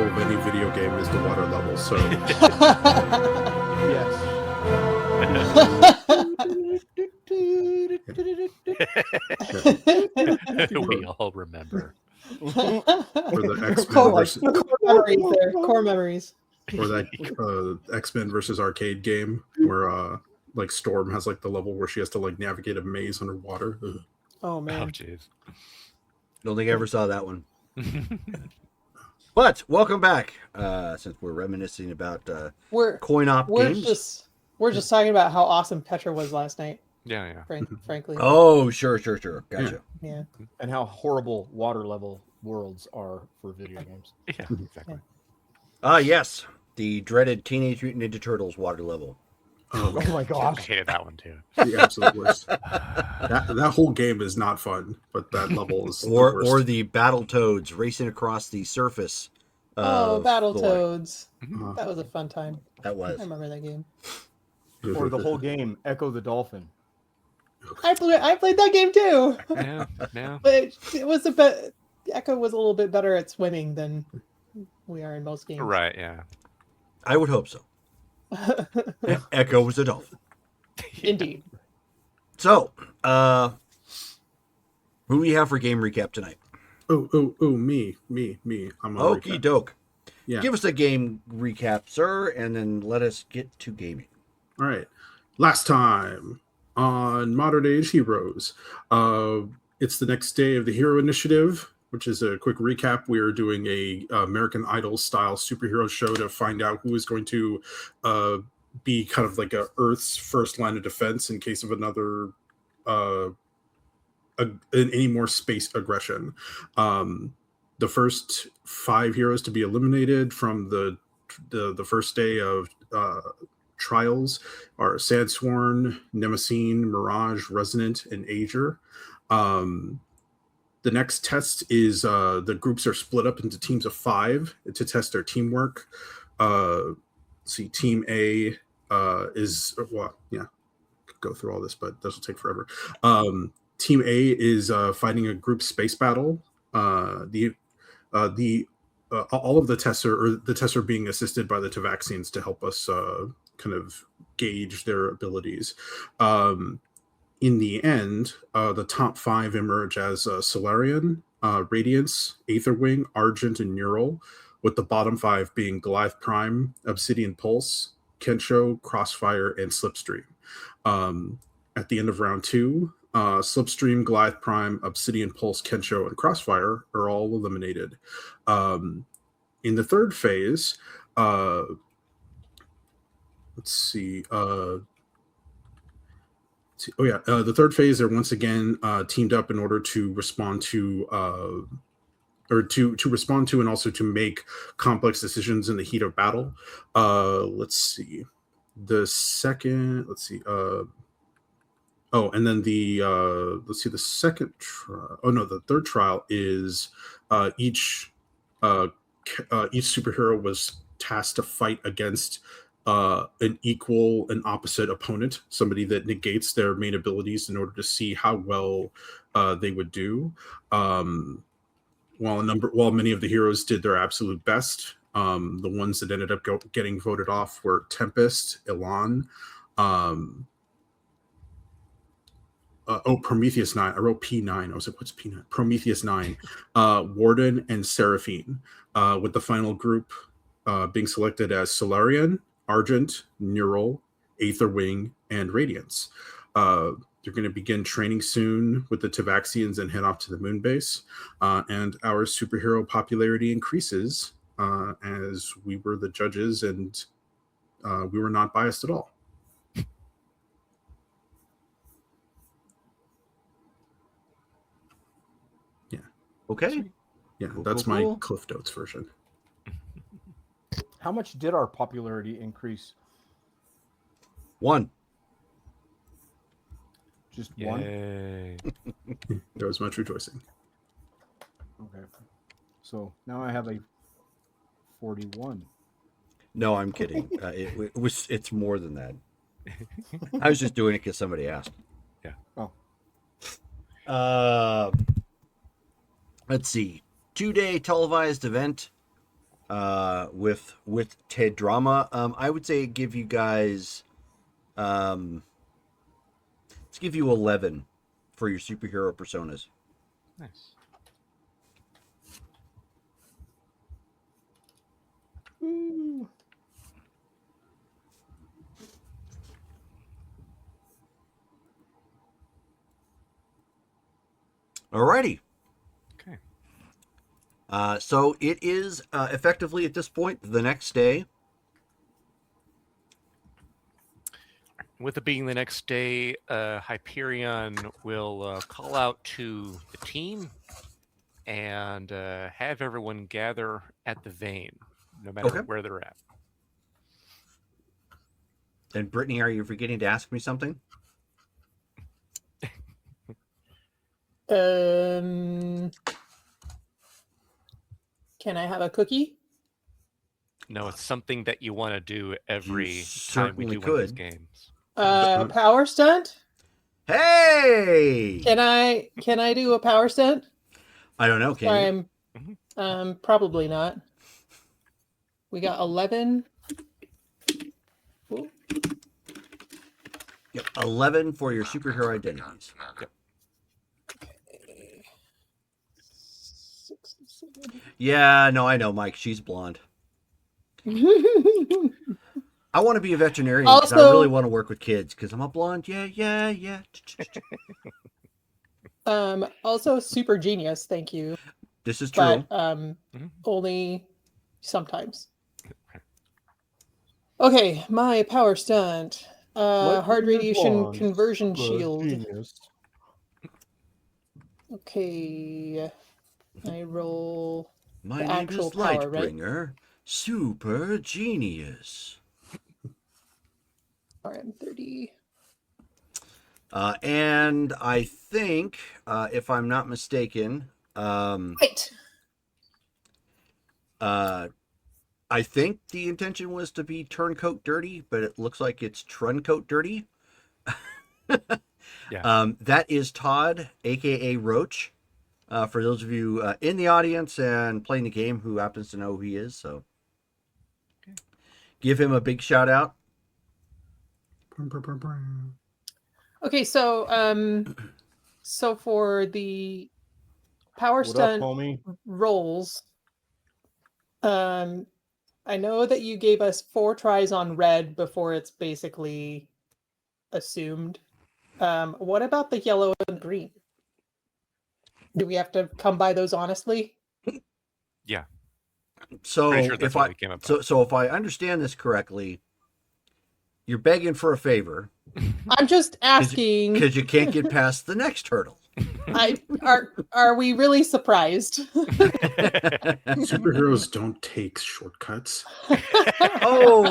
level of any video game is the water level. So We all remember. or the X-Men core versus, memories there. Core memories. or that X-Men versus arcade game where like Storm has like the level where she has to like navigate a maze underwater. Ugh. Oh Oh, man. jeez. Don't think I ever saw that one. But welcome back. Since we're reminiscing about We're coin-op games. we're just talking about how awesome Petra was last night, Yeah. frankly. Oh, sure. Gotcha. Yeah. And how horrible water level worlds are for video games. Yeah, exactly. Ah, yes. The dreaded Teenage Mutant Ninja Turtles water level. Oh, Oh my I gosh. hated that one too. the absolute worst. That whole game is not fun, but that level is the Or worst. the Battletoads racing across the surface. Oh, of Battletoads. Uh, That was a fun time. That I was. remember that game. Or the whole game, Echo the Dolphin. I played that game too. Yeah. But it was a bit. Echo was a little bit better at swimming than we are in most games. Right, yeah. I would hope so. Echo was a dolphin. Indeed. So, who do we have for game recap tonight? me. I'm on Okie recap. doke. Yeah. Give us a game recap, sir, and then let us get to gaming. All right. Last time on Modern Age Heroes, it's the next day of the Hero Initiative, which is a quick recap. We are doing a American Idol style superhero show to find out who is going to be kind of like a Earth's first line of defense in case of another any more space aggression. The first 5 heroes to be eliminated from the first day of trials are Sandsworn, Nemesine, Mirage, Resonant, and Ager. The next test is the groups are split up into teams of 5 to test their teamwork. Team A is go through all this, but this will take forever. Team A is fighting a group space battle. All of the tests are being assisted by the Tavaxians to help us kind of gauge their abilities. In the end, the top 5 emerge as Solarian, Radiance, Aetherwing, Argent, and Neural, with the bottom 5 being Goliath Prime, Obsidian Pulse, Kensho, Crossfire, and Slipstream. At the end of round 2, Slipstream, Goliath Prime, Obsidian Pulse, Kensho, and Crossfire are all eliminated. In the third phase, let's see. The third phase, they're once again teamed up in order to respond to respond to and also to make complex decisions in the heat of battle. Let's see. The second, and then the second trial. Oh no, the third trial is each superhero was tasked to fight against an equal and opposite opponent, somebody that negates their main abilities in order to see how well they would do. While many of the heroes did their absolute best, the ones that ended up getting voted off were Tempest, Elan, Prometheus 9. I wrote P9. I was like, what's P9? Prometheus 9, Warden, and Seraphine, with the final group being selected as Solarian, Argent, Neural, Aetherwing, and Radiance. They're going to begin training soon with the Tavaxians and head off to the moon base. And our superhero popularity increases as we were the judges and we were not biased at all. Okay. Yeah, Cool, that's cool, my cool. Cliff Notes version. How much did our popularity increase? 1. Just one? Yay. There was much rejoicing. Okay. So now I have a 41. No, I'm kidding. It's more than that. I was just doing it because somebody asked. Yeah. Oh. Let's see. 2-day televised event. with Ted Drama. I would say give you guys let's give you 11 for your superhero personas. Nice. Ooh. Alrighty. Okay. So it is effectively at this point the next day. With it being the next day, Hyperion will call out to the team and have everyone gather at the vein, no matter Okay. where they're at. And Brittany, are you forgetting to ask me something? Can I have a cookie? No, it's something that you want to do every time we certainly do one of these could. games. Power stunt? Hey! Can I do a power stunt? I don't know, can you? Sorry, I'm probably not. We got 11. Ooh. Yep, 11 for your superhero identities. Yep. 6, 7. Yeah, no, I know, Mike. She's blonde. I want to be a veterinarian because I Also- really want to work with kids because I'm a blonde. Yeah. Also super genius, thank you. This is true. But Mhm. only sometimes. Okay, my power stunt. Hard radiation conversion shield. Genius. Okay. I roll My the name actual is power, right? Lightbringer, super genius. RM30. And I think, if I'm not mistaken, Right. I think the intention was to be turncoat dirty, but it looks like it's truncoat dirty. Yeah. That is Todd, aka Roach. For those of you in the audience and playing the game who happens to know who he is, so give him a big shout out. Okay, so so for the power What up, stunt homie? rolls, I know that you gave us 4 tries on red before it's basically assumed. What about the yellow and green? Do we have to come by those honestly? Yeah. So Pretty sure that's if what I we came up with. so if I understand this correctly, you're begging for a favor I'm just asking. because you can't get past the next hurdle. Are we really surprised? Superheroes don't take shortcuts. Oh,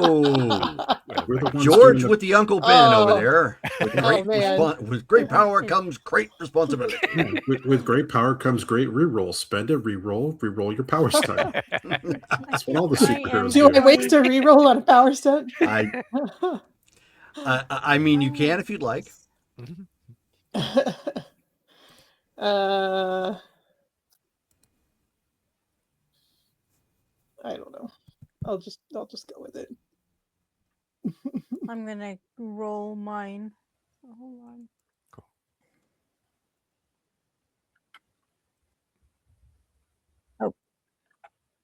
We're the ones George doing with the Uncle Ben over Oh. there. With great, man. with great power comes great responsibility. with great power comes great reroll. Spend it, reroll your power stunt. That's what all the superheroes Do I do. waste a reroll on a power stunt? I mean, you can if you'd like. I don't know. I'll just go with it. I'm gonna roll mine. So hold on.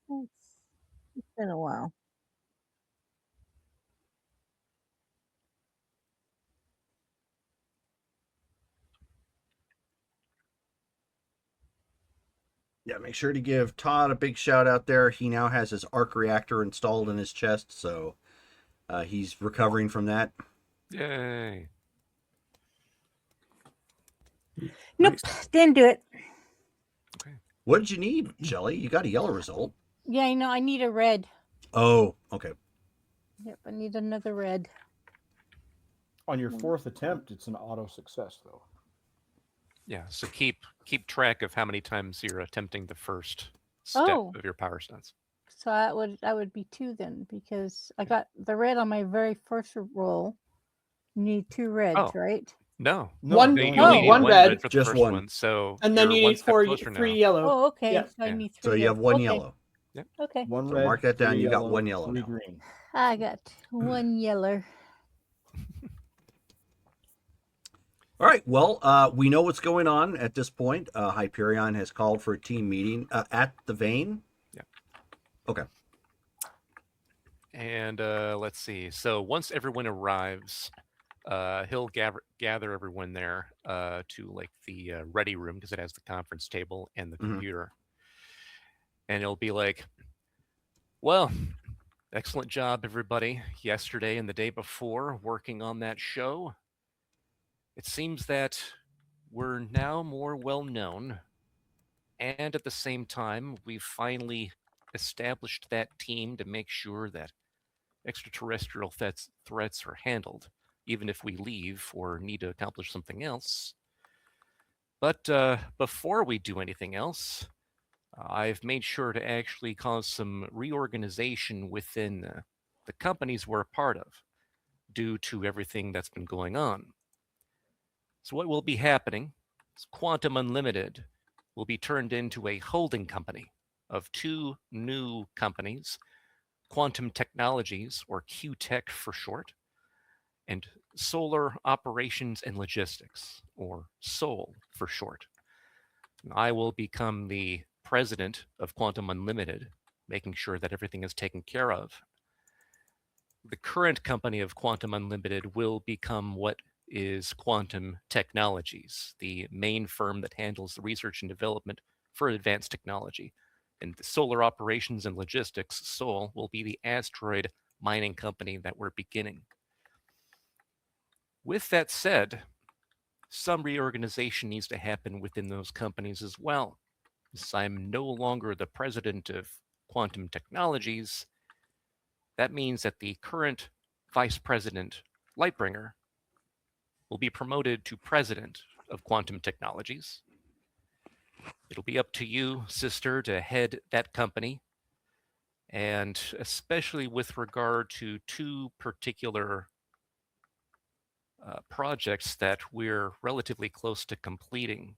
Cool. It's been a while. Yeah, make sure to give Todd a big shout out there. He now has his arc reactor installed in his chest, so he's recovering from that. Yay. Nope, didn't do it. What did you need, Shelly? You got a yellow result. Yeah, I know. I need a red. Oh, okay. Yep, I need another red. On your 4th attempt, it's an auto success, though. Yeah. So keep track of how many times you're attempting the first step Oh. of your power stunts. So that would be 2 then, because I got the red on my very first roll. You need 2 reds, Oh. right? No. One- You no, only need one red. for the Just first one. one. So And then you're you one need step 3 closer now. yellow. Oh, okay. Yeah. So I Yeah. need 3. So you have one okay. yellow. Okay. One So red. mark that down, 3 you got yellow, 1 yellow 3 now. green. I got one yeller. All right. Well, we know what's going on at this point. Hyperion has called for a team meeting at the Vein. Yeah. Okay. And let's see. So once everyone arrives, he'll gather everyone there to like the ready room because it has the conference table and the Mhm. computer. And he'll be like, well, excellent job, everybody, yesterday and the day before working on that show. It seems that we're now more well known. And at the same time, we've finally established that team to make sure that extraterrestrial threats are handled, even if we leave or need to accomplish something else. But before we do anything else, I've made sure to actually cause some reorganization within the companies we're a part of due to everything that's been going on. So what will be happening is Quantum Unlimited will be turned into a holding company of 2 new companies, Quantum Technologies, or QTech for short, and Solar Operations and Logistics, or SOL for short. I will become the president of Quantum Unlimited, making sure that everything is taken care of. The current company of Quantum Unlimited will become what is Quantum Technologies, the main firm that handles the research and development for advanced technology. And the Solar Operations and Logistics, SOL, will be the asteroid mining company that we're beginning. With that said, some reorganization needs to happen within those companies as well. Since I'm no longer the president of Quantum Technologies, that means that the current vice president, Lightbringer, will be promoted to president of Quantum Technologies. It'll be up to you, sister, to head that company, and especially with regard to 2 particular projects that we're relatively close to completing.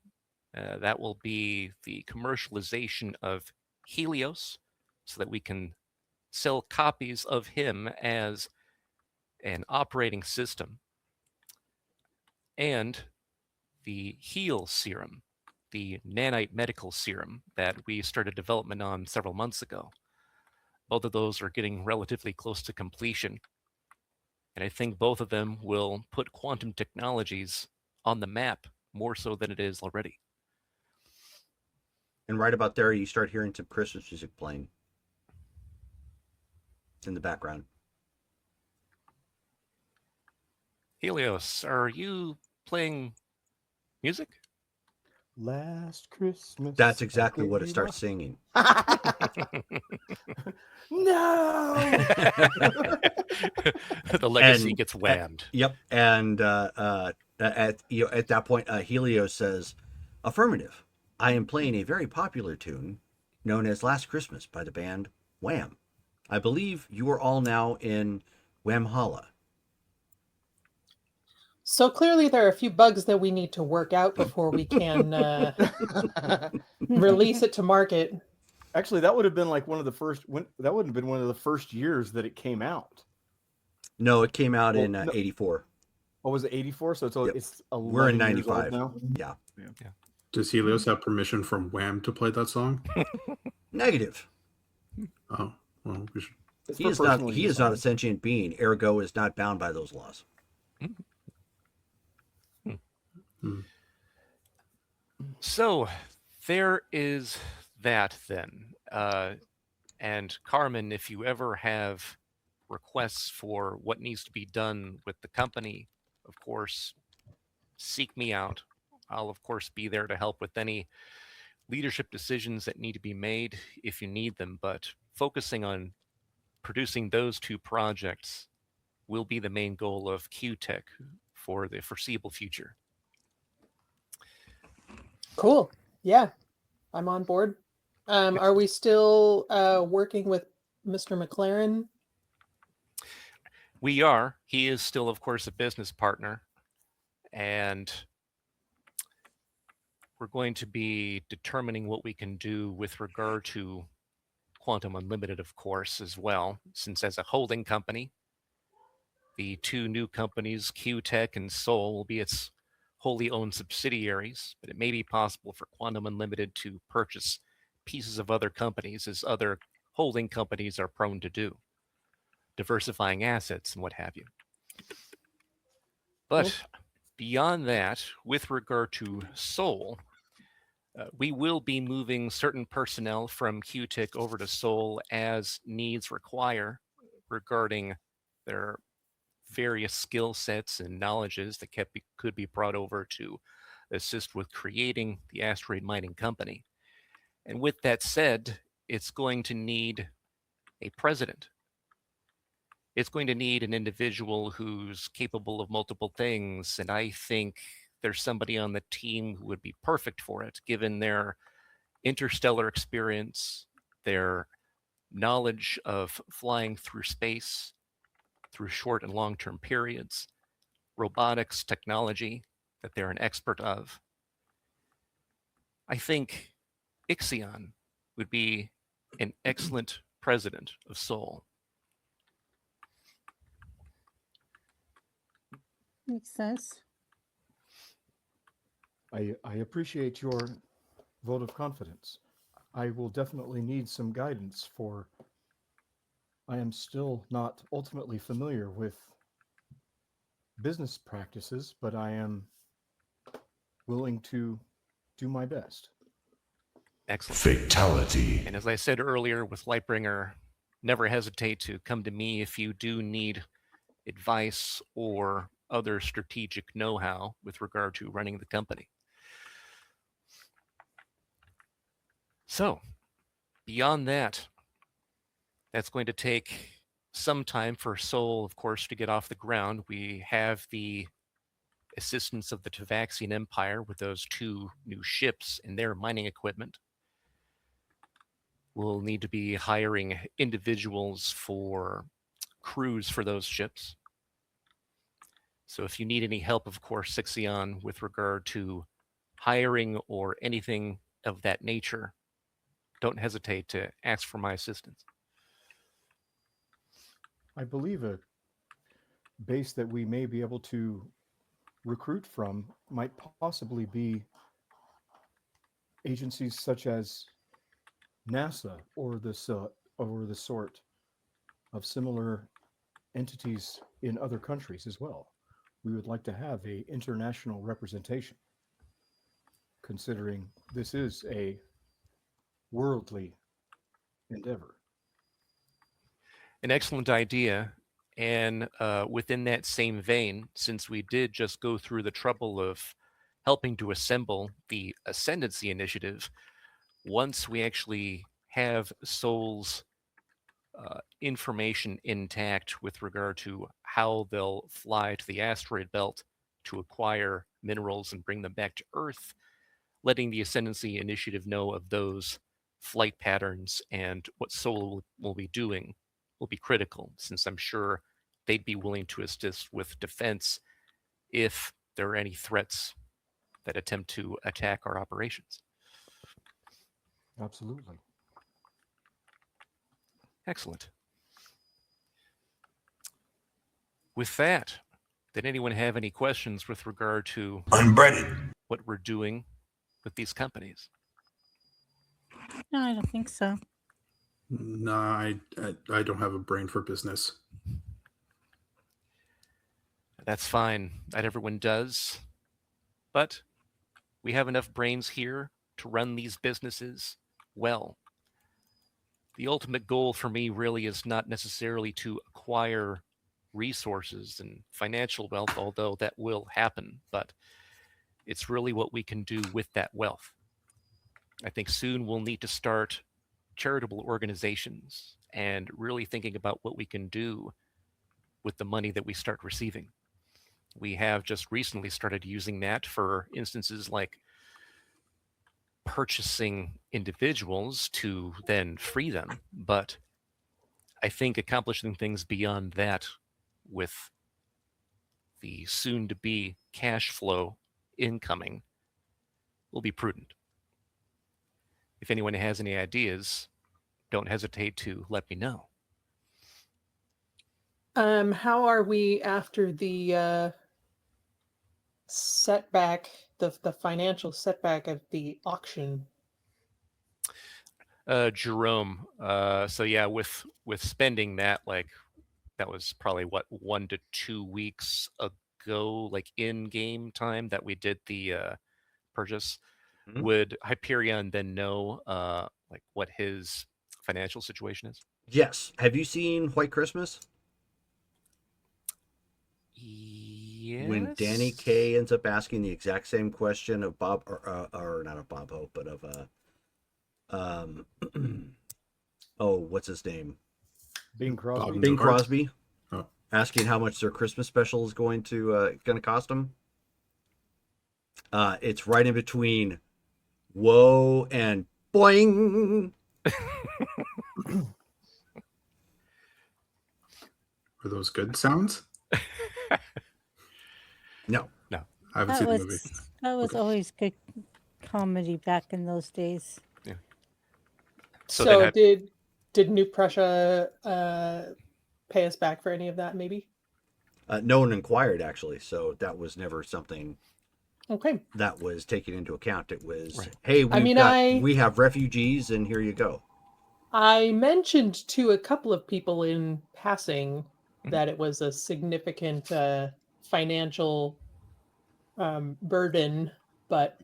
That will be the commercialization of Helios, so that we can sell copies of him as an operating system, and the Heal serum, the nanite medical serum that we started development on several months ago. Both of those are getting relatively close to completion. And I think both of them will put Quantum Technologies on the map more so than it is already. And right about there, you start hearing some Christmas music playing in the background. Helios, are you playing music? Last Christmas. That's I exactly gave what it you starts my- singing. No. The legacy And- gets whammed. Yep. And at that point, Helios says, "Affirmative. I am playing a very popular tune known as Last Christmas by the band Wham. I believe you are all now in Whamhalla." So clearly, there are a few bugs that we need to work out before we can release it to market. Actually, that would have been like one of the first. That would have been one of the first years that it came out. No, it came out Well, in no. '84. What was it? 84. So Yep. it's 11 We're in years old 95. now. Yeah. Does Helios have permission from Wham to play that song? Negative. Oh, well, we should. It's He for is not. personal He use is not a only. sentient being. Ergo, is not bound by those laws. So there is that then. And Carmen, if you ever have requests for what needs to be done with the company, of course, seek me out. I'll, of course, be there to help with any leadership decisions that need to be made if you need them. But focusing on producing those 2 projects will be the main goal of QTech for the foreseeable future. Cool. Yeah, I'm on board. Are we still working with Mr. McLaren? We are. He is still, of course, a business partner. And we're going to be determining what we can do with regard to Quantum Unlimited, of course, as well, since as a holding company, the two new companies, QTech and Sol, will be its wholly owned subsidiaries, but it may be possible for Quantum Unlimited to purchase pieces of other companies, as other holding companies are prone to do, diversifying assets and what have you. But beyond that, with regard to Sol, we will be moving certain personnel from QTech over to Sol as needs require regarding their various skill sets and knowledges that could be brought over to assist with creating the asteroid mining company. And with that said, it's going to need a president. It's going to need an individual who's capable of multiple things, and I think there's somebody on the team who would be perfect for it, given their interstellar experience, their knowledge of flying through space, through short and long-term periods, robotics, technology that they're an expert of. I think Ixion would be an excellent president of Sol. Makes sense. I appreciate your vote of confidence. I will definitely need some guidance, for I am still not ultimately familiar with business practices, but I am willing to do my best. Excellent. Fatality. And as I said earlier with Lightbringer, never hesitate to come to me if you do need advice or other strategic know-how with regard to running the company. So, beyond that, that's going to take some time for Sol, of course, to get off the ground. We have the assistance of the Tavaxian Empire with those two new ships and their mining equipment. We'll need to be hiring individuals for crews for those ships. So if you need any help, of course, Ixion, with regard to hiring or anything of that nature, don't hesitate to ask for my assistance. I believe a base that we may be able to recruit from might possibly be agencies such as NASA or the sort of similar entities in other countries as well. We would like to have an international representation, considering this is a worldly endeavor. An excellent idea. And within that same vein, since we did just go through the trouble of helping to assemble the Ascendancy Initiative, once we actually have Sol's information intact with regard to how they'll fly to the asteroid belt to acquire minerals and bring them back to Earth, letting the Ascendancy Initiative know of those flight patterns and what Sol will be doing will be critical, since I'm sure they'd be willing to assist with defense if there are any threats that attempt to attack our operations. Absolutely. Excellent. With that, did anyone have any questions with regard to Unbreaded. what we're doing with these companies? No, I don't think so. No, I don't have a brain for business. That's fine. Not everyone does. But we have enough brains here to run these businesses well. The ultimate goal for me really is not necessarily to acquire resources and financial wealth, although that will happen, but it's really what we can do with that wealth. I think soon we'll need to start charitable organizations and really thinking about what we can do with the money that we start receiving. We have just recently started using that for instances like purchasing individuals to then free them. But I think accomplishing things beyond that with the soon-to-be cash flow incoming will be prudent. If anyone has any ideas, don't hesitate to let me know. How are we after the setback, the financial setback of the auction? Jerome. So yeah, with spending that, like that was probably what 1 to 2 weeks ago, like in game time that we did the purchase. Mhm. Would Hyperion then know like what his financial situation is? Yes. Have you seen White Christmas? Yes. When Danny Kaye ends up asking the exact same question of Bob, or not of Bob Hope, but of oh, what's his name? Bing Crosby. Bing Newhart? Crosby, Oh. asking how much their Christmas special is going to cost them. It's right in between whoa and boing. Are those good sounds? No. I haven't That seen the movie. was Okay. always good comedy back in those days. So So, then did New Prussia pay us back for any of that? Maybe. No one inquired, actually, so that was never something Okay. that was taken into account. It was, Right. hey, we have refugees, and here you go. I mentioned to a couple of people in passing that it was a significant financial burden, but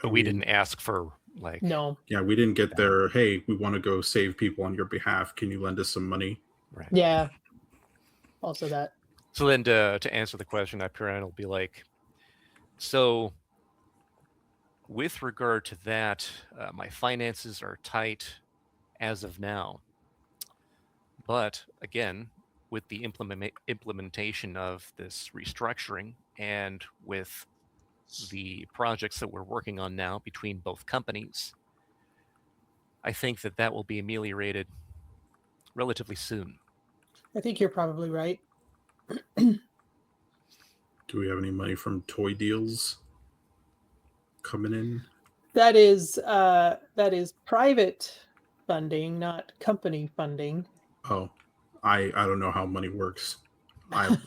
we didn't ask for like no. Yeah, we didn't get there. Hey, we want to go save people on your behalf. Can you lend us some money? right. Yeah. Also that. So then to answer the question, Hyperion will be like, so with regard to that, my finances are tight as of now. But again, with the implementation of this restructuring and with the projects that we're working on now between both companies, I think that will be ameliorated relatively soon. I think you're probably right. Do we have any money from toy deals coming in? That is private funding, not company funding. Oh, I don't know how money works. I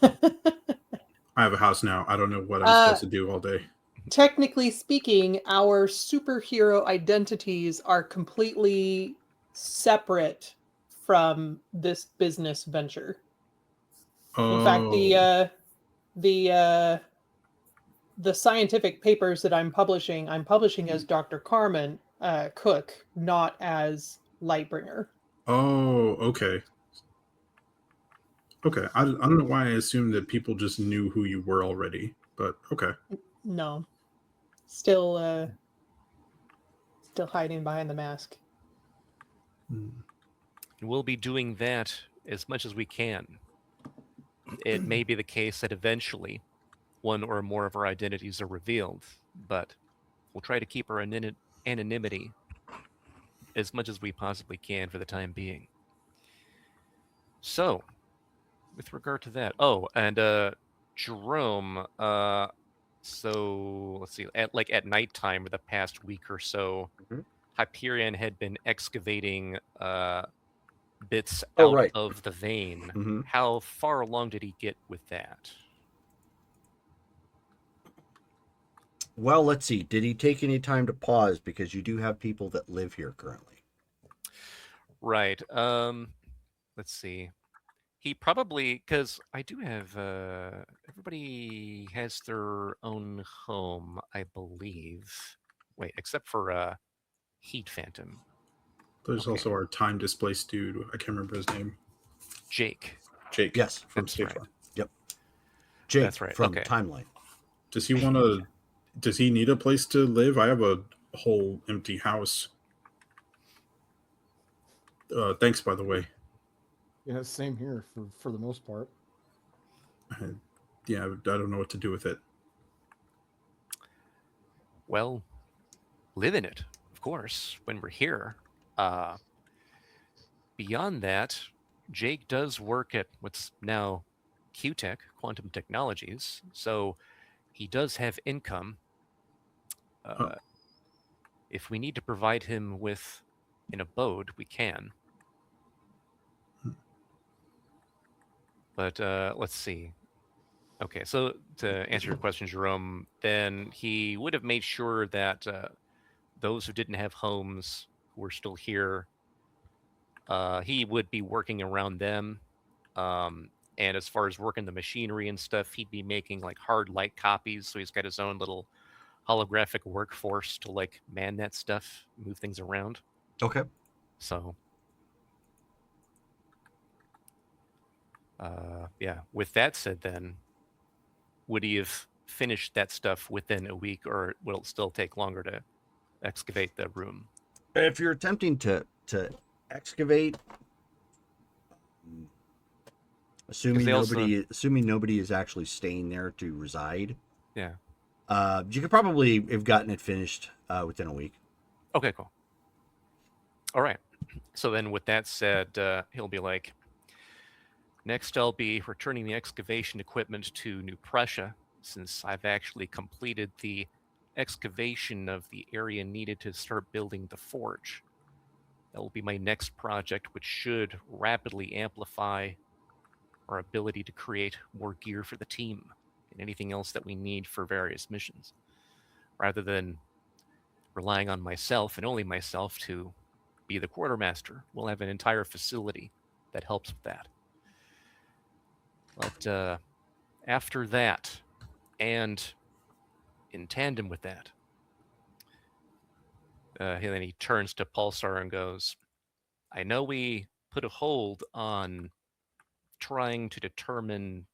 have a house now. I don't know what I'm supposed to do all day. Technically speaking, our superhero identities are completely separate from this business venture. Oh, In fact, the scientific papers that I'm publishing as Dr. Carmen Cook, not as Lightbringer. oh, okay. Okay, I don't know why I assumed that people just knew who you were already, but okay. No, still hiding behind the mask. Hmm. We'll be doing that as much as we can. It may be the case that eventually one or more of our identities are revealed, but we'll try to keep our anonymity as much as we possibly can for the time being. So, with regard to that, and Jerome, so let's see, at nighttime or the past week or so, Mhm. Hyperion had been excavating bits Oh, out right. of the vein. Mm-hmm. How far along did he get with that? Well, let's see. Did he take any time to pause? Because you do have people that live here currently. Right. Let's see. He probably, because I do have everybody has their own home, I believe. Wait, except for Heat Phantom. There's Okay. also our time displaced dude. I can't remember his name. Jake. Jake. Yes, from that's State right. Farm. Yep. Jake That's right, from okay. Timeline. Does he want to? Does he need a place to live? I have a whole empty house. Thanks, by the way. Yeah, same here for the most part. Yeah, I don't know what to do with it. Well, live in it, of course, when we're here. Beyond that, Jake does work at what's now QTech, Quantum Technologies, so he does have income. If we need to provide him with an abode, we can. But let's see. Okay, so to answer your question, Jerome, then he would have made sure that those who didn't have homes who were still here, he would be working around them. And as far as working the machinery and stuff, he'd be making like hard light copies. So he's got his own little holographic workforce to like man that stuff, move things around. Okay. So, yeah. With that said, then, would he have finished that stuff within a week, or will it still take longer to excavate the room? If you're attempting to excavate, assuming they also- nobody is actually staying there to reside, Yeah. you could probably have gotten it finished within a week. Okay, cool. All right. So then, with that said, he'll be like, next, I'll be returning the excavation equipment to New Prussia, since I've actually completed the excavation of the area needed to start building the forge. That will be my next project, which should rapidly amplify our ability to create more gear for the team and anything else that we need for various missions, rather than relying on myself and only myself to be the quartermaster. We'll have an entire facility that helps with that. But after that, and in tandem with that, then he turns to Pulsar and goes, I know we put a hold on trying to determine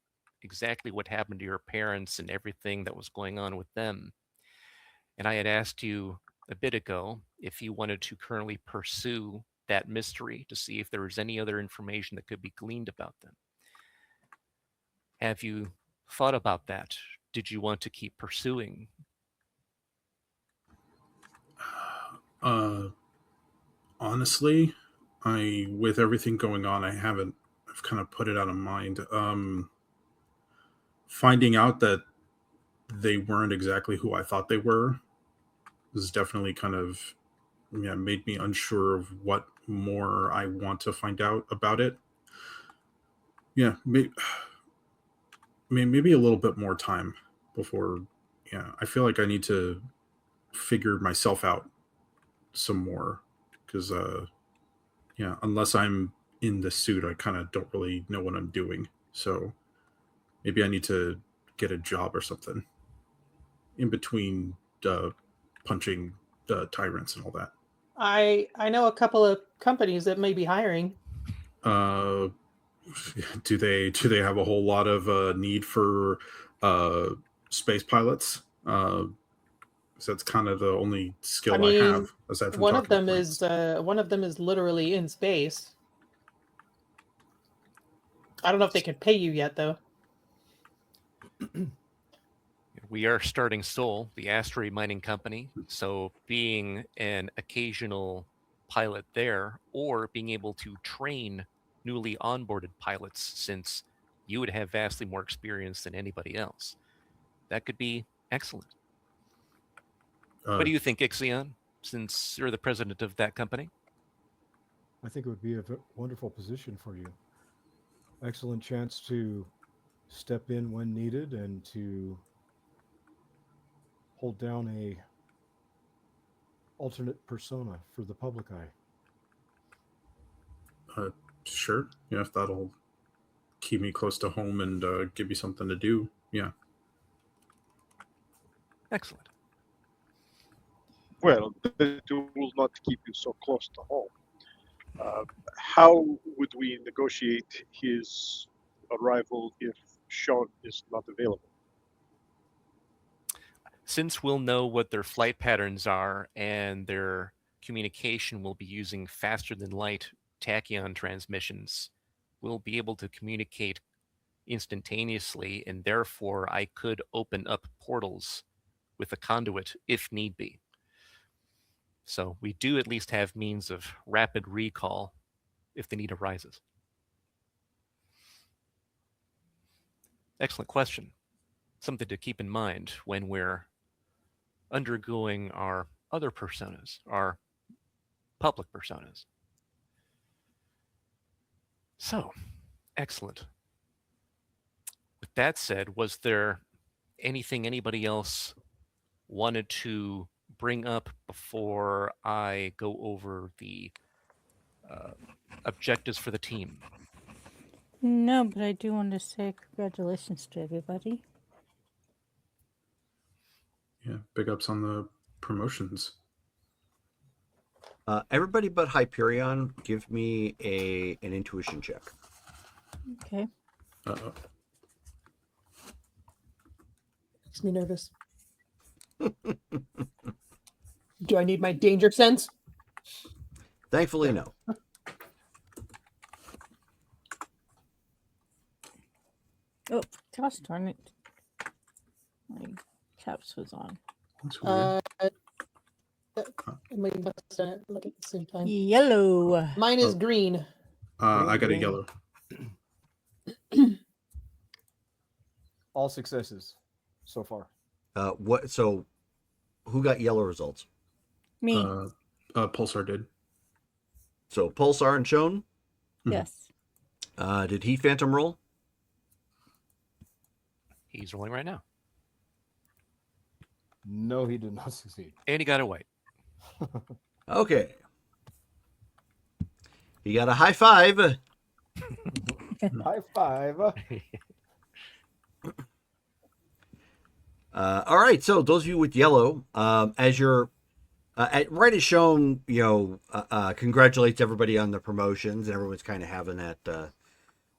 exactly what happened to your parents and everything that was going on with them. And I had asked you a bit ago if you wanted to currently pursue that mystery to see if there was any other information that could be gleaned about them. Have you thought about that? Did you want to keep pursuing? Honestly, with everything going on, I've kind of put it out of mind. Finding out that they weren't exactly who I thought they were was definitely kind of, yeah, made me unsure of what more I want to find out about it. Yeah, maybe a little bit more time before. Yeah, I feel like I need to figure myself out some more, because yeah, unless I'm in the suit, I kind of don't really know what I'm doing. So maybe I need to get a job or something in between punching tyrants and all that. I know a couple of companies that may be hiring. uh do they have a whole lot of need for space pilots? So that's kind of the only skill I I mean, have aside from one of talking to them planes. is literally in space. I don't know if they can pay you yet, though. We are starting Sol, the asteroid mining company. So being an occasional pilot there, or being able to train newly onboarded pilots, since you would have vastly more experience than anybody else, that could be excellent. What do you think, Ixion, since you're the president of that company? I think it would be a wonderful position for you. Excellent chance to step in when needed and to hold down a alternate persona for the public eye. Sure, yeah, if that'll keep me close to home and give me something to do. Yeah. Excellent. Well, that will not keep you so close to home. How would we negotiate his arrival if Sean is not available? Since we'll know what their flight patterns are and their communication will be using faster than light tachyon transmissions, we'll be able to communicate instantaneously, and therefore I could open up portals with a conduit if need be. So we do at least have means of rapid recall if the need arises. Excellent question. Something to keep in mind when we're undergoing our other personas, our public personas. So, excellent. that said, was there anything anybody else wanted to bring up before I go over the objectives for the team? No, but I do want to say congratulations to everybody. Yeah, big ups on the promotions. Everybody but Hyperion, give me an intuition check. Okay. Uh-oh. Makes me nervous. Do I need my danger sense? Thankfully, no. Oh, gosh darn it. My caps was on. That's weird. We must look at the same time. Yellow. Mine is Oh. green. I got a yellow. All successes so far. What? So, who got yellow results? Me. Pulsar did. So Pulsar and Shone. Yes. Did he Phantom roll? He's rolling right now. No, he did not succeed. And he got a white. Okay. He got a high five. High five. All right. So those of you with yellow, as you're right as shown, congratulates everybody on the promotions, and everyone's kind of having that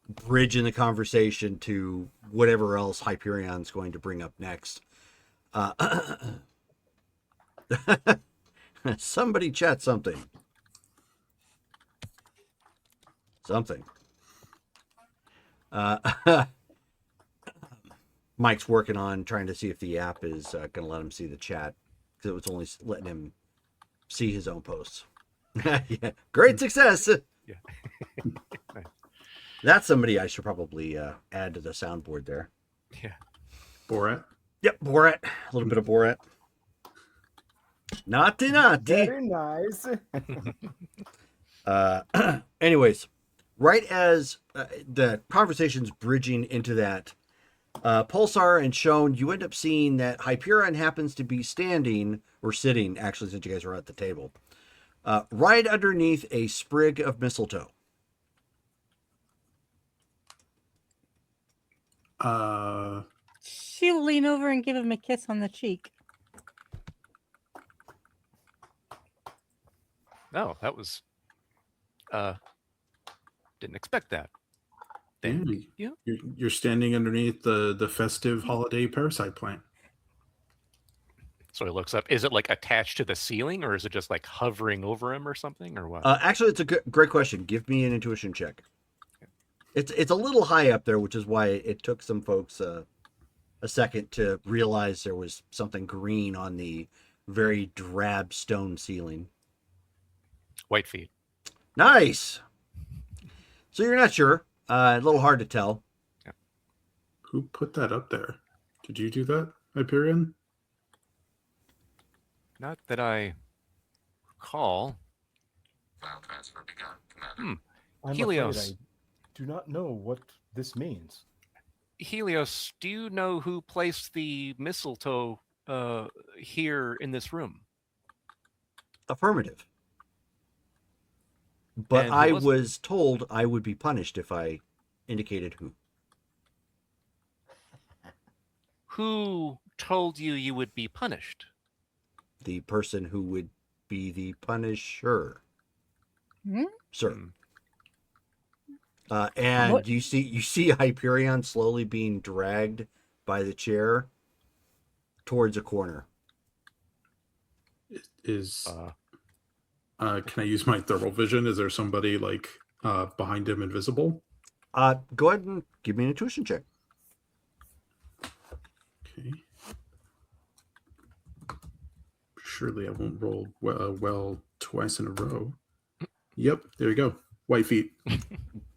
bridge in the conversation to whatever else Hyperion's going to bring up next. Somebody chat something. Something. Mike's working on trying to see if the app is going to let him see the chat, because it was only letting him see his own posts. Yeah, great success. Yeah. That's somebody I should probably add to the soundboard there. Yeah. Borat. Yep, Borat. A little bit of Borat. Naughty. Very nice. Anyways, right as the conversation's bridging into that, Pulsar and Shone, you end up seeing that Hyperion happens to be standing, or sitting, actually, since you guys are at the table, right underneath a sprig of mistletoe. She'll lean over and give him a kiss on the cheek. No, that was didn't expect that. Then yeah. You're standing underneath the festive holiday parasite plant. So he looks up. Is it like attached to the ceiling, or is it just like hovering over him or something, or what? Actually, it's a great question. Give me an intuition check. It's a little high up there, which is why it took some folks a second to realize there was something green on the very drab stone ceiling. White feet. Nice. So you're not sure. A little hard to tell. Who put that up there? Did you do that, Hyperion? Not that I recall. File transfer begun, Commander. I'm Helios. afraid I do not know what this means. Helios, do you know who placed the mistletoe here in this room? Affirmative. But And who I was it? was told I would be punished if I indicated who. Who told you you would be punished? The person who would be the punisher. Hmm? Sir. Hmm. And What? you see Hyperion slowly being dragged by the chair towards a corner. Is can I use my thermal vision? Is there somebody like behind him invisible? Go ahead and give me an intuition check. Okay. Surely I won't roll well twice in a row. Yep, there you go. White feet.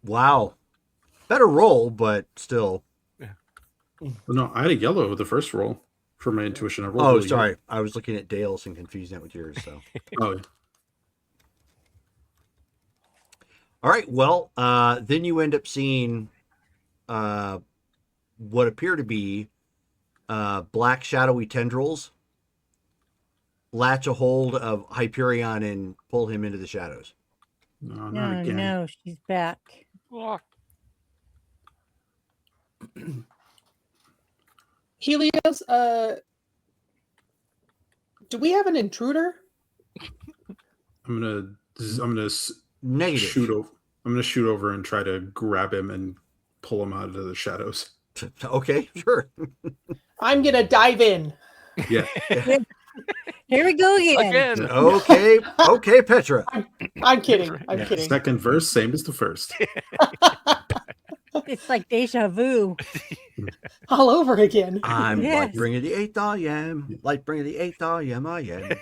Wow. Better roll, but still. No, I had a yellow the first roll for my intuition. I rolled Oh, really sorry. I was looking at Dale's and confusing that with yours. So, good. Oh, all right. Well, then you end up seeing what appear to be black shadowy tendrils latch a hold of Hyperion and pull him into the shadows. No, not No, again. no, she's back. Oh, Helios, do we have an intruder? I'm gonna Negative. shoot over. I'm gonna shoot over and try to grab him and pull him out of the shadows. Okay, sure. I'm gonna dive in. Yeah. Here we go again. again. Okay, Petra. I'm kidding. I'm Yeah, kidding. second verse, same as the first. It's like deja vu. All over again. I'm Yes. Lightbringer the 8th I am. Lightbringer the 8th I am.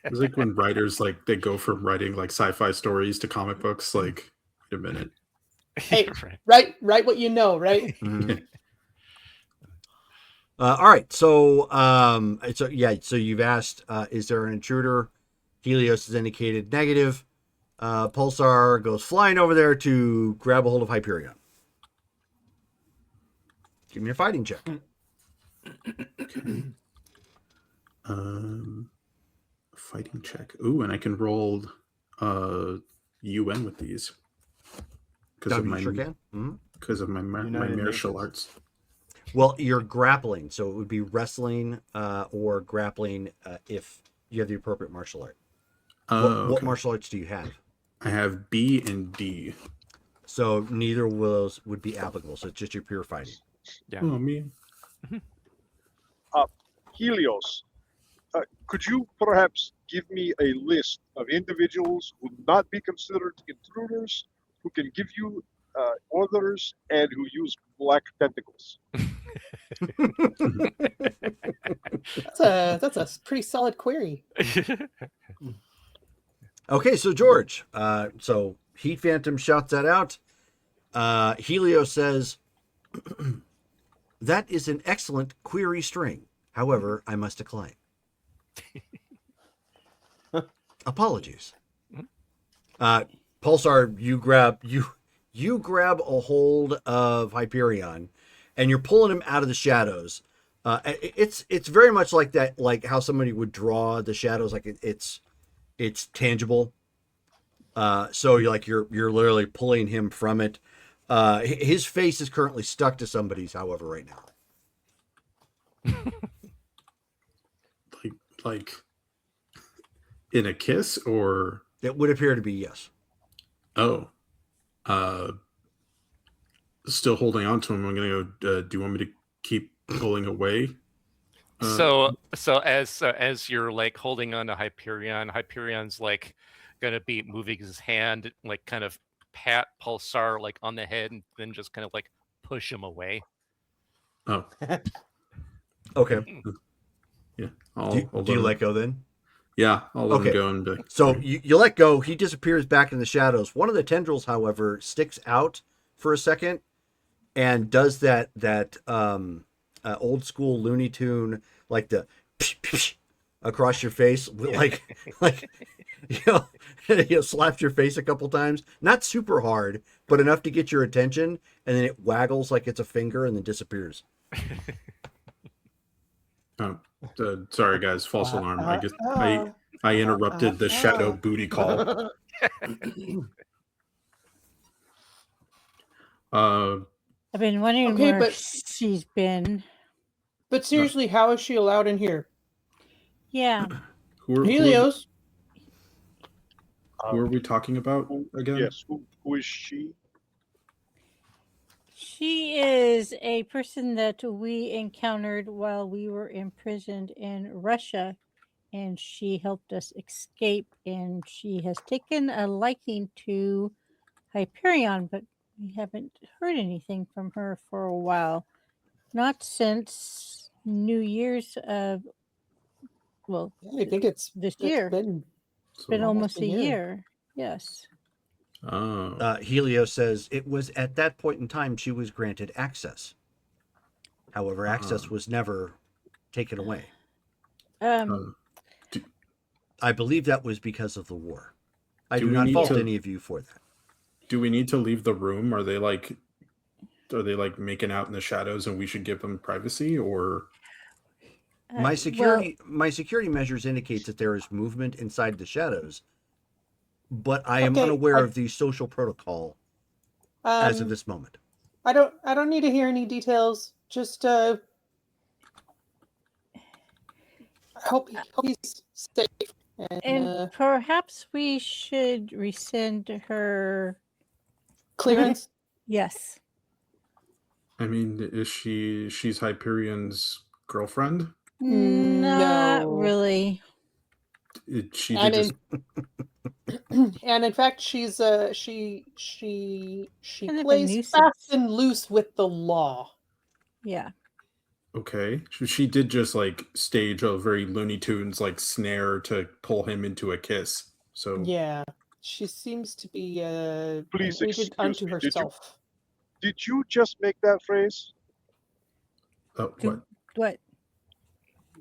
It's like when writers they go from writing like sci-fi stories to comic books. Like, wait a minute. Hey. Right. Write what you know, right? Mhm. All right, so so you've asked, is there an intruder? Helios has indicated negative. Pulsar goes flying over there to grab a hold of Hyperion. Give me a fighting check. Fighting check. Ooh, and I can roll UN with these because of You my sure can. Mhm. because of my United martial Nations. arts. Well, you're grappling, so it would be wrestling or grappling if you have the appropriate martial art. What Okay. martial arts do you have? I have B and D. So neither of those would be applicable. So it's just your pure fighting. Yeah. Oh me. Helios, could you perhaps give me a list of individuals who would not be considered intruders, who can give you orders, and who use black tentacles? That's a pretty solid query. Okay, so George, so Heat Phantom shouts that out. Helios says, that is an excellent query string. However, I must decline. Apologies. Pulsar, you grab a hold of Hyperion, and you're pulling him out of the shadows. It's very much like that, like how somebody would draw the shadows, like it's tangible. So you're literally pulling him from it. His face is currently stuck to somebody's, however, right now. like in a kiss or It would appear to be yes. still holding on to him. I'm gonna go. Do you want me to keep pulling away? So as you're like holding on to Hyperion, Hyperion's like gonna be moving his hand, like kind of pat Pulsar like on the head, and then just kind of like push him away. Oh, Okay. yeah. Do you let go then? Yeah, I'll let Okay. him go and be like, So you let go. He disappears back in the shadows. One of the tendrils, however, sticks out for a second and does that old school Looney Tune, like the psh, psh, across your face, like slaps your face a couple times. Not super hard, but enough to get your attention, and then it waggles like it's a finger and then disappears. sorry guys, false alarm. I guess I interrupted the shadow booty call. I've been wondering Okay, where but- she's been. But seriously, how is she allowed in here? Yeah. who Helios, are we talking about again? Yes, who is she? She is a person that we encountered while we were imprisoned in Russia, and she helped us escape, and she has taken a liking to Hyperion, but we haven't heard anything from her for a while. Not since New Year's of, well, I think it's this it's year. been It's been almost a a year. year. Yes. Oh, Helios says it was at that point in time she was granted access. However, access was never taken away. I believe that was because of the war. I Do do we not need fault to- any of you for that. do we need to leave the room? Are they like Are they like making out in the shadows and we should give them privacy, or My well, security measures indicate that there is movement inside the shadows, but I am Okay, unaware of the social protocol as of Um, this moment. I don't need to hear any details. Just hope he's safe. and And perhaps we should rescind her. clearance. Yes. I mean, is she's Hyperion's girlfriend? Not No. really. She And did just and in fact, she's she Kind of a plays nuisance. fast and loose with the law. Yeah. okay. She did just like stage a very Looney Tunes like snare to pull him into a kiss. So Yeah, she seems to be an Please agent excuse unto me, herself. Did you just make that phrase? what? What?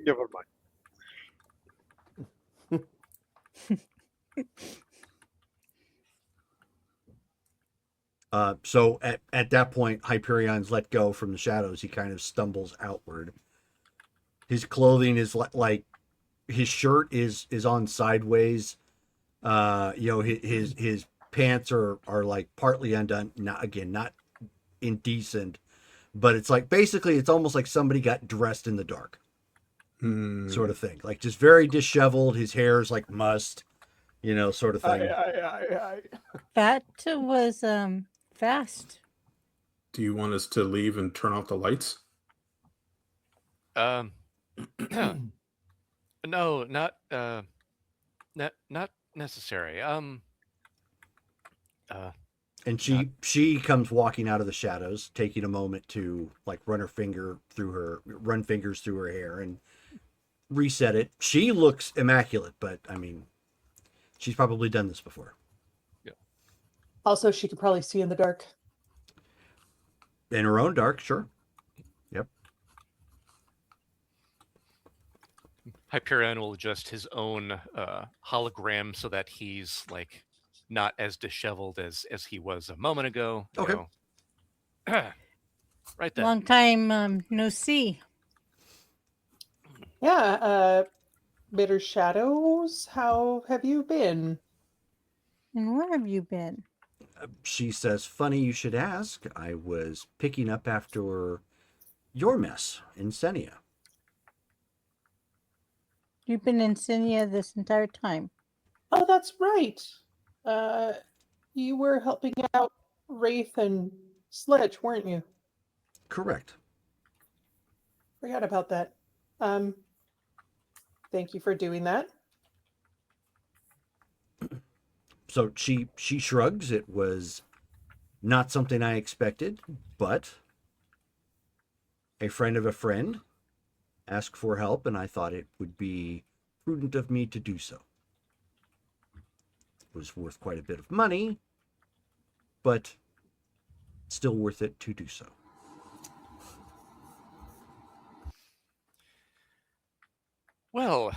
Never mind. So at that point, Hyperion's let go from the shadows. He kind of stumbles outward. His clothing is like his shirt is on sideways. His pants are like partly undone. Not indecent, but it's like basically it's almost like somebody got dressed in the dark, sort of thing. Like just very disheveled. His hair is like mussed, sort of thing. That was fast. Do you want us to leave and turn off the lights? No, not necessary. And she comes walking out of the shadows, taking a moment to like run fingers through her hair and reset it. She looks immaculate, but I mean, she's probably done this before. Also, she could probably see in the dark. In her own dark, sure. Yep. Hyperion will adjust his own hologram so that he's like not as disheveled as he was a moment ago. you Okay. know. Right then. Long time no see. Yeah, Bitter Shadows, how have you been? And where have you been? She says, "Funny you should ask. I was picking up after your mess in Senia." You've been in Senia this entire time. Oh, that's right. You were helping out Wraith and Sledge, weren't you? Correct. Forgot about that. Thank you for doing that. So she shrugs. It was not something I expected, but a friend of a friend asked for help, and I thought it would be prudent of me to do so. It was worth quite a bit of money, but still worth it to do so. Well,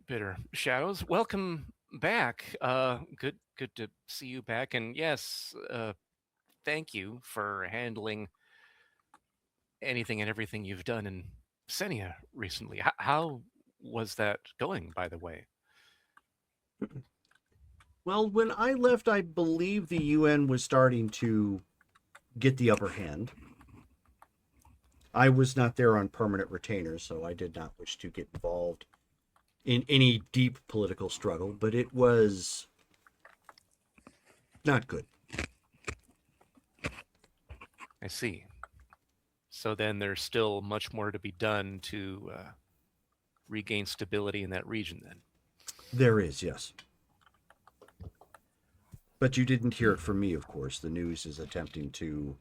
Bitter Shadows, welcome back. Good to see you back. And yes, thank you for handling anything and everything you've done in Senia recently. How was that going, by the way? Well, when I left, I believe the UN was starting to get the upper hand. I was not there on permanent retainer, so I did not wish to get involved in any deep political struggle, but it was not good. I see. So then there's still much more to be done to regain stability in that region then. There is, yes. But you didn't hear it from me, of course. The news is attempting to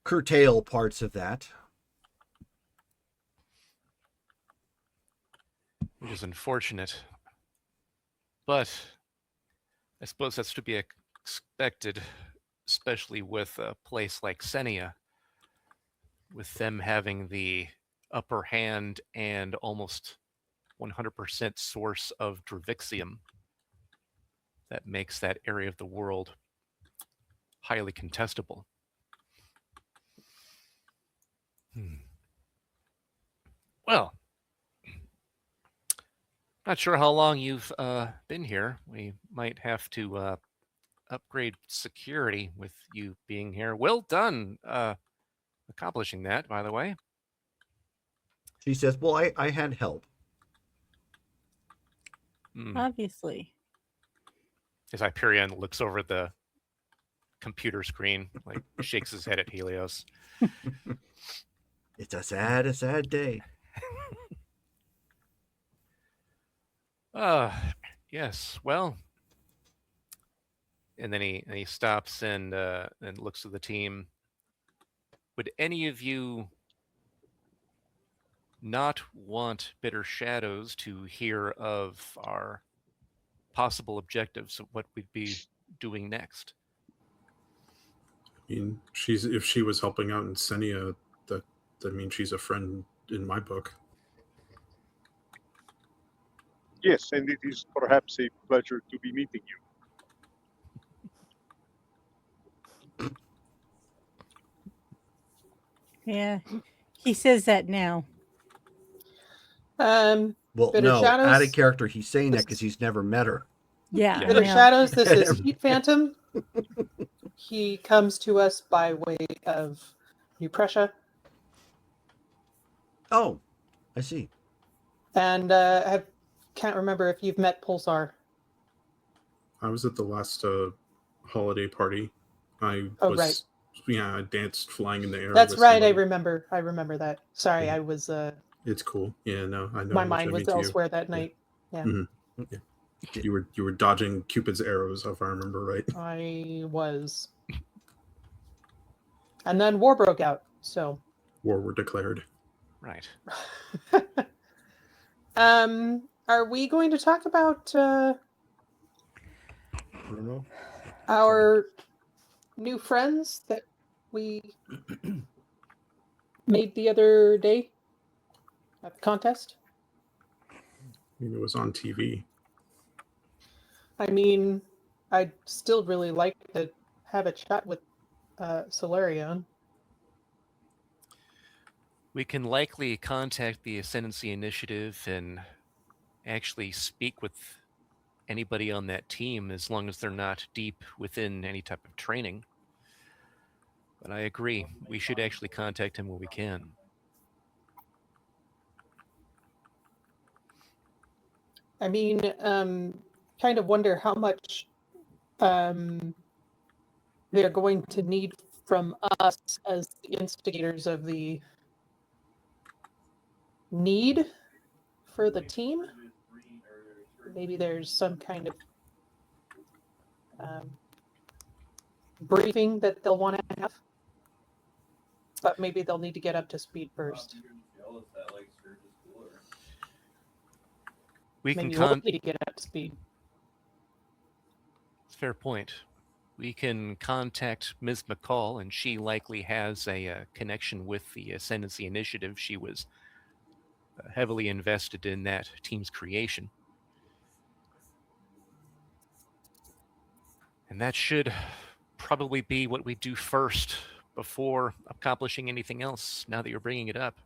curtail parts of that. Which is unfortunate. But I suppose that's to be expected, especially with a place like Senia, with them having the upper hand and almost 100% source of Dravixium that makes that area of the world highly contestable. Well, not sure how long you've been here. We might have to upgrade security with you being here. Well done accomplishing that, by the way. She says, well, I had help. Obviously. As Hyperion looks over the computer screen, like shakes his head at Helios. It's a sad day. Yes. Well, and then he stops and looks at the team. Would any of you not want Bitter Shadows to hear of our possible objectives of what we'd be doing next? I mean, if she was helping out in Senia, that means she's a friend in my book. Yes, and it is perhaps a pleasure to be meeting you. Yeah. He says that now. Well, Bitter no, Shadows? out of character, he's saying that because he's never met her. Yeah. Yeah. I Bitter know. Shadows, this is Heat Phantom. He comes to us by way of New Prussia. Oh, I see. And I can't remember if you've met Pulsar. I was at the last holiday party. I Right. Yeah, I danced flying in the air. That's with right. somebody. I remember that. Sorry, Yeah. I was. It's cool. Yeah, no, I know. My how much mind I was mean to you. elsewhere that night. Yeah, Mhm. Yeah. You were dodging Cupid's arrows, if I remember right. I was. And then war broke out. So. War were declared. Right. Are we going to talk about Bruno? our new friends that we made the other day at the contest? I mean, it was on TV. I mean, I'd still really like to have a chat with Solarion. We can likely contact the Ascendancy Initiative and actually speak with anybody on that team as long as they're not deep within any type of training. But I agree, we should actually contact him when we can. I mean, kind of wonder how much they're going to need from us as the instigators of the need for the team. Maybe there's some kind of briefing that they'll want to have, but maybe they'll need to get up to speed first. We can Maybe we'll need to get up to speed. Fair point. We can contact Ms. McCall, and she likely has a connection with the Ascendancy Initiative. She was heavily invested in that team's creation. And that should probably be what we do first before accomplishing anything else, now that you're bringing it up.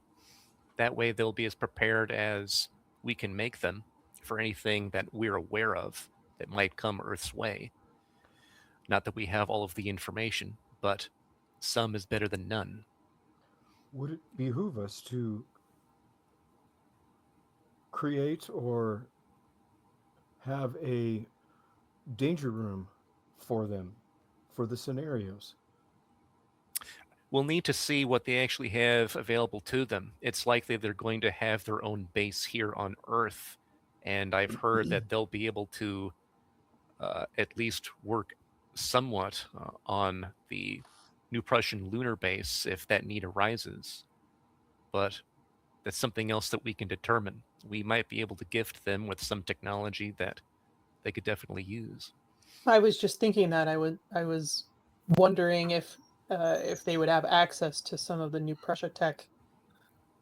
That way they'll be as prepared as we can make them for anything that we're aware of that might come Earth's way. Not that we have all of the information, but some is better than none. Would it behoove us to create or have a danger room for them, for the scenarios? We'll need to see what they actually have available to them. It's likely they're going to have their own base here on Earth, and I've heard that they'll be able to at least work somewhat on the New Prussian lunar base if that need arises. But that's something else that we can determine. We might be able to gift them with some technology that they could definitely use. I was just thinking that I was wondering if they would have access to some of the New Prussia tech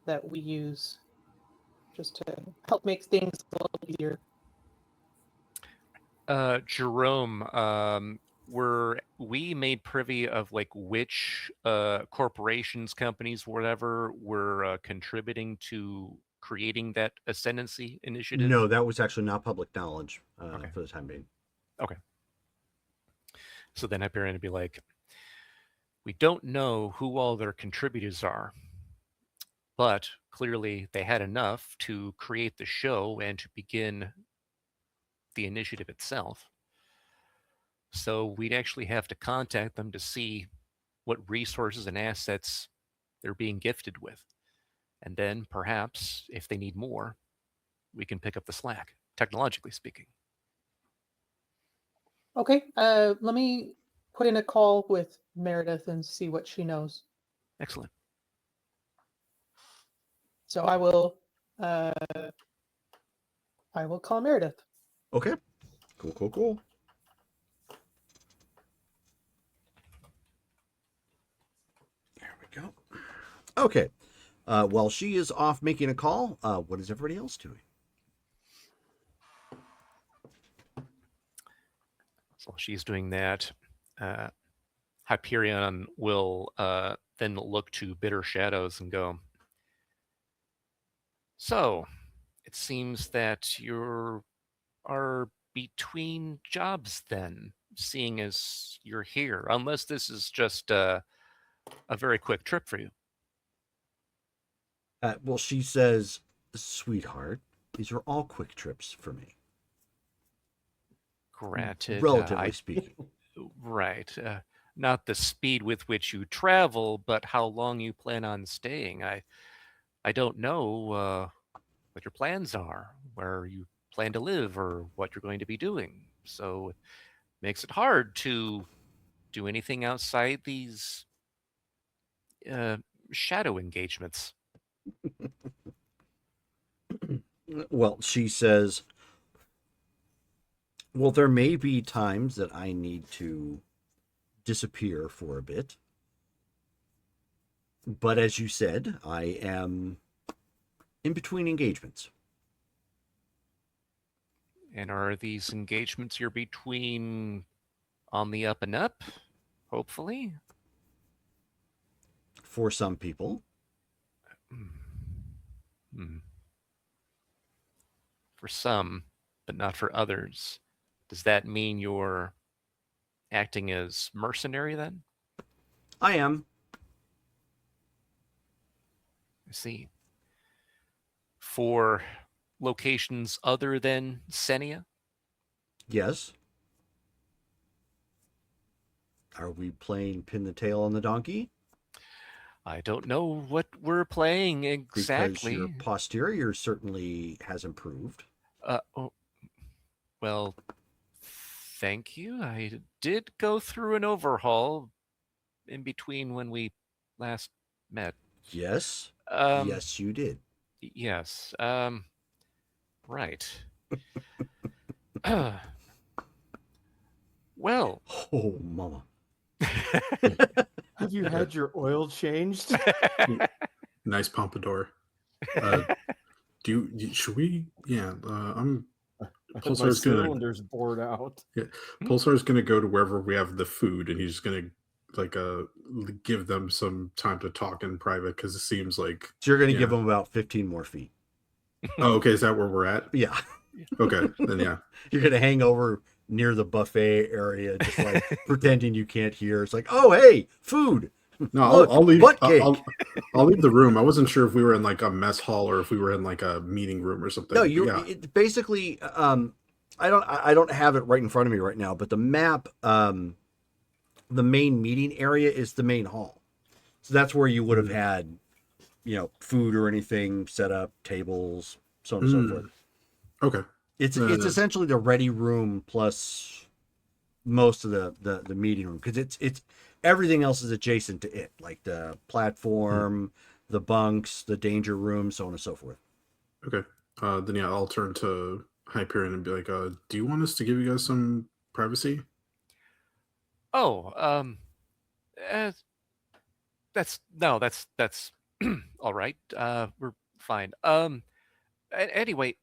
that we use, just to help make things a little easier. Jerome, were we made privy of like which corporations, companies, whatever, were contributing to creating that ascendancy initiative? No, that was actually not public knowledge Okay. for the time being. So then Hyperion would be like, we don't know who all their contributors are, but clearly they had enough to create the show and to begin the initiative itself. So we'd actually have to contact them to see what resources and assets they're being gifted with. And then perhaps, if they need more, we can pick up the slack, technologically speaking. Okay, let me put in a call with Meredith and see what she knows. Excellent. So I will call Meredith. Okay. Cool. There we go. Okay. While she is off making a call, what is everybody else doing? So while she's doing that, Hyperion will then look to Bitter Shadows and go, so it seems that you are between jobs then, seeing as you're here, unless this is just a very quick trip for you. Well, she says, sweetheart, these are all quick trips for me. Granted, Relatively speaking. Right. Not the speed with which you travel, but how long you plan on staying. I don't know what your plans are, where you plan to live, or what you're going to be doing. So it makes it hard to do anything outside these shadow engagements. Well, she says, well, there may be times that I need to disappear for a bit. But as you said, I am in between engagements. And are these engagements you're between on the up and up, hopefully? For some people. For some, but not for others. Does that mean you're acting as mercenary then? I am. I see. For locations other than Senia? Yes. Are we playing pin the tail on the donkey? I don't know what we're playing exactly. Because your posterior certainly has improved. Well, thank you. I did go through an overhaul in between when we last met. Yes. Yes, you did. Yes. Right. Well. Oh, mama. Have you had your oil changed? Nice pompadour. Should we? Yeah, I'm. My Pulsar's gonna. cylinder's bored out. Yeah, Pulsar's gonna go to wherever we have the food, and he's gonna give them some time to talk in private because it seems like. So you're gonna give them about 15 more feet. Oh, okay. Is that where we're at? Yeah. Okay, then yeah. You're gonna hang over near the buffet area, just like pretending you can't hear. It's like, oh, hey, food. No, Look, I'll leave. butt cake. I'll leave the room. I wasn't sure if we were in like a mess hall or if we were in like a meeting room or something. No, Yeah. basically. I don't have it right in front of me right now, but the map, the main meeting area is the main hall. So that's where you would have had, food or anything set up, tables, so on and so forth. Okay. It's essentially the ready room plus most of the meeting room, because it's everything else is adjacent to it, like the platform, the bunks, the danger room, so on and so forth. Okay. Then yeah, I'll turn to Hyperion and be like, do you want us to give you guys some privacy? Oh, that's all right. We're fine. Anyway,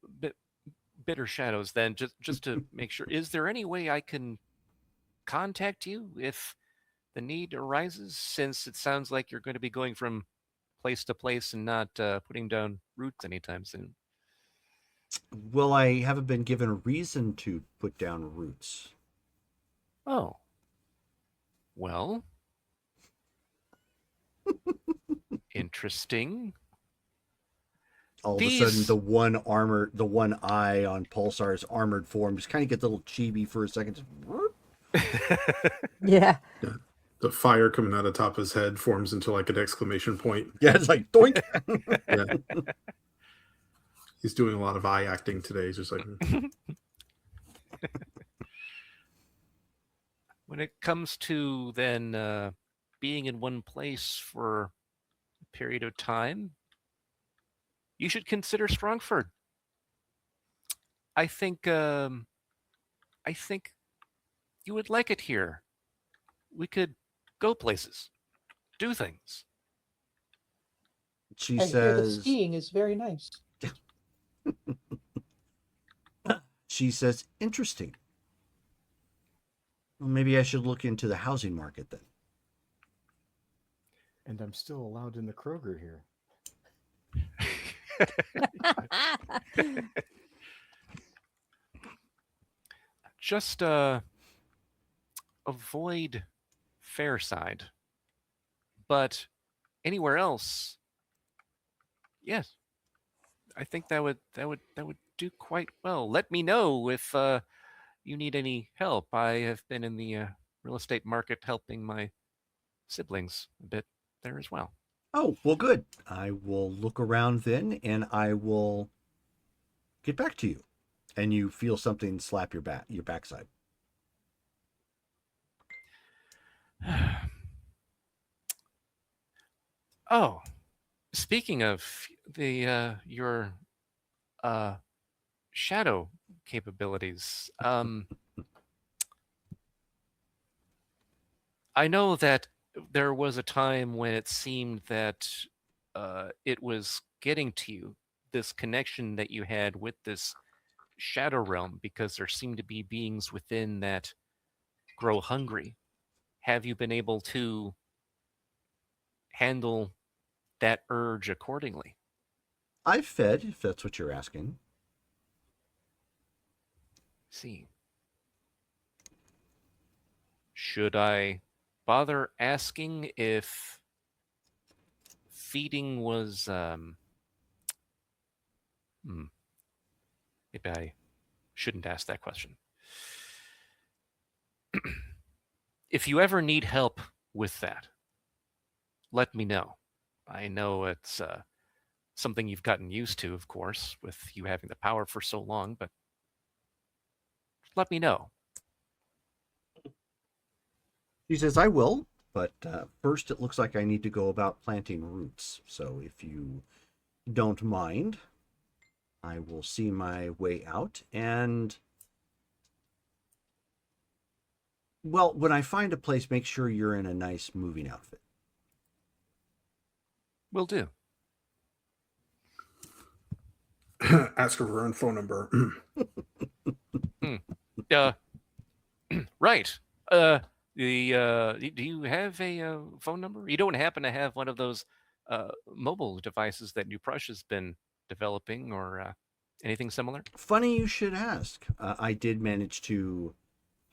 Bitter Shadows. Then just to make sure, is there any way I can contact you if the need arises, since it sounds like you're going to be going from place to place and not putting down roots anytime soon. Well, I haven't been given a reason to put down roots. Oh. Well. Interesting. All of a sudden, the one eye on Pulsar's armored form just kind of gets a little chibi for a second. Yeah. The fire coming out of top of his head forms into like an exclamation point. Yeah, it's like doink. Yeah. He's doing a lot of eye acting today. He's just like, When it comes to then being in one place for a period of time, you should consider Strongford. I think you would like it here. We could go places, do things. She And here the says, skiing is very nice. interesting. Well, maybe I should look into the housing market then. And I'm still allowed in the Kroger here. Just avoid Fairside, but anywhere else, yes, I think that would do quite well. Let me know if you need any help. I have been in the real estate market helping my siblings a bit there as well. Oh, well, good. I will look around then, and I will get back to you. And you feel something slap your backside. Oh, speaking of the your shadow capabilities, I know that there was a time when it seemed that it was getting to you, this connection that you had with this shadow realm, because there seemed to be beings within that grow hungry. Have you been able to handle that urge accordingly? I've fed, if that's what you're asking. See. Should I bother asking if feeding was maybe I shouldn't ask that question. If you ever need help with that, let me know. I know it's something you've gotten used to, of course, with you having the power for so long, but let me know. She says, I will, but first it looks like I need to go about planting roots. So if you don't mind, I will see my way out. And, well, when I find a place, make sure you're in a nice moving outfit. Will do. ask her for her own phone number. Right. Do you have a phone number? You don't happen to have one of those mobile devices that New Prush has been developing, or anything similar? Funny you should ask. I did manage to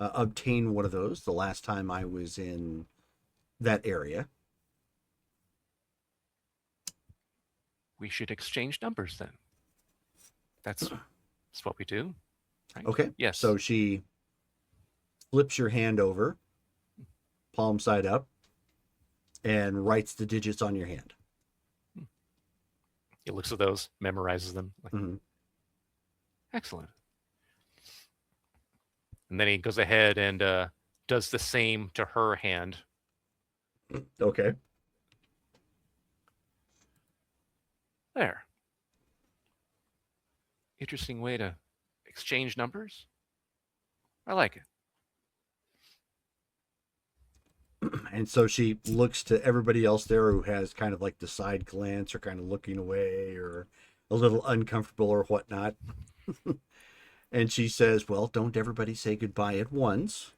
obtain one of those the last time I was in that area. We should exchange numbers then. That's what we do. Right? Okay. Yes. So she flips your hand over, palm side up, and writes the digits on your hand. He looks at those, memorizes them. Mm-hmm. Excellent. And then he goes ahead and does the same to her hand. Okay. There. Interesting way to exchange numbers. I like it. And so she looks to everybody else there who has kind of like the side glance or kind of looking away or a little uncomfortable or whatnot. And she says, well, don't everybody say goodbye at once.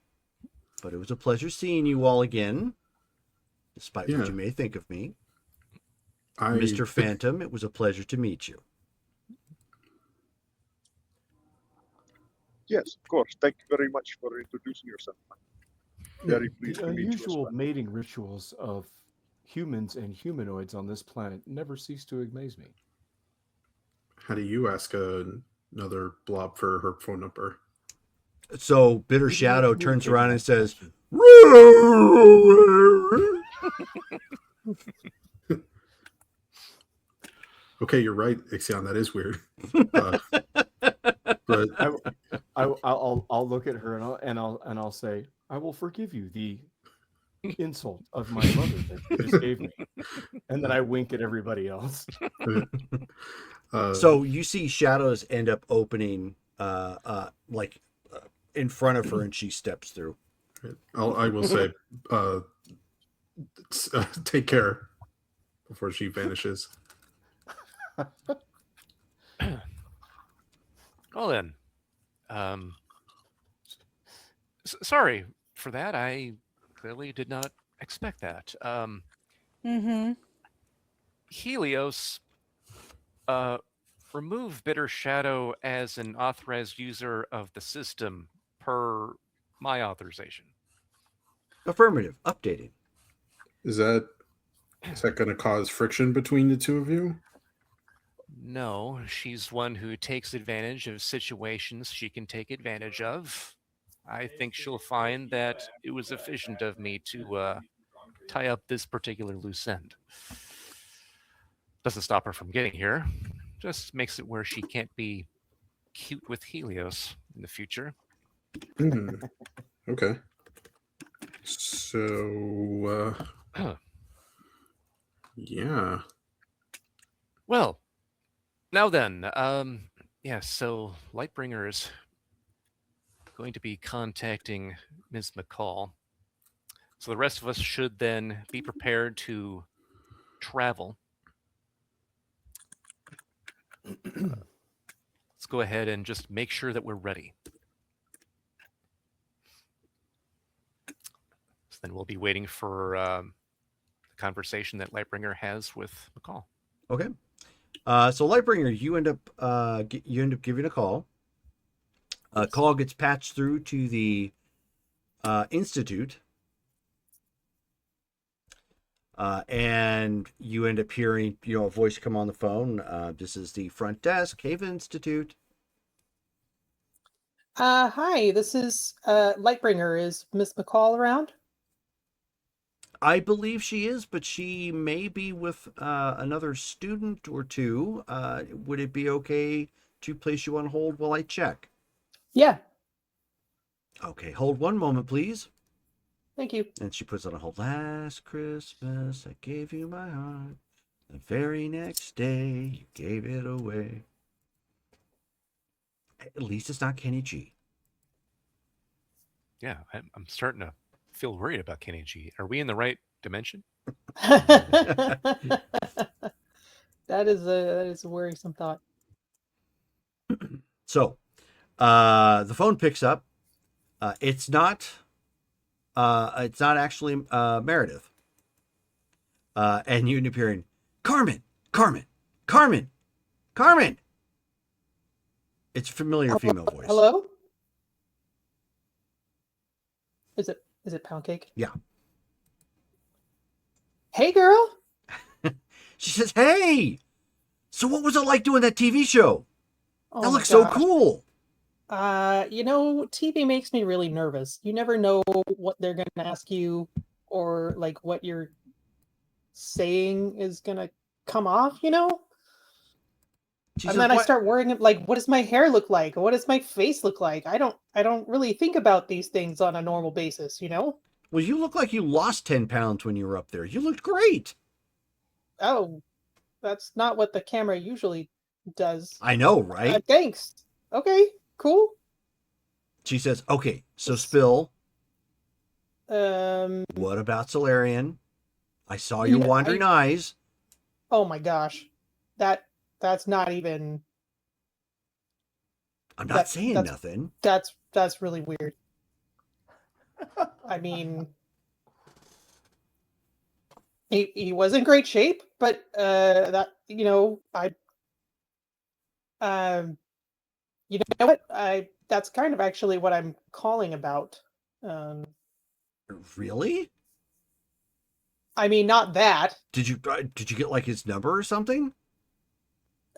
but it was a pleasure seeing you all again, despite Yeah. what you may think of me. I Mr. Phantom, it was a pleasure to meet you. Yes, of course. Thank you very much for introducing yourself. Very The pleased to meet you as unusual well. mating rituals of humans and humanoids on this planet never cease to amaze me. How do you ask another blob for her phone number? So Bitter We do not Shadow turns communicate around in and that says, fashion. Okay, you're right, Ixion. That is weird. But I'll look at her and I'll say, I will forgive you the insult of my mother that you just gave me. And then I wink at everybody else. So you see shadows end up opening in front of her, and she steps through. I will say, take care before she vanishes. Well then, sorry for that. I clearly did not expect that. Mm-hmm. Helios, remove Bitter Shadow as an authorized user of the system per my authorization. Affirmative. Updating. Is that going to cause friction between the two of you? No, she's one who takes advantage of situations she can take advantage of. I think she'll find that it was efficient of me to tie up this particular loose end. Doesn't stop her from getting here, just makes it where she can't be cute with Helios in the future. Okay. So, yeah. Well, now then, so Lightbringer is going to be contacting Ms. McCall. So the rest of us should then be prepared to travel. Let's go ahead and just make sure that we're ready. So then we'll be waiting for the conversation that Lightbringer has with McCall. Okay. So Lightbringer, you end up giving a call. A call gets patched through to the Institute. And you end up hearing, a voice come on the phone. This is the front desk, Haven Institute. Hi, this is Lightbringer. Is Miss McCall around? I believe she is, but she may be with another student or two. Would it be okay to place you on hold while I check? Yeah, Okay, hold one moment, please. thank you. And she puts on a hold. Last Christmas, I gave you my heart. The very next day, you gave it away. At least it's not Kenny G. Yeah, I'm starting to feel worried about Kenny G. Are we in the right dimension? that is a worrisome thought. So, the phone picks up. It's not actually Meredith. And you end up hearing, Carmen. It's a familiar female voice. Hello? Is it Pound Cake? Yeah. Hey, girl. She says, "Hey, so what was it like doing that TV show? Oh That my looks so gosh. cool." TV makes me really nervous. You never know what they're going to ask you or like what you're saying is going to come off, She And says, then I "What?" start worrying like what does my hair look like? What does my face look like? I don't really think about these things on a normal basis, Well, you look like you lost 10 pounds when you were up there. You looked great. Oh, that's not what the camera usually does. I know, right? Thanks. Okay, cool. She says, "Okay, so Spill, Um, what about Solarian? I saw your Yeah, wandering eyes." oh my gosh. That's not even I'm not saying that's- nothing. that's really weird. I mean, he was in great shape, but that you know what? That's kind of actually what I'm calling about. Really? I mean, not that. Did you get like his number or something?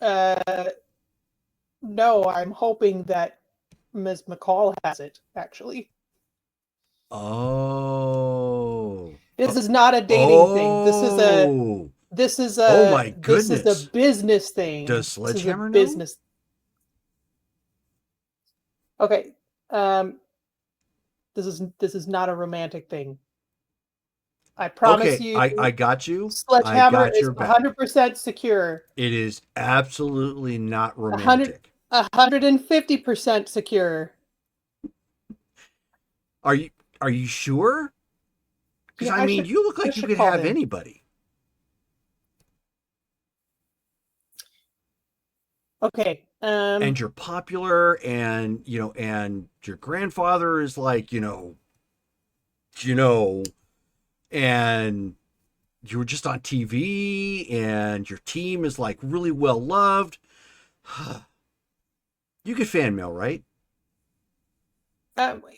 No, I'm hoping that Ms. McCall has it, actually. Oh. This is not a dating thing. Oh. This is Oh my a goodness. business thing. Does This is a Sledgehammer know? business. Okay. This is not a romantic thing. I promise Okay, you. I got you. Sledgehammer I got is your back. 100% secure. It is absolutely not romantic. 150% secure. Are you sure? Because Yeah, I mean, you look I like you should could call have him. anybody. Okay. And you're popular, and and your grandfather is like, and you were just on TV, and your team is like really well loved. You get fan mail, right?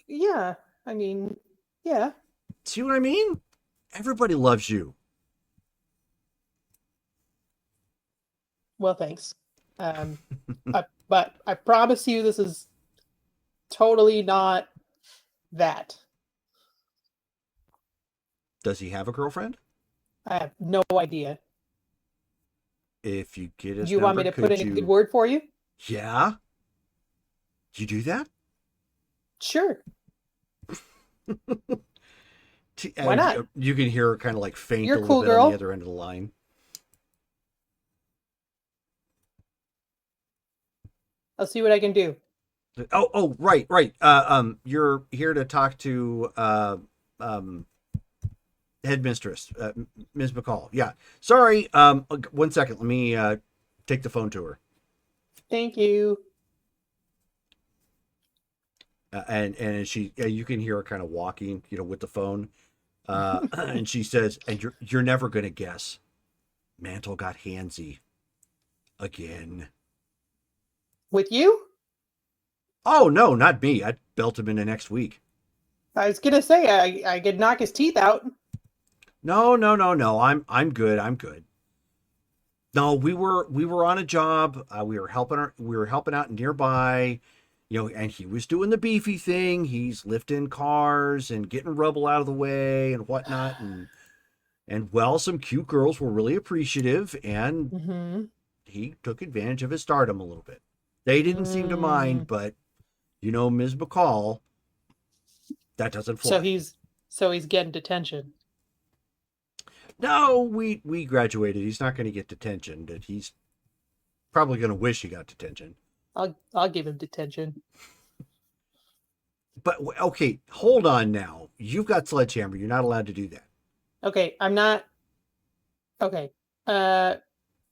Yeah. I mean, yeah. See what I mean? Everybody loves you. Well, thanks. But I promise you, this is totally not that. Does he have a girlfriend? I have no idea. If you get his Do you want me number, to put in could a good you? word for you? Yeah. You do that? Sure. Why not? You can hear her kind of like faint You're a a little cool bit on girl. the other end of the line. I'll see what I can do. Oh, right. You're here to talk to headmistress, Ms. McCall. Yeah. Sorry. 1 second. Let me take the phone to her. Thank you. And she, you can hear her kind of walking, with the phone. And she says, "And you're never gonna guess. Mantle got handsy again." With you? Oh no, not me. I'd belt him in the next week. I was gonna say I could knock his teeth out. No. I'm good. I'm good. No, we were on a job. We were helping out nearby, and he was doing the beefy thing. He's lifting cars and getting rubble out of the way and whatnot, and well, some cute girls were really appreciative, and Mm-hmm. he took advantage of his stardom a little bit. They didn't seem to mind, but Ms. McCall, that doesn't fly. So he's getting detention. No, we graduated. He's not going to get detention. That he's probably going to wish he got detention. I'll give him detention. But okay, hold on now. You've got Sledgehammer. You're not allowed to do that. Okay, I'm not. Okay.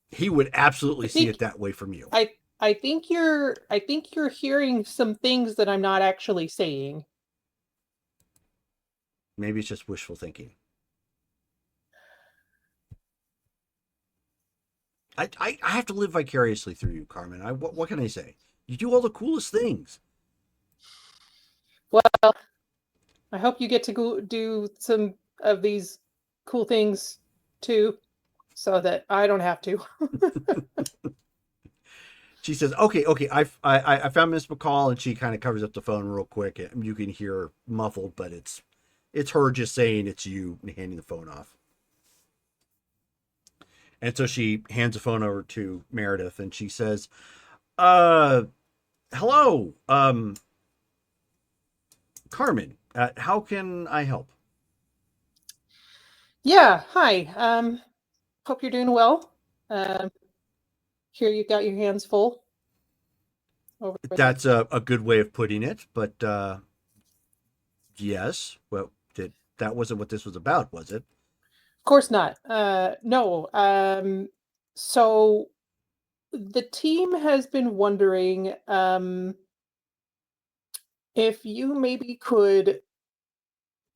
He would absolutely see it that way from you. I think you're hearing some things that I'm not actually saying. Maybe it's just wishful thinking. I have to live vicariously through you, Carmen. What can I say? You do all the coolest things. Well, I hope you get to go do some of these cool things too, so that I don't have to. She says, "Okay, I found Miss McCall," and she kind of covers up the phone real quick. And you can hear her muffled, but it's her just saying it's you and handing the phone off. And so she hands the phone over to Meredith, and she says, hello, Carmen, how can I help?" Yeah, hi. Hope you're doing well. Here you got your hands full. That's a good way of putting it, but yes. Well, that wasn't what this was about, was it? Of course not. No. So the team has been wondering if you maybe could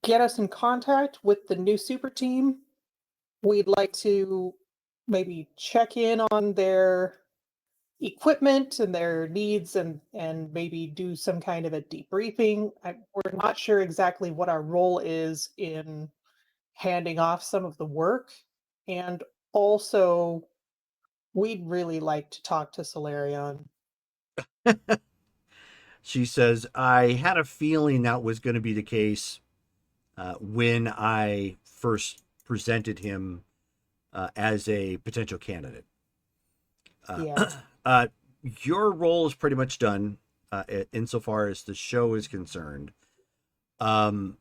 get us in contact with the new super team. We'd like to maybe check in on their equipment and their needs and maybe do some kind of a debriefing. We're not sure exactly what our role is in handing off some of the work. And also, we'd really like to talk to Solarion. She says, I had a feeling that was going to be the case when I first presented him as a potential candidate. Yeah. Your role is pretty much done insofar as the show is concerned. Yeah,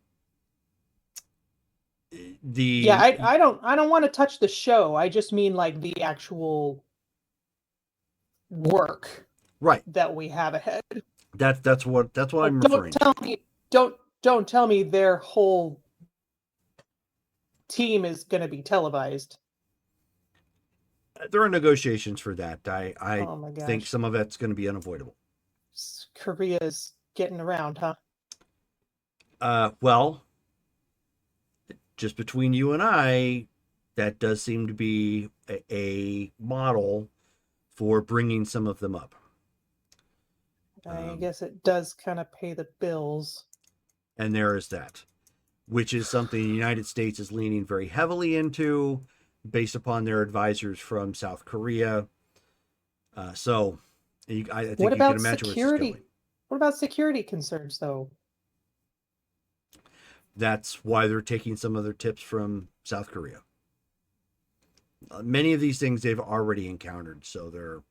I don't want to touch the show. I just mean like the actual work right that we have ahead. That's what I'm Don't referring tell to. me don't tell me their whole team is going to be televised. There are negotiations for that. I Oh my gosh. think some of that's going to be unavoidable. Korea's getting around, huh? Well, just between you and I, that does seem to be a model for bringing some of them up. I guess it does kind of pay the bills. And there is that, which is something the United States is leaning very heavily into based upon their advisors from South Korea. So I think What you about can imagine security? where this is going. What about security concerns, though? That's why they're taking some of their tips from South Korea. Many of these things they've already encountered, so they're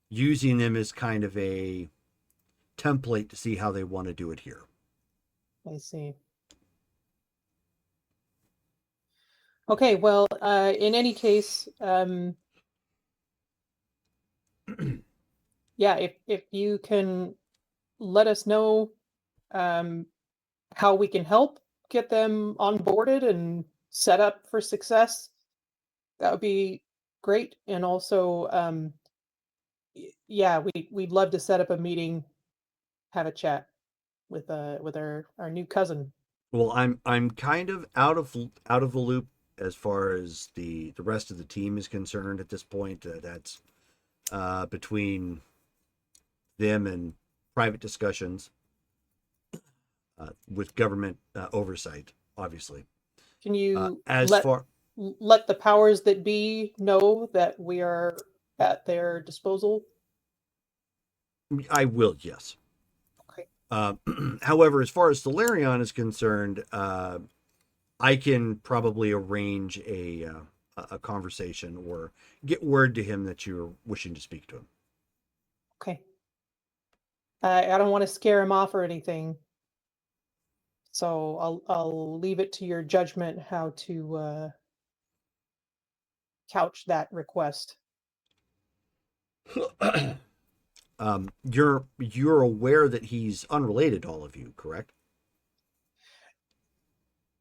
using them as kind of a template to see how they want to do it here. I see. Okay, well, in any case, yeah, if you can let us know how we can help get them onboarded and set up for success, that would be great. And also, yeah, we'd love to set up a meeting, have a chat with our new cousin. Well, I'm kind of out of the loop as far as the rest of the team is concerned at this point. That's between them and private discussions with government oversight, obviously. Can you As let far let the powers that be know that we are at their disposal? I will, yes. Okay. However, as far as Solarion is concerned, I can probably arrange a conversation or get word to him that you're wishing to speak to him. Okay. I don't want to scare him off or anything, so I'll leave it to your judgment how to couch that request. You're aware that he's unrelated to all of you, correct?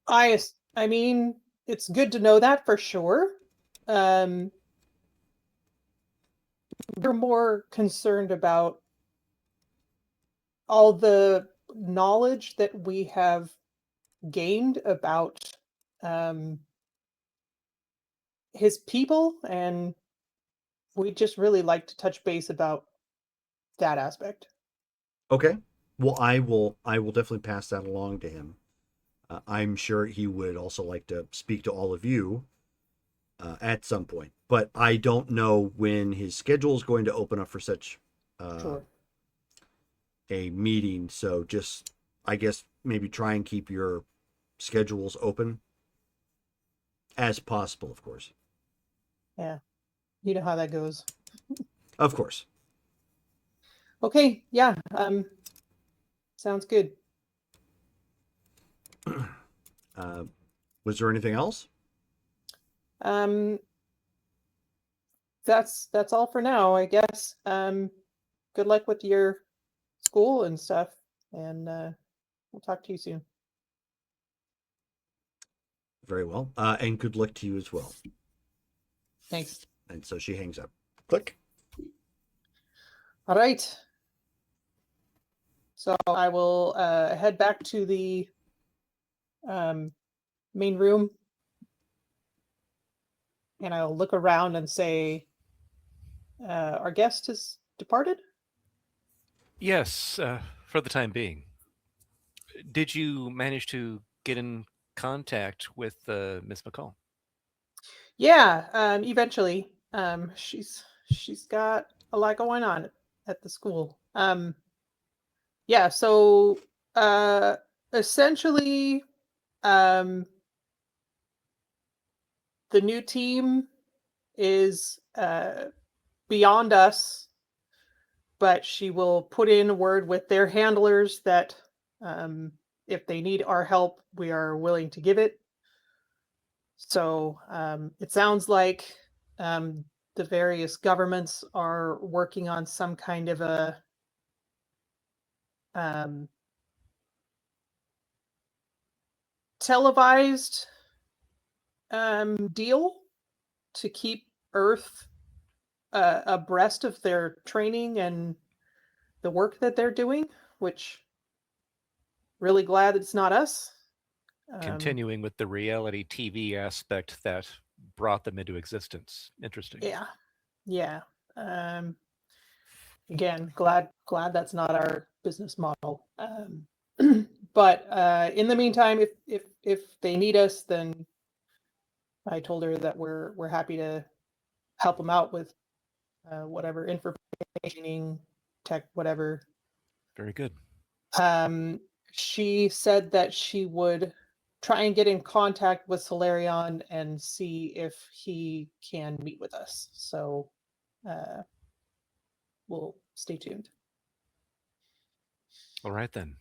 I mean, it's good to know that for sure. We're more concerned about all the knowledge that we have gained about his people, and we just really like to touch base about that aspect. Okay. Well, I will definitely pass that along to him. I'm sure he would also like to speak to all of you at some point, but I don't know when his schedule is going to open up for such Sure. a meeting. So just, I guess, maybe try and keep your schedules open as possible, of course. Yeah. You know how that goes. Of course. Okay, yeah. Sounds good. Was there anything else? That's all for now, I guess. Good luck with your school and stuff, and we'll talk to you soon. Very well. And good luck to you as well. Thanks. And so she hangs up. Click. All right. So I will head back to the main room, and I'll look around and say, "Our guest has departed." Yes, for the time being. Did you manage to get in contact with Miss McCall? Yeah, eventually. She's got a lot going on at the school. Yeah, so essentially, um, the new team is beyond us, but she will put in a word with their handlers that if they need our help, we are willing to give it. So it sounds like the various governments are working on some kind of a um, televised deal to keep Earth abreast of their training and the work that they're doing, which really glad it's not us. Continuing with the reality TV aspect that brought them into existence. Interesting. Yeah. Again, glad that's not our business model. But in the meantime, if they need us, then I told her that we're happy to help them out with whatever information, tech, whatever. Very good. She said that she would try and get in contact with Solarion and see if he can meet with us. So we'll stay tuned. All right, then.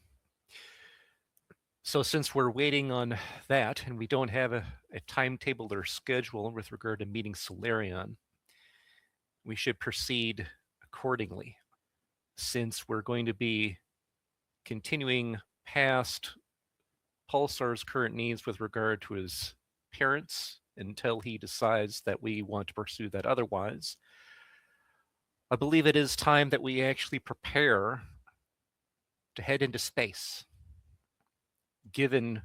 So since we're waiting on that and we don't have a timetable or schedule with regard to meeting Solarion, we should proceed accordingly. Since we're going to be continuing past Pulsar's current needs with regard to his parents until he decides that we want to pursue that otherwise, I believe it is time that we actually prepare to head into space. Given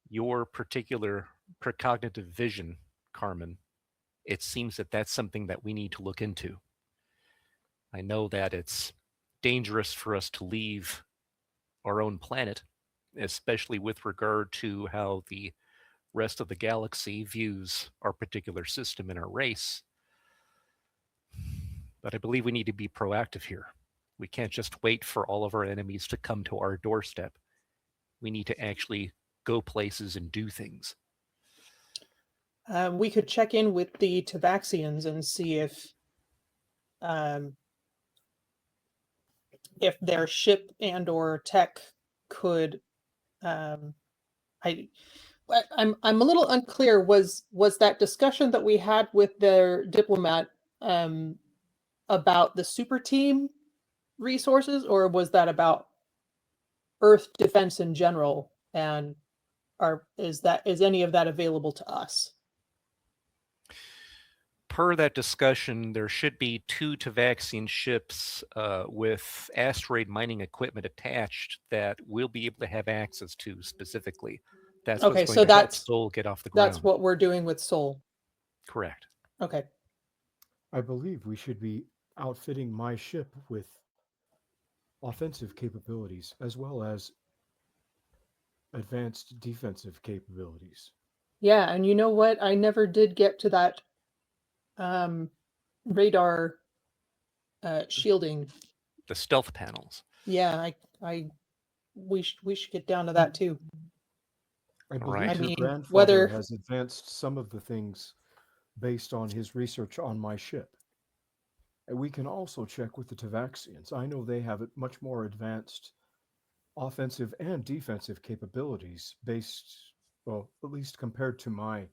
your particular precognitive vision, Carmen, it seems that that's something that we need to look into. I know that it's dangerous for us to leave our own planet, especially with regard to how the rest of the galaxy views our particular system and our race. But I believe we need to be proactive here. We can't just wait for all of our enemies to come to our doorstep. We need to actually go places and do things. We could check in with the Tabaxians and see if their ship and or tech could. I'm a little unclear. Was that discussion that we had with their diplomat about the super team resources, or was that about Earth defense in general? And is any of that available to us? Per that discussion, there should be 2 Tavaxian ships with asteroid mining equipment attached that we'll be able to have access to specifically. That's Okay, what's so going to help that's Sol get off the ground. That's what we're doing with Sol. Correct. Okay. I believe we should be outfitting my ship with offensive capabilities as well as advanced defensive capabilities. Yeah, and you know what? I never did get to that radar shielding. The stealth panels. Yeah, we should get down to that too. I believe Right. your I mean, grandfather whether- has advanced some of the things based on his research on my ship. And we can also check with the Tavaxians. I know they have much more advanced offensive and defensive capabilities based, well, at least compared to my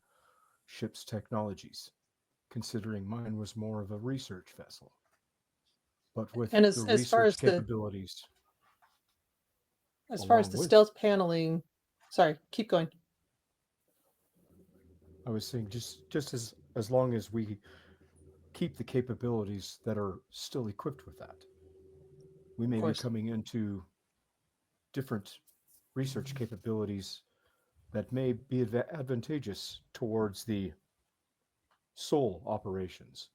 ship's technologies, considering mine was more of a research vessel. But with And the as far research as the capabilities, as far as along the with- stealth paneling, sorry, keep going. I was saying just as long as we keep the capabilities that are still equipped with that, we may be course. coming into different research capabilities that may be advantageous towards the Sol operations.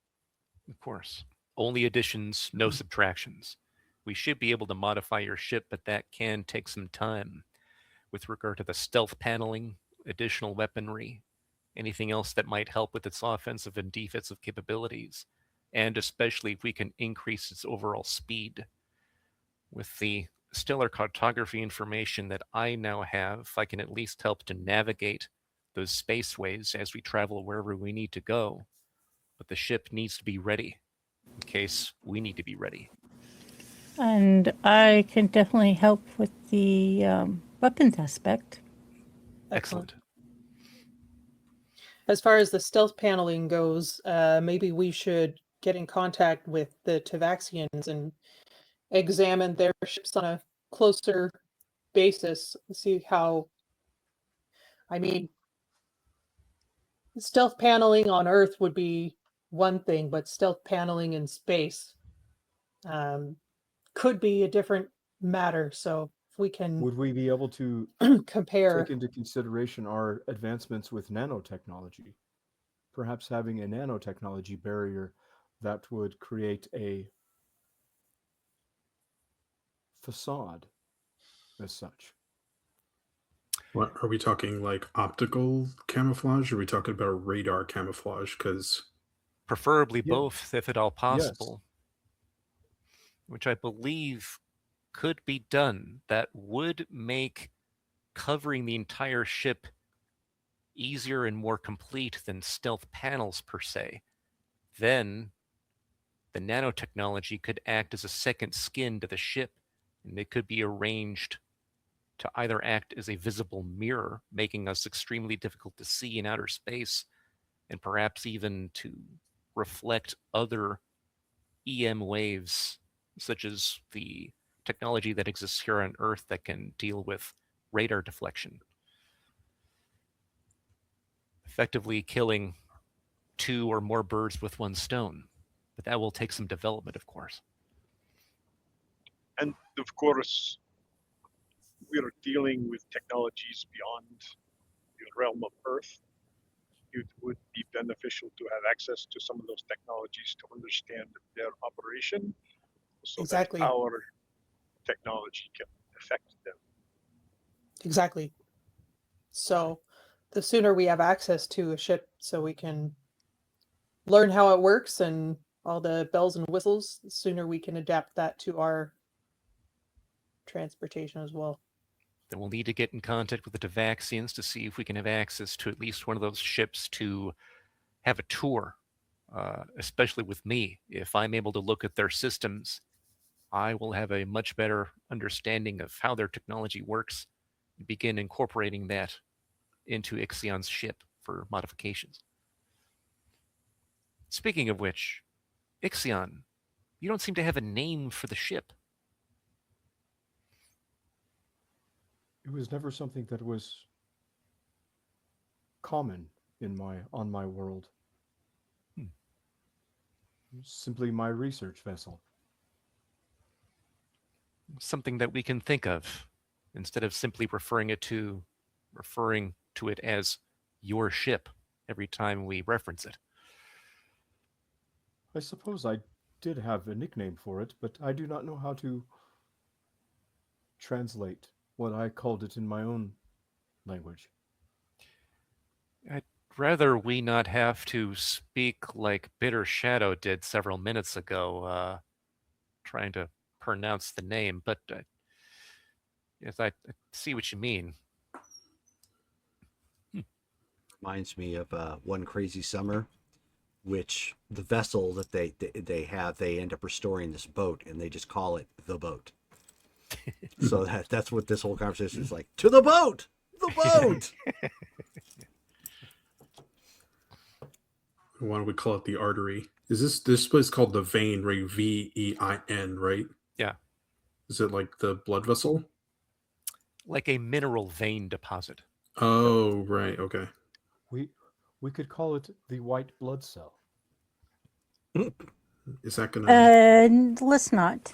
Of course. Only additions, no subtractions. We should be able to modify your ship, but that can take some time. With regard to the stealth paneling, additional weaponry, anything else that might help with its offensive and defensive capabilities, and especially if we can increase its overall speed. With the stellar cartography information that I now have, I can at least help to navigate those spaceways as we travel wherever we need to go. But the ship needs to be ready in case we need to be ready. And I can definitely help with the weapons aspect. Excellent. As far as the stealth paneling goes, maybe we should get in contact with the Tavaxians and examine their ships on a closer basis. See how. I mean, stealth paneling on Earth would be one thing, but stealth paneling in space could be a different matter. So if we can Would we be able to compare. take into consideration our advancements with nanotechnology? Perhaps having a nanotechnology barrier that would create a facade as such. What are we talking, like optical camouflage? Or are we talking about radar camouflage? Because Preferably Yeah. both, if at all possible. Which I believe could be done. That would make covering the entire ship easier and more complete than stealth panels per se. Then the nanotechnology could act as a second skin to the ship, and it could be arranged to either act as a visible mirror, making us extremely difficult to see in outer space, and perhaps even to reflect other EM waves, such as the technology that exists here on Earth that can deal with radar deflection. Effectively killing 2 or more birds with 1 stone. But that will take some development, of course. And of course, we are dealing with technologies beyond the realm of Earth. It would be beneficial to have access to some of those technologies to understand their operation, so Exactly. that our technology can affect them. Exactly. So the sooner we have access to a ship so we can learn how it works and all the bells and whistles, the sooner we can adapt that to our transportation as well. Then we'll need to get in contact with the Tavaxians to see if we can have access to at least one of those ships to have a tour, especially with me. If I'm able to look at their systems, I will have a much better understanding of how their technology works and begin incorporating that into Ixion's ship for modifications. Speaking of which, Ixion, you don't seem to have a name for the ship. It was never something that was common on my world. It was simply my research vessel. Something that we can think of instead of simply referring to it as your ship every time we reference it. I suppose I did have a nickname for it, but I do not know how to translate what I called it in my own language. I'd rather we not have to speak like Bitter Shadow did several minutes ago, trying to pronounce the name, but yes, I see what you mean. Reminds me of One Crazy Summer, which the vessel that they have, they end up restoring this boat, and they just call it the boat. So that's what this whole conversation is like. To the boat! The boat! why don't we call it the artery? Is this place called the vein, right? Vein, right? Yeah. Is it like the blood vessel? Like a mineral vein deposit. Oh, right. Okay. We could call it the white blood cell. Is that gonna? Let's not.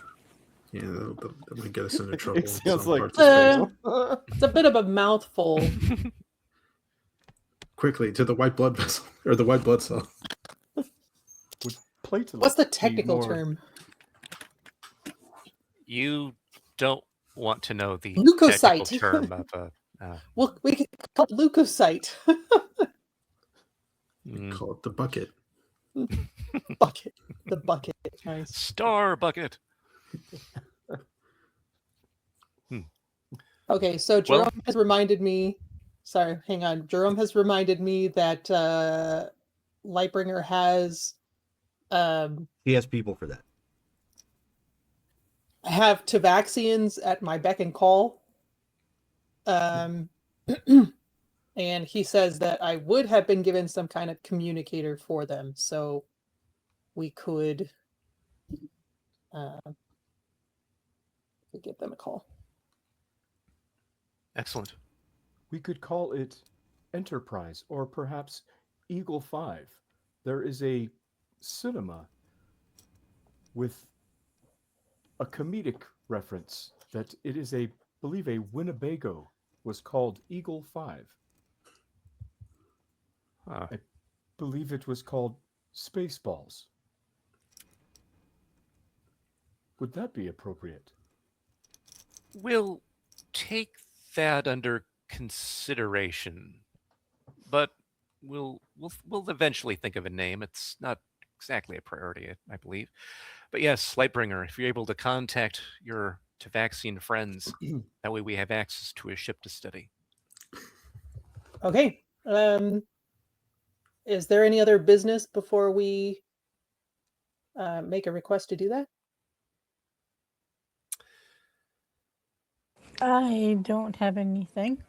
Yeah, that might get us into trouble. in It sounds some like parts of space. It's a bit of a mouthful. quickly to the white blood vessel or the white blood cell. Would platelet What's the be technical more- term? You don't want to know the Leukocyte. technical term of a. Well, we could call it leukocyte. Call it the bucket. Bucket. The bucket. Nice. Star bucket. Okay, so Well- Jerome has reminded me. Sorry, hang on. Jerome has reminded me that Lightbringer has He has people for that. have Tavaxians at my beck and call. And he says that I would have been given some kind of communicator for them, so we could give them a call. Excellent. We could call it Enterprise or perhaps Eagle 5. There is a cinema with a comedic reference that it is believe a Winnebago was called Eagle 5. Huh. I believe it was called Spaceballs. Would that be appropriate? We'll take that under consideration, but we'll eventually think of a name. It's not exactly a priority, I believe. But yes, Lightbringer, if you're able to contact your Tavaxian friends, that way we have access to a ship to study. Okay. Is there any other business before we make a request to do that? I don't have anything.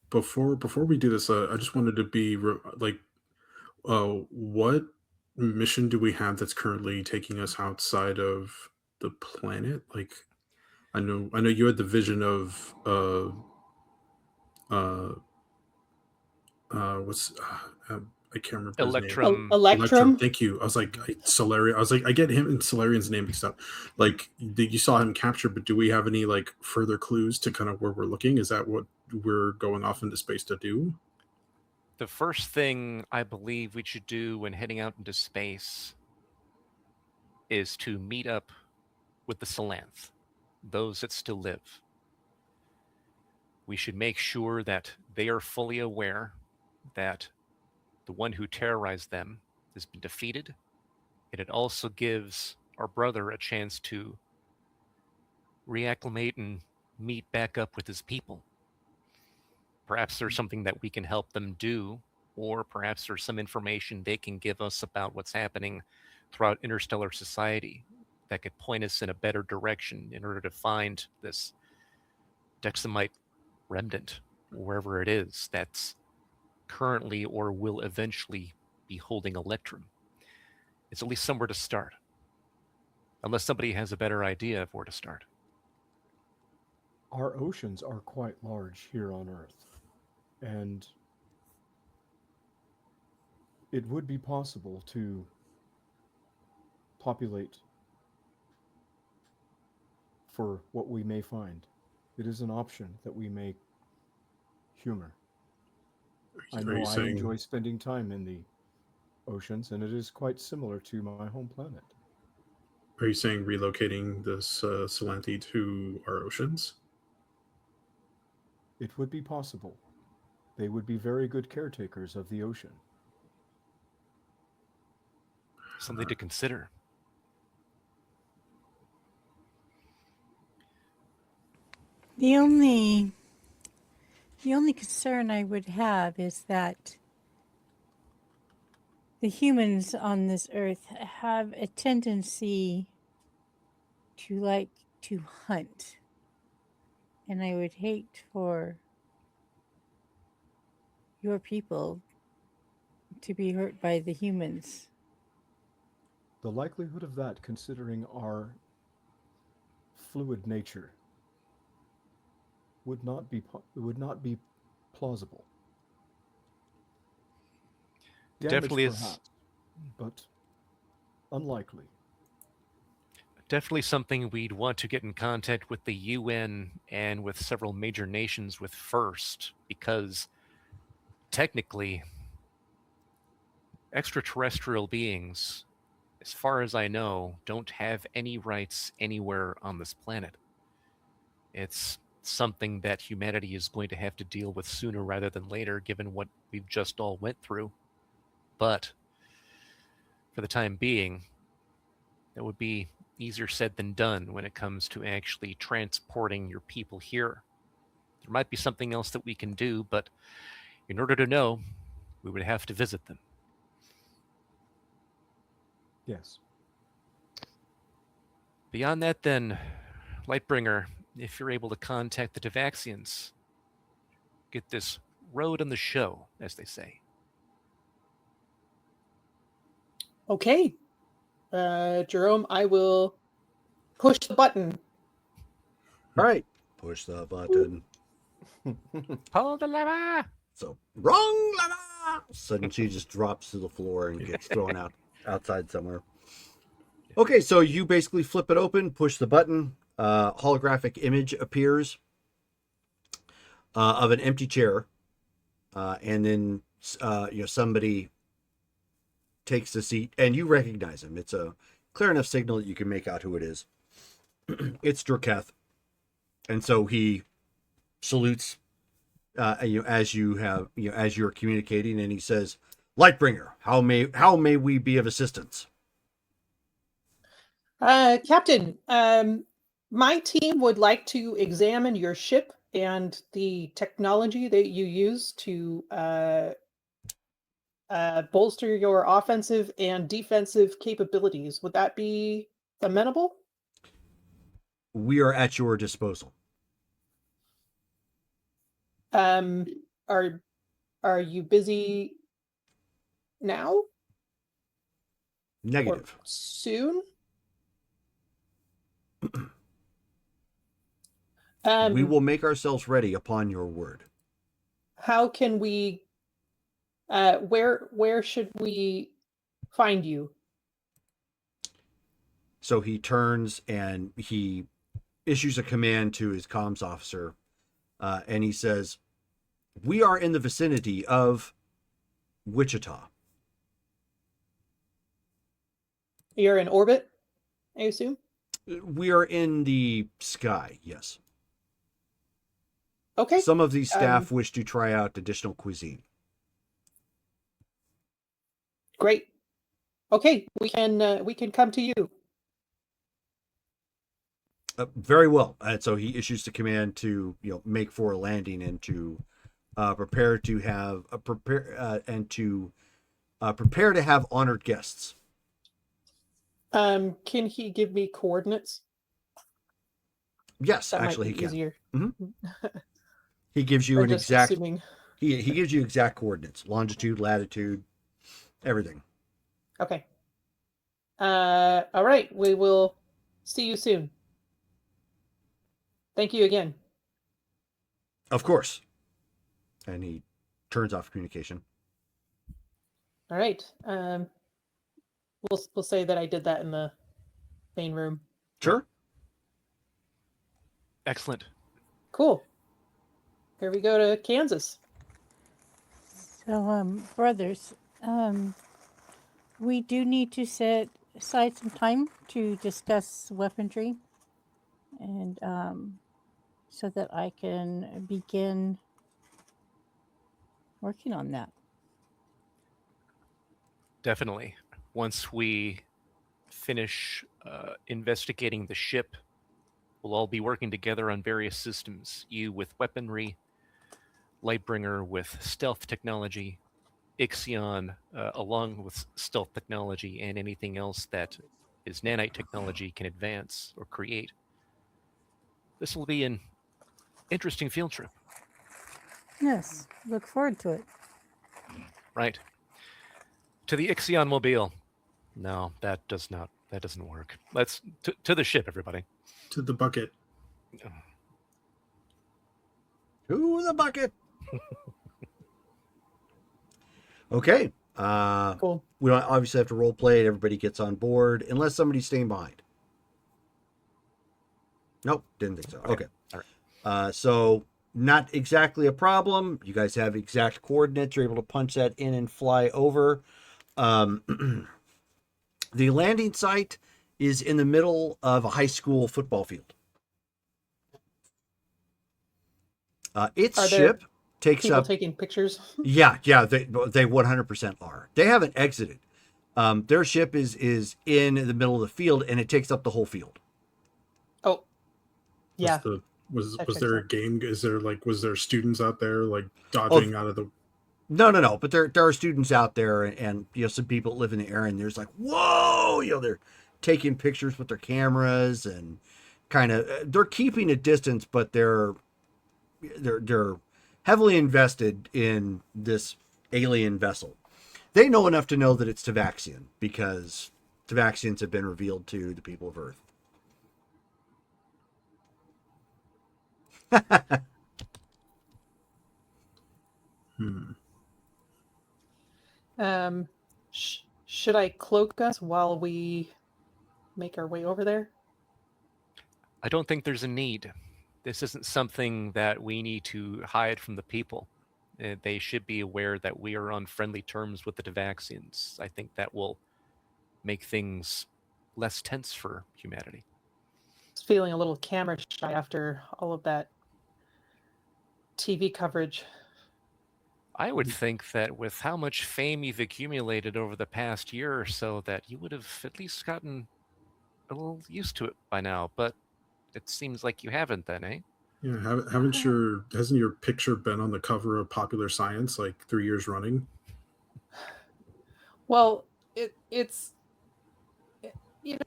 Before we do this, I just wanted to be what mission do we have that's currently taking us outside of the planet? Like, I know you had the vision of what's I can't remember his name. Electrum. Electrum. Thank you. I was like Solarian. I was like, I get him and Solarian's name mixed up. Like, you saw him captured, but do we have any like further clues to kind of where we're looking? Is that what we're going off into space to do? The first thing I believe we should do when heading out into space is to meet up with the Salanth, those that still live. We should make sure that they are fully aware that the one who terrorized them has been defeated, and it also gives our brother a chance to reacclimate and meet back up with his people. Perhaps there's something that we can help them do, or perhaps there's some information they can give us about what's happening throughout interstellar society that could point us in a better direction in order to find this Dexamite remnant, wherever it is, that's currently or will eventually be holding Electrum. It's at least somewhere to start. Unless somebody has a better idea of where to start. Our oceans are quite large here on Earth, and it would be possible to populate for what we may find. It is an option that we may humor. I know I enjoy spending time in the oceans, and it is quite similar to my home planet. Are you saying relocating this Salanthi to our oceans? It would be possible. They would be very good caretakers of the ocean. Something to consider. The only concern I would have is that the humans on this earth have a tendency to like to hunt. And I would hate for your people to be hurt by the humans. The likelihood of that, considering our fluid nature, would not be plausible. Damage Definitely is. perhaps, but unlikely. Definitely something we'd want to get in contact with the UN and with several major nations with first, because technically, extraterrestrial beings, as far as I know, don't have any rights anywhere on this planet. It's something that humanity is going to have to deal with sooner rather than later, given what we've just all went through. But for the time being, that would be easier said than done when it comes to actually transporting your people here. There might be something else that we can do, but in order to know, we would have to visit them. Yes. Beyond that, then, Lightbringer, if you're able to contact the Devaxians, get this road on the show, as they say. Okay. Jerome, I will push the button. All right. Push the button. Pull the lever! So, wrong lever! Suddenly she just drops to the floor and gets thrown out outside somewhere. Okay, so you basically flip it open, push the button, holographic image appears of an empty chair, and then somebody takes the seat, and you recognize him. It's a clear enough signal that you can make out who it is. It's Durketh, and so he salutes as you're communicating, and he says, "Lightbringer, how may we be of assistance?" Captain, my team would like to examine your ship and the technology that you use to bolster your offensive and defensive capabilities. Would that be amenable? We are at your disposal. Are you busy now? Negative. Or soon? We will make ourselves ready upon your word. How can we? Where should we find you? So he turns and he issues a command to his comms officer, and he says, "We are in the vicinity of Wichita." You're in orbit, I assume? We are in the sky, yes. Okay. Some of these staff wish to try out additional cuisine. Great. Okay, we can come to you. Very well. And so he issues the command to make for a landing and to prepare to have honored guests. Can he give me coordinates? Yes, That actually, might he be can. easier. He gives you Or an just exact. assuming. He gives you exact coordinates, longitude, latitude, everything. Okay. All right. We will see you soon. Thank you again. Of course. And he turns off communication. All right. We'll say that I did that in the main room. Sure. Excellent. Cool. Here we go to Kansas. So, brothers, we do need to set aside some time to discuss weaponry, and so that I can begin working on that. Definitely. Once we finish investigating the ship, we'll all be working together on various systems. You with weaponry, Lightbringer with stealth technology, Ixion along with stealth technology, and anything else that his nanite technology can advance or create. This will be an interesting field trip. Yes, look forward to it. Right. To the Ixion mobile. No, that doesn't work. Let's to the ship, everybody. To the bucket. To the bucket. Okay. Cool. We don't obviously have to role play it. Everybody gets on board, unless somebody's staying behind. Nope, didn't think so. Okay. Okay. All So not exactly a problem. You guys have exact coordinates. You're able to punch that in and fly over. The landing site is in the middle of a high school football field. Its Are there ship takes People up. taking pictures. Yeah, they 100% are. They haven't exited. Their ship is in the middle of the field, and it takes up the whole field. Oh, yeah. Was That was checks there a out. game? Was there students out there like dodging out of the? No. But there are students out there, and some people that live in the area, and there's like, whoa, they're taking pictures with their cameras and kind of they're keeping a distance, but they're heavily invested in this alien vessel. They know enough to know that it's Tavaxian because Tavaxians have been revealed to the people of Earth. Should I cloak us while we make our way over there? I don't think there's a need. This isn't something that we need to hide from the people. They should be aware that we are on friendly terms with the Tavaxians. I think that will make things less tense for humanity. Just feeling a little camera shy after all of that TV coverage. I would think that with how much fame you've accumulated over the past year or so, that you would have at least gotten a little used to it by now, but it seems like you haven't then, eh? Yeah, hasn't your picture been on the cover of Popular Science like 3 years running? Well, it's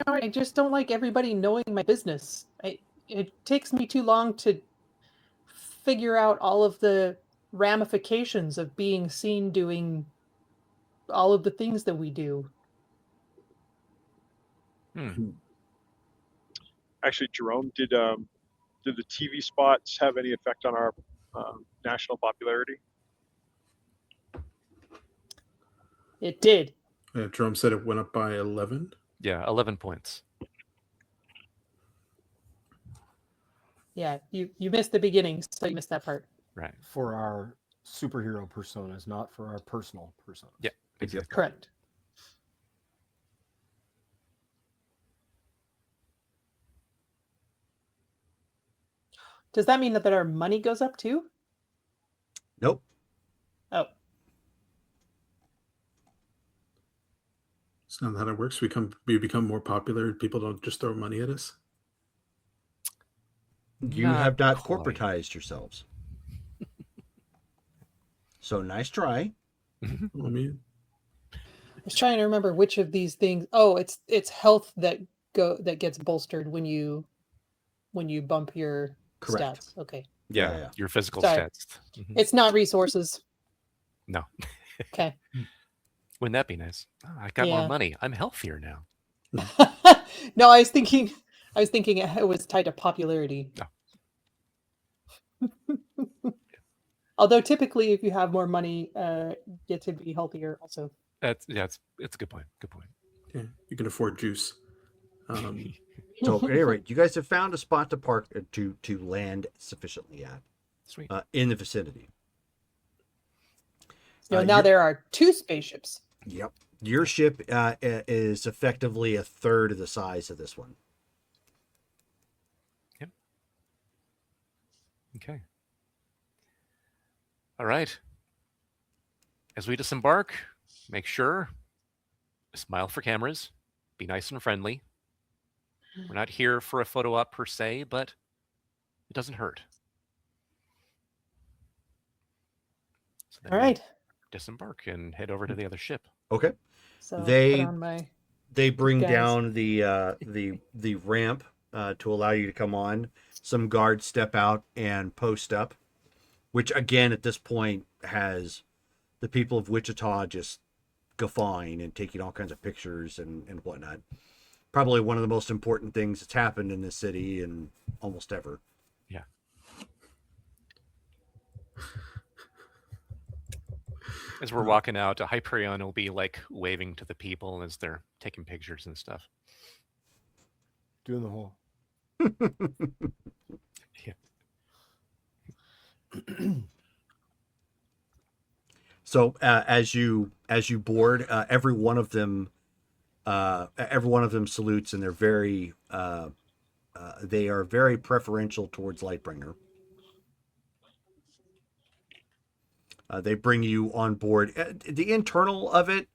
I just don't like everybody knowing my business. It takes me too long to figure out all of the ramifications of being seen doing all of the things that we do. Actually, Jerome, did the TV spots have any effect on our national popularity? It did. Jerome said it went up by 11. Yeah, 11 points. Yeah, you missed the beginning, so you missed that part. Right. For our superhero personas, not for our personal personas. Yeah, exactly. Correct. Does that mean that our money goes up too? Nope. Oh. It's not how it works. We become more popular. People don't just throw money at us. You have not quite. corporatized yourselves. So nice try. I mean, I was trying to remember which of these things. Oh, it's health that gets bolstered when you bump your Correct. stats. Okay. Yeah, your physical Sorry. stats. Mhm. It's not resources. No. Okay. Wouldn't that be nice? Oh, I got Yeah. more money. I'm healthier now. No, I was thinking it was tied to popularity. No. Although typically, if you have more money, you get to be healthier. Also, It's a good point. Good point. yeah, you can afford juice. So at any rate, you guys have found a spot to park to land sufficiently at Sweet. in the vicinity. so now there are 2 spaceships. Yep. Your ship is effectively a third of the size of this one. Yep. Okay. All right. As we disembark, make sure smile for cameras, be nice and friendly. We're not here for a photo op per se, but it doesn't hurt. So then All we right. disembark and head over to the other ship. Okay. So I'll They- put on my They bring Guys. down the ramp to allow you to come on. Some guards step out and post up, which again at this point has the people of Wichita just guffawing and taking all kinds of pictures and whatnot. Probably one of the most important things that's happened in this city and almost ever. Yeah. As we're walking out, Hyperion will be like waving to the people as they're taking pictures and stuff. Doing the whole So as you board, every one of them salutes, and they are very preferential towards Lightbringer. They bring you on board. The internal of it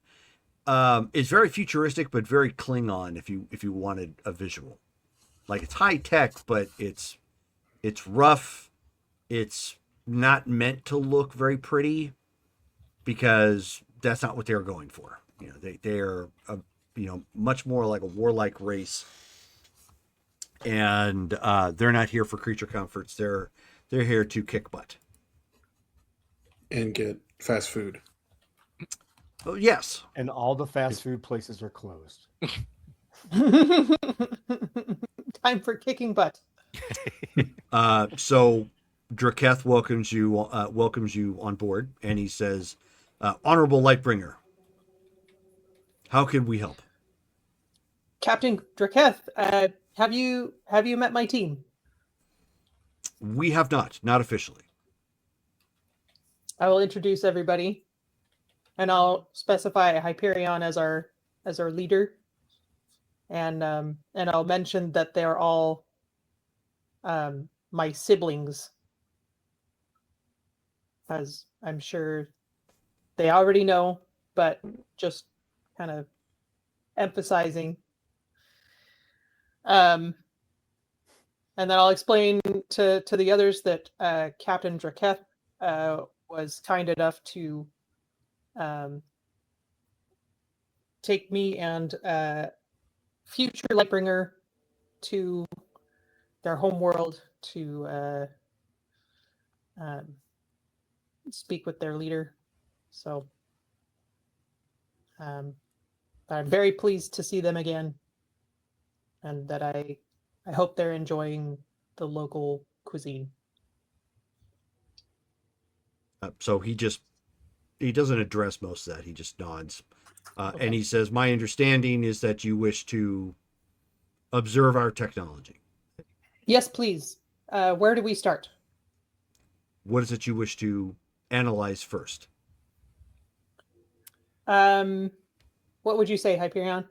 is very futuristic, but very Klingon. If you wanted a visual, like it's high tech, but it's rough. It's not meant to look very pretty because that's not what they're going for. You know, they're much more like a warlike race, and they're not here for creature comforts. They're here to kick butt and get fast food. Oh, yes. And all the fast food places are closed. Time for kicking butt. So Draketh welcomes you on board, and he says, "Honorable Lightbringer, how can we help?" Captain Draketh, have you met my team? We have not officially. I will introduce everybody, and I'll specify Hyperion as our leader, and I'll mention that they're all my siblings, as I'm sure they already know, but just kind of emphasizing. And then I'll explain to the others that Captain Draketh was kind enough to take me and future Lightbringer to their home world to speak with their leader. So I'm very pleased to see them again, and that I hope they're enjoying the local cuisine. So he doesn't address most of that. He just nods. And he says, "My understanding is that you wish to observe our technology." Yes, please. Where do we start? What is it you wish to analyze first? What would you say, Hyperion?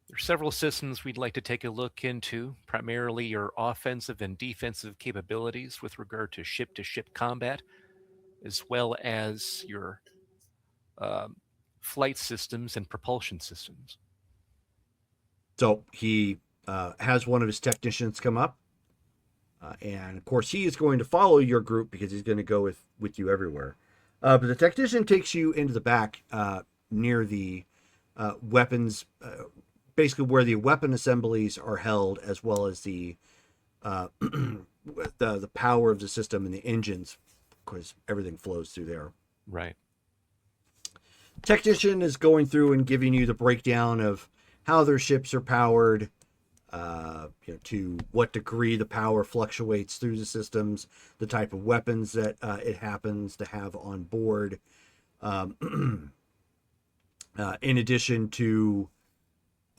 There are several systems we'd like to take a look into, primarily your offensive and defensive capabilities with regard to ship-to-ship combat, as well as your flight systems and propulsion systems. So he has one of his technicians come up, and of course he is going to follow your group because he's going to go with you everywhere. But the technician takes you into the back near the weapons, basically where the weapon assemblies are held, as well as the power of the system and the engines, because everything flows through there. Right. Technician is going through and giving you the breakdown of how their ships are powered, to what degree the power fluctuates through the systems, the type of weapons that it happens to have on board. In addition to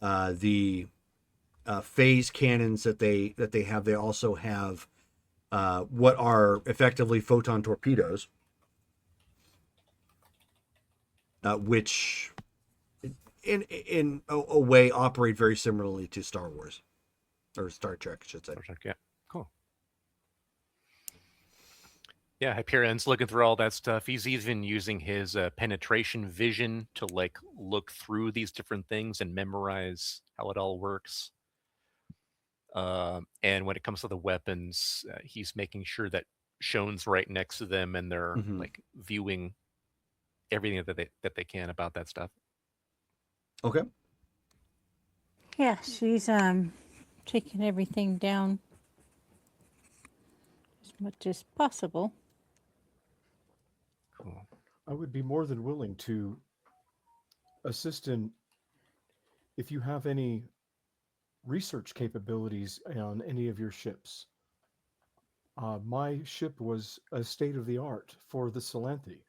the phase cannons that they have, they also have what are effectively photon torpedoes, which in a way operate very similarly to Star Wars or Star Trek, I should say. Star Trek, yeah, cool. Yeah, Hyperion's looking through all that stuff. He's even using his penetration vision to look through these different things and memorize how it all works. And when it comes to the weapons, he's making sure that Shon's right next to them, and they're viewing everything that they can about that stuff. Okay. Yeah, she's taking everything down as much as possible. Cool. I would be more than willing to assist in if you have any research capabilities on any of your ships. My ship was a state of the art for the Salanthi,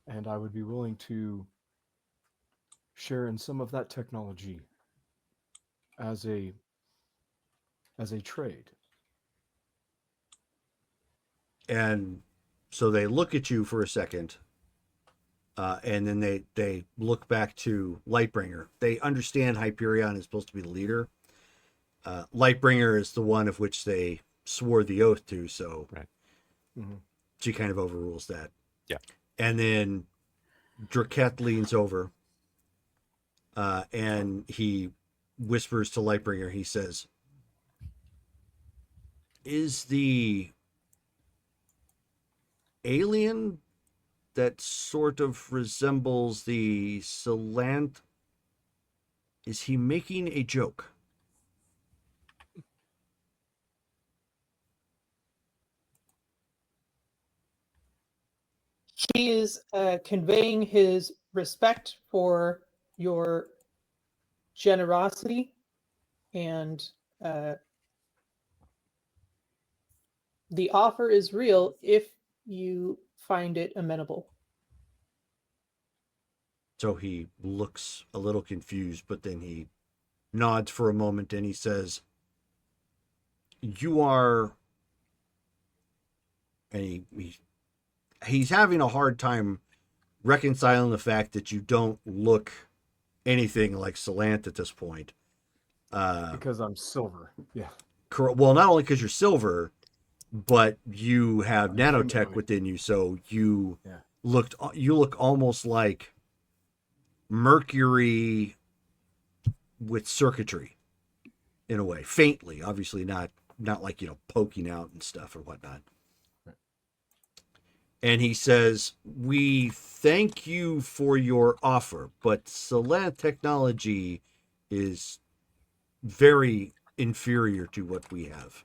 and I would be willing to share in some of that technology as a as a trade. And so they look at you for a second, and then they look back to Lightbringer. They understand Hyperion is supposed to be the leader. Lightbringer is the one of which they swore the oath to, so Right. Mhm. she kind of overrules that. Yeah. And then Draket leans over, and he whispers to Lightbringer. He says, "Is the alien that sort of resembles the Salant, is he making a joke?" He is conveying his respect for your generosity and the offer is real if you find it amenable. So he looks a little confused, but then he nods for a moment and he says, "You are," and he's having a hard time reconciling the fact that you don't look anything like Salant at this point. Because I'm silver. Yeah. Well, not only because you're silver, but you have I'm nanotech humanoid. within you, so you Yeah. look almost like Mercury with circuitry in a way, faintly, obviously not like, poking out and stuff or whatnot. Right. And he says, "We thank you for your offer, but Salant technology is very inferior to what we have."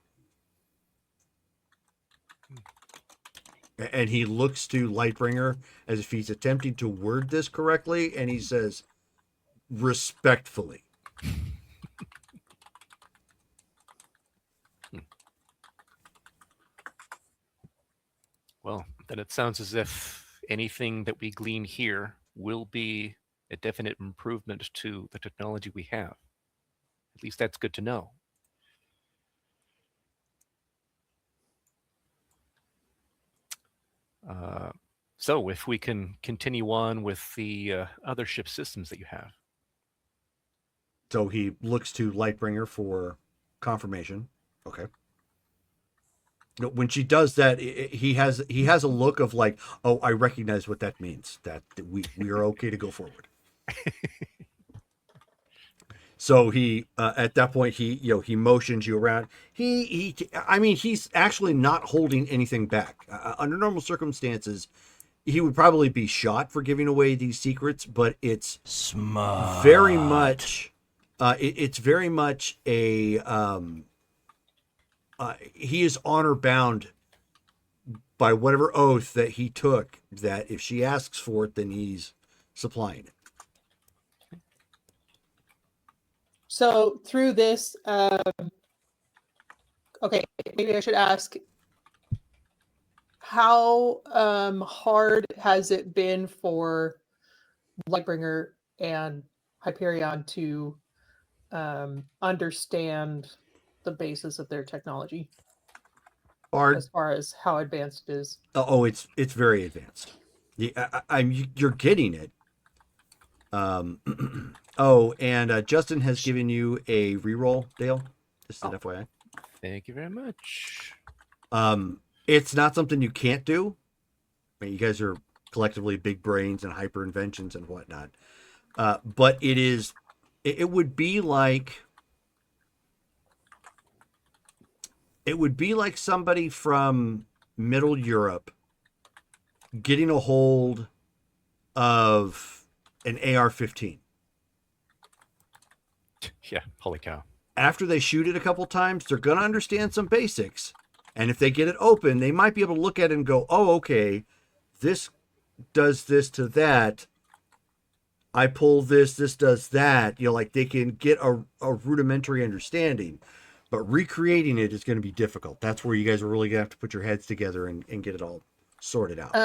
And he looks to Lightbringer as if he's attempting to word this correctly, and he says, "Respectfully." Well, then it sounds as if anything that we glean here will be a definite improvement to the technology we have. At least that's good to know. So if we can continue on with the other ship systems that you have. So he looks to Lightbringer for confirmation. Okay. When she does that, he has a look of like, "Oh, I recognize what that means. That we are okay to go forward." So he at that point he motions you around. He's actually not holding anything back. Under normal circumstances, he would probably be shot for giving away these secrets, but it's Smart. very much it's very much a he is honor bound by whatever oath that he took, that if she asks for it, then he's supplying it. So through this, okay, maybe I should ask, how hard has it been for Lightbringer and Hyperion to understand the basis of their technology Hard. as far as how advanced it is? Oh, it's very advanced. You're getting it. Oh, and Justin has given you a reroll, Dale. Just an FYI. Thank you very much. It's not something you can't do. I mean, you guys are collectively big brains and hyper inventions and whatnot. But it would be like somebody from Middle Europe getting a hold of an AR-15. Yeah, holy cow. After they shoot it a couple times, they're going to understand some basics. And if they get it open, they might be able to look at it and go, "Oh, okay, this does this to that. I pull this does that." Like they can get a rudimentary understanding. But recreating it is going to be difficult. That's where you guys are really going to have to put your heads together and get it all sorted out.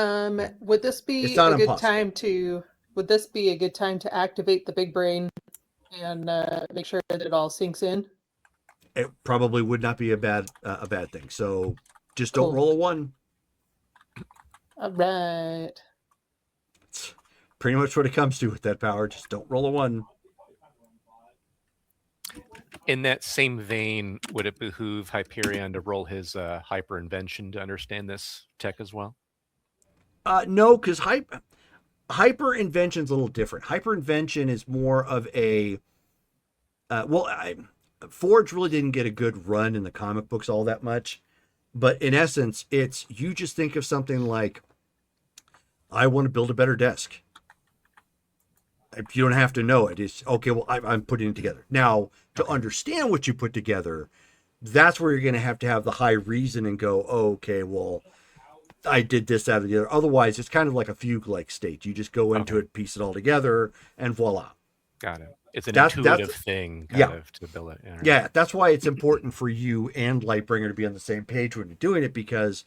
Would this be It's not a good impossible. time to? Would this be a good time to activate the big brain and make sure that it all sinks in? it probably would not be a bad thing. So just don't Cool. roll a 1. All right. It's pretty much what it comes to with that power. Just don't roll a 1. In that same vein, would it behoove Hyperion to roll his hyper invention to understand this tech as well? No, because hyper invention's a little different. Hyper invention is more of a Forge really didn't get a good run in the comic books all that much, but in essence, it's you just think of something like, I want to build a better desk. You don't have to know it. It's okay. Well, I'm putting it together now. To understand what you put together, that's where you're going to have the high reason and go, oh, okay, well, I did this, that, or the other. Otherwise, it's kind of like a fugue-like state. You just go into it, piece it all together, and voila. Got it. It's an That's- intuitive thing, kind of, to build it. All right. Yeah, that's why it's important for you and Lightbringer to be on the same page when you're doing it, because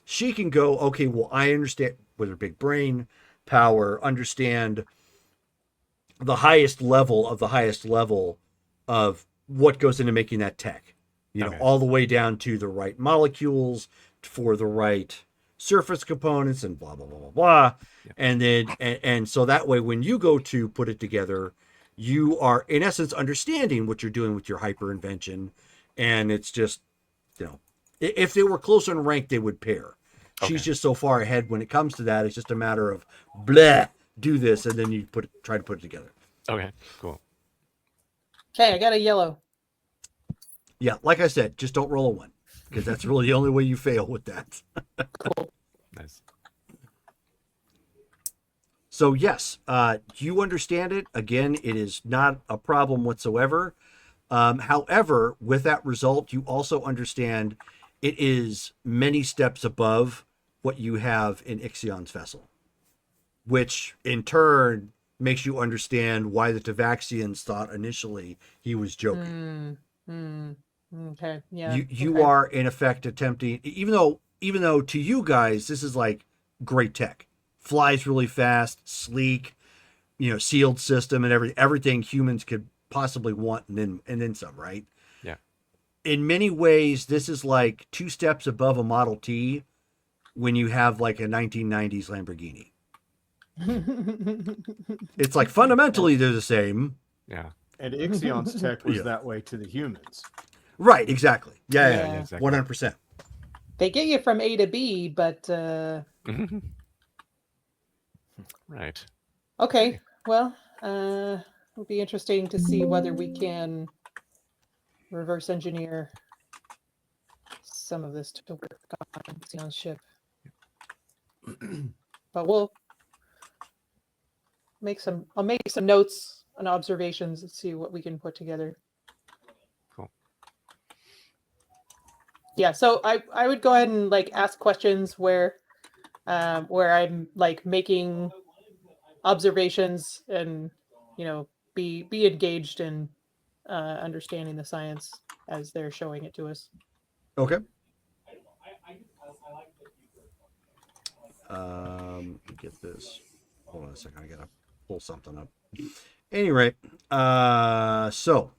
she can go, okay, well, I understand with her big brain power, understand the highest level of what goes into making that tech. You know, Okay. all the way down to the right molecules for the right surface components and blah, blah, blah, blah, blah. Yeah. And then, and so that way, when you go to put it together, you are in essence understanding what you're doing with your hyper invention. And it's just, you know, if they were closer in rank, they would pair. She's Okay. just so far ahead when it comes to that. It's just a matter of blah, do this, and then you try to put it together. Okay, cool. Okay, I got a yellow. Yeah, like I said, just don't roll a 1, because that's really the only way you fail with that. Nice. So yes, you understand it. Again, it is not a problem whatsoever. However, with that result, you also understand it is many steps above what you have in Ixion's vessel, which in turn makes you understand why the Tavaxians thought initially he was joking. Okay, yeah. You okay. are in effect attempting, even though to you guys this is like great tech, flies really fast, sleek, you know, sealed system and everything humans could possibly want, and then some, right? Yeah. In many ways, this is like 2 steps above a Model T when you have like a 1990s Lamborghini. It's like fundamentally they're the same. Yeah. And Ixion's tech was Yeah. that way to the humans. Right, exactly. Yeah, Yeah. yeah, Exactly. 100%. They get you from A to B, but Right. okay. Well, it'll be interesting to see whether we can reverse engineer some of this to work on Xion's ship. But I'll make some notes and observations and see what we can put together. Cool. Yeah, so I would go ahead and like ask questions where I'm like making observations and, you know, be engaged in understanding the science as they're showing it to us. Okay. Get this. Hold on a second. I gotta pull something up. Anyway, so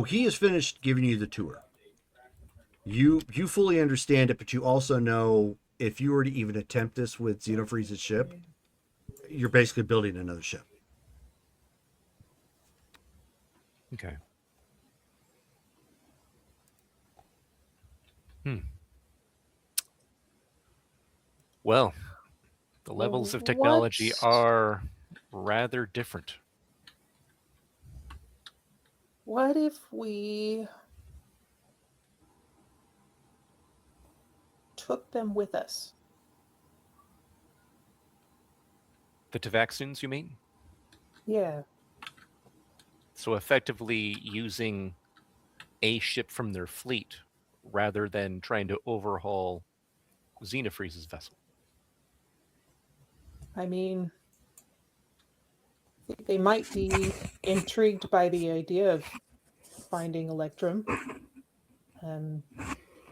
he has finished giving you the tour. You fully understand it, but you also know if you were to even attempt this with Xenofreeze's ship, you're basically building another ship. Okay. Well, the levels of technology What? are rather different. What if we took them with us? The Tavaxians, you mean? Yeah. So effectively using a ship from their fleet rather than trying to overhaul Xenofreeze's vessel. I mean, I think they might be intrigued by the idea of finding Electrum.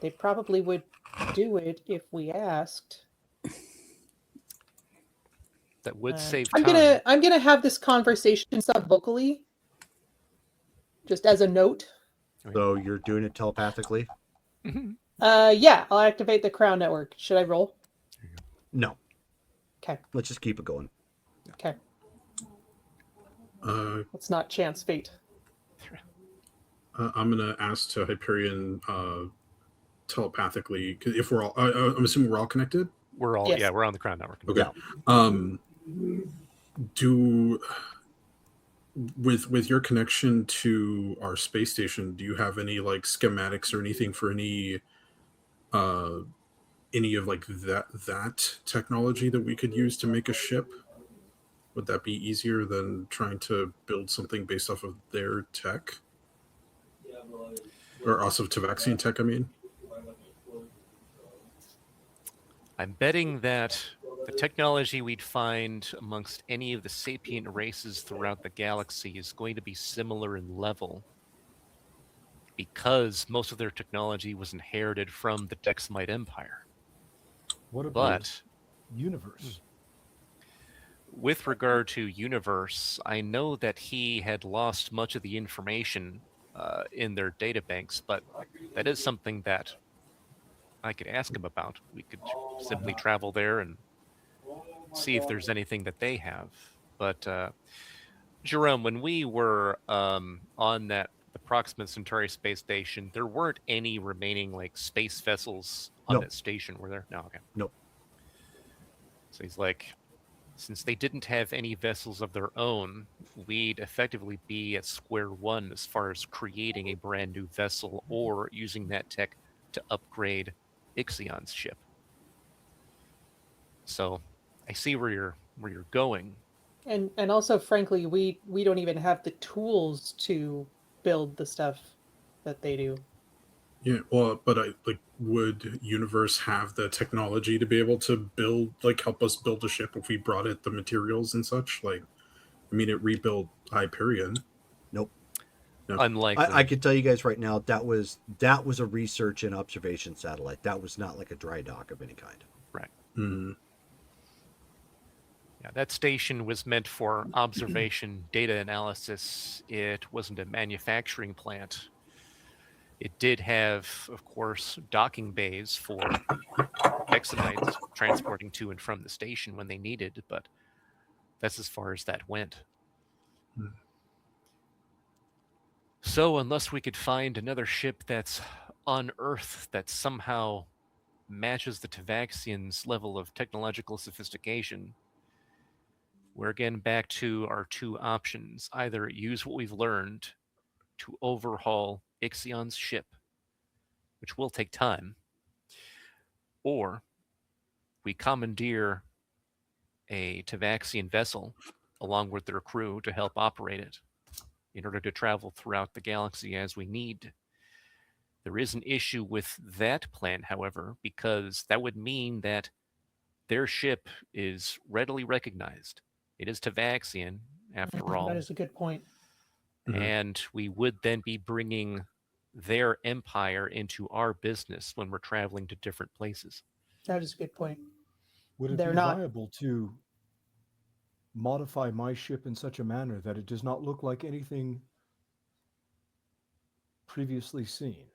They probably would do it if we asked. That would save I'm time. gonna have this conversation sub-vocally, just as a note. So you're doing it telepathically? Mhm. Yeah, I'll activate the Crown Network. Should I roll? No. Okay. Let's just keep it going. Okay. Uh, Let's not chance fate. I'm gonna ask to Hyperion telepathically, 'cause if we're all, I'm assuming we're all connected. We're all Yes. we're on the Crown Network. Okay. Yeah. Do with your connection to our space station, do you have any like schematics or anything for any of like that technology that we could use to make a ship? Would that be easier than trying to build something based off of their tech? Or also Tavaxian tech, I mean? I'm betting that the technology we'd find amongst any of the sapient races throughout the galaxy is going to be similar in level, because most of their technology was inherited from the Dexamite Empire. What about But universe? with regard to Universe, I know that he had lost much of the information in their databanks, but that is something that I could ask him about. We could simply travel there and see if there's anything that they have. But Jerome, when we were on the Proxima Centauri space station, there weren't any remaining like space vessels on No. that station, were there? No, okay. No. So he's like, since they didn't have any vessels of their own, we'd effectively be at square one as far as creating a brand new vessel or using that tech to upgrade Ixion's ship. So I see where you're going. And also, frankly, we don't even have the tools to build the stuff that they do. Yeah, well, but would Universe have the technology to be able to build, like, help us build a ship if we brought it the materials and such? Like, I mean, it rebuilt Hyperion. Nope. No. Unlikely. I could tell you guys right now that was a research and observation satellite. That was not like a dry dock of any kind. Right. Mm-hmm. Yeah, that station was meant for observation data analysis. It wasn't a manufacturing plant. It did have, of course, docking bays for examites transporting to and from the station when they needed, but that's as far as that went. Hmm. So unless we could find another ship that's on Earth that somehow matches the Tavaxians' level of technological sophistication, we're again back to our two options. Either use what we've learned to overhaul Ixion's ship, which will take time, or we commandeer a Tavaxian vessel along with their crew to help operate it in order to travel throughout the galaxy as we need. There is an issue with that plan, however, because that would mean that their ship is readily recognized. It is Tavaxian, after all. That is a good point. Mhm. And we would then be bringing their empire into our business when we're traveling to different places. That is a good point. Would it They're be not- viable to modify my ship in such a manner that it does not look like anything previously seen?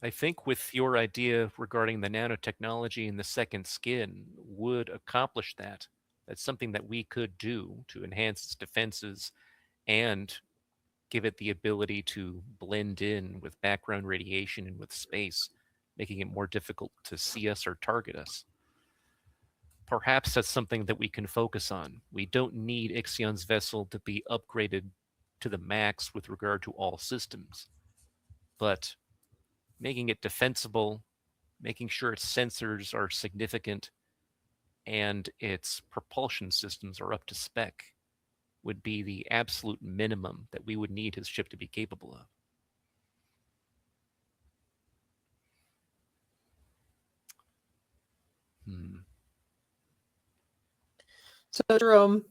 I think with your idea regarding the nanotechnology and the second skin would accomplish that. That's something that we could do to enhance its defenses and give it the ability to blend in with background radiation and with space, making it more difficult to see us or target us. Perhaps that's something that we can focus on. We don't need Ixion's vessel to be upgraded to the max with regard to all systems, but making it defensible, making sure its sensors are significant, and its propulsion systems are up to spec would be the absolute minimum that we would need his ship to be capable of. So, Jerome,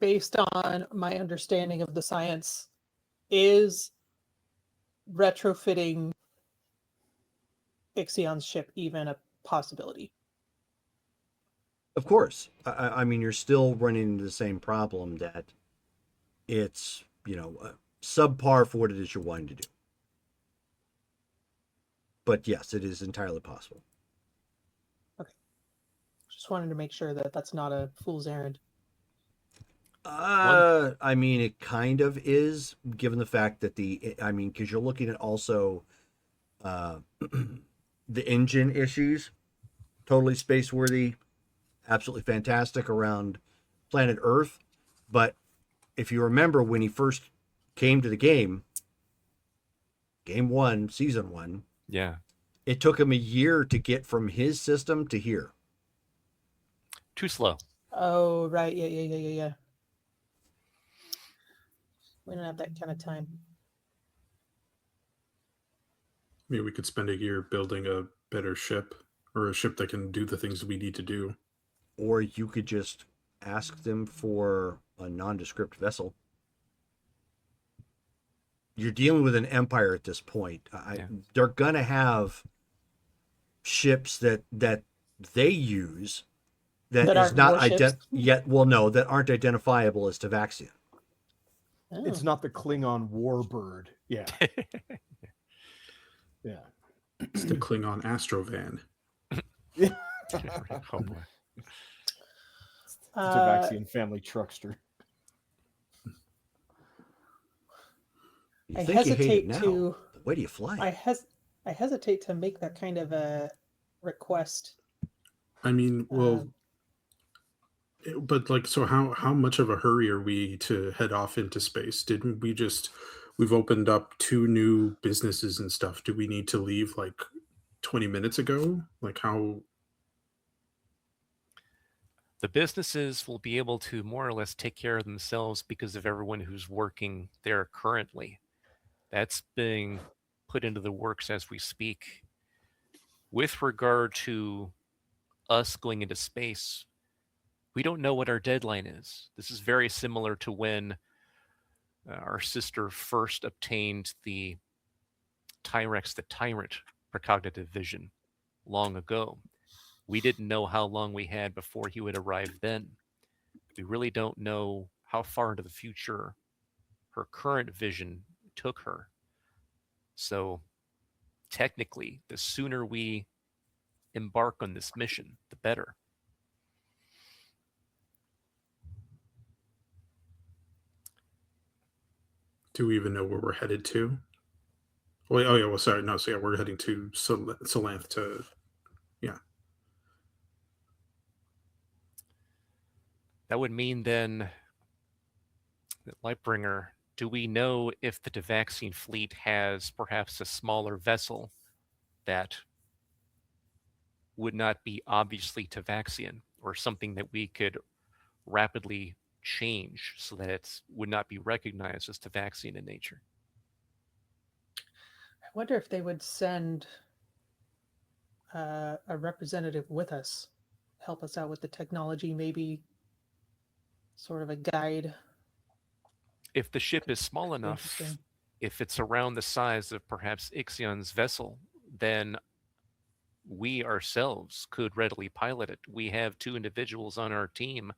based on my understanding of the science, is retrofitting Ixion's ship even a possibility? Of course. I mean, you're still running into the same problem that it's, subpar for what it is you're wanting to do. But yes, it is entirely possible. Just wanted to make sure that that's not a fool's errand. I mean, it kind of is, given the fact that because you're looking at also the engine issues, totally space-worthy, absolutely fantastic around planet Earth. But if you remember when he first came to the game 1, season 1, Yeah. it took him a year to get from his system to here. Too slow. Oh, right. Yeah. We don't have that kind of time. Maybe we could spend a year building a better ship, or a ship that can do the things we need to do. Or you could just ask them for a nondescript vessel. You're dealing with an empire at this point. They're going to have ships that they use that is aren't not warships? that aren't identifiable as Tavaxian. Oh. It's not the Klingon warbird. Yeah. Yeah. It's the Klingon Astrovan. Oh boy. The Tavaxian family truckster. You I think you hate it hesitate now, to. but where do you fly? I hesitate to make that kind of a request. I mean, well, but like, so how much of a hurry are we to head off into space? Didn't we we've opened up 2 new businesses and stuff. Do we need to leave like 20 minutes ago? Like, how? The businesses will be able to more or less take care of themselves because of everyone who's working there currently. That's being put into the works as we speak. With regard to us going into space, we don't know what our deadline is. This is very similar to when our sister first obtained the Tyrex the Tyrant precognitive vision long ago. We didn't know how long we had before he would arrive then. We really don't know how far into the future her current vision took her. So technically, the sooner we embark on this mission, the better. Do we even know where we're headed to? Oh yeah, well, sorry, no, so yeah, we're heading to Solanth to, yeah. That would mean then that Lightbringer, do we know if the Tavaxian fleet has perhaps a smaller vessel that would not be obviously Tavaxian, or something that we could rapidly change so that it would not be recognized as Tavaxian in nature? I wonder if they would send a representative with us, help us out with the technology, maybe sort of a guide. If the ship is small enough, Interesting. if it's around the size of perhaps Ixion's vessel, then we ourselves could readily pilot it. We have 2 individuals on our team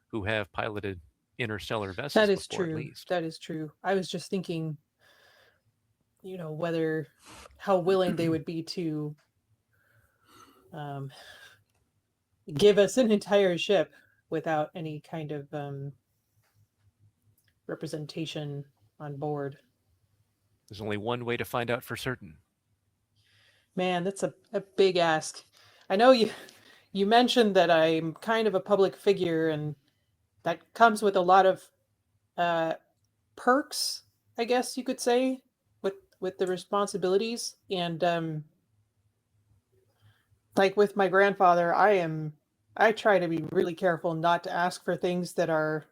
who have piloted interstellar vessels That is before, true. at least. That is true. I was just thinking, how willing they would be to give us an entire ship without any kind of representation on board. There's only one way to find out for certain. Man, that's a big ask. I know you mentioned that I'm kind of a public figure, and that comes with a lot of perks, I guess you could say, with the responsibilities. And like with my grandfather, I try to be really careful not to ask for things that are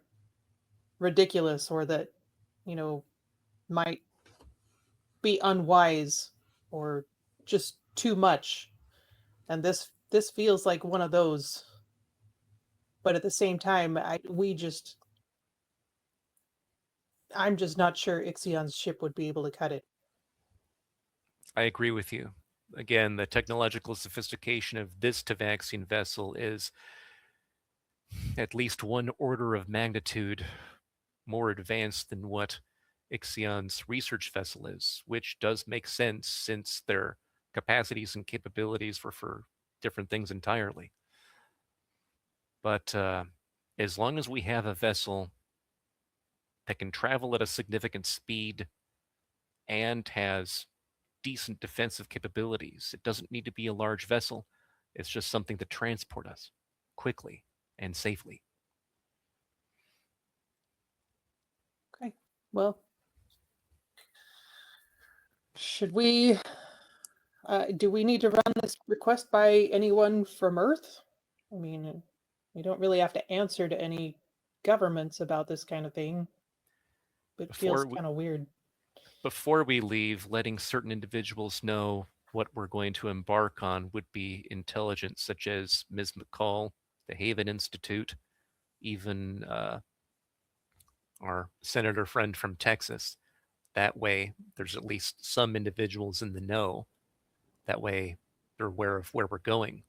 ridiculous or that might be unwise or just too much. And this feels like one of those. But at the same time, I'm just not sure Ixion's ship would be able to cut it. I agree with you. Again, the technological sophistication of this Tavaxian vessel is at least one order of magnitude more advanced than what Ixion's research vessel is, which does make sense since their capacities and capabilities were for different things entirely. But as long as we have a vessel that can travel at a significant speed and has decent defensive capabilities, it doesn't need to be a large vessel. It's just something to transport us quickly and safely. Okay. Well, should we? Do we need to run this request by anyone from Earth? I mean, we don't really have to answer to any governments about this kind of thing. It feels Before we- kind of weird. Before we leave, letting certain individuals know what we're going to embark on would be intelligence, such as Ms. McCall, the Haven Institute, even our senator friend from Texas. That way, there's at least some individuals in the know. That way, they're aware of where we're going.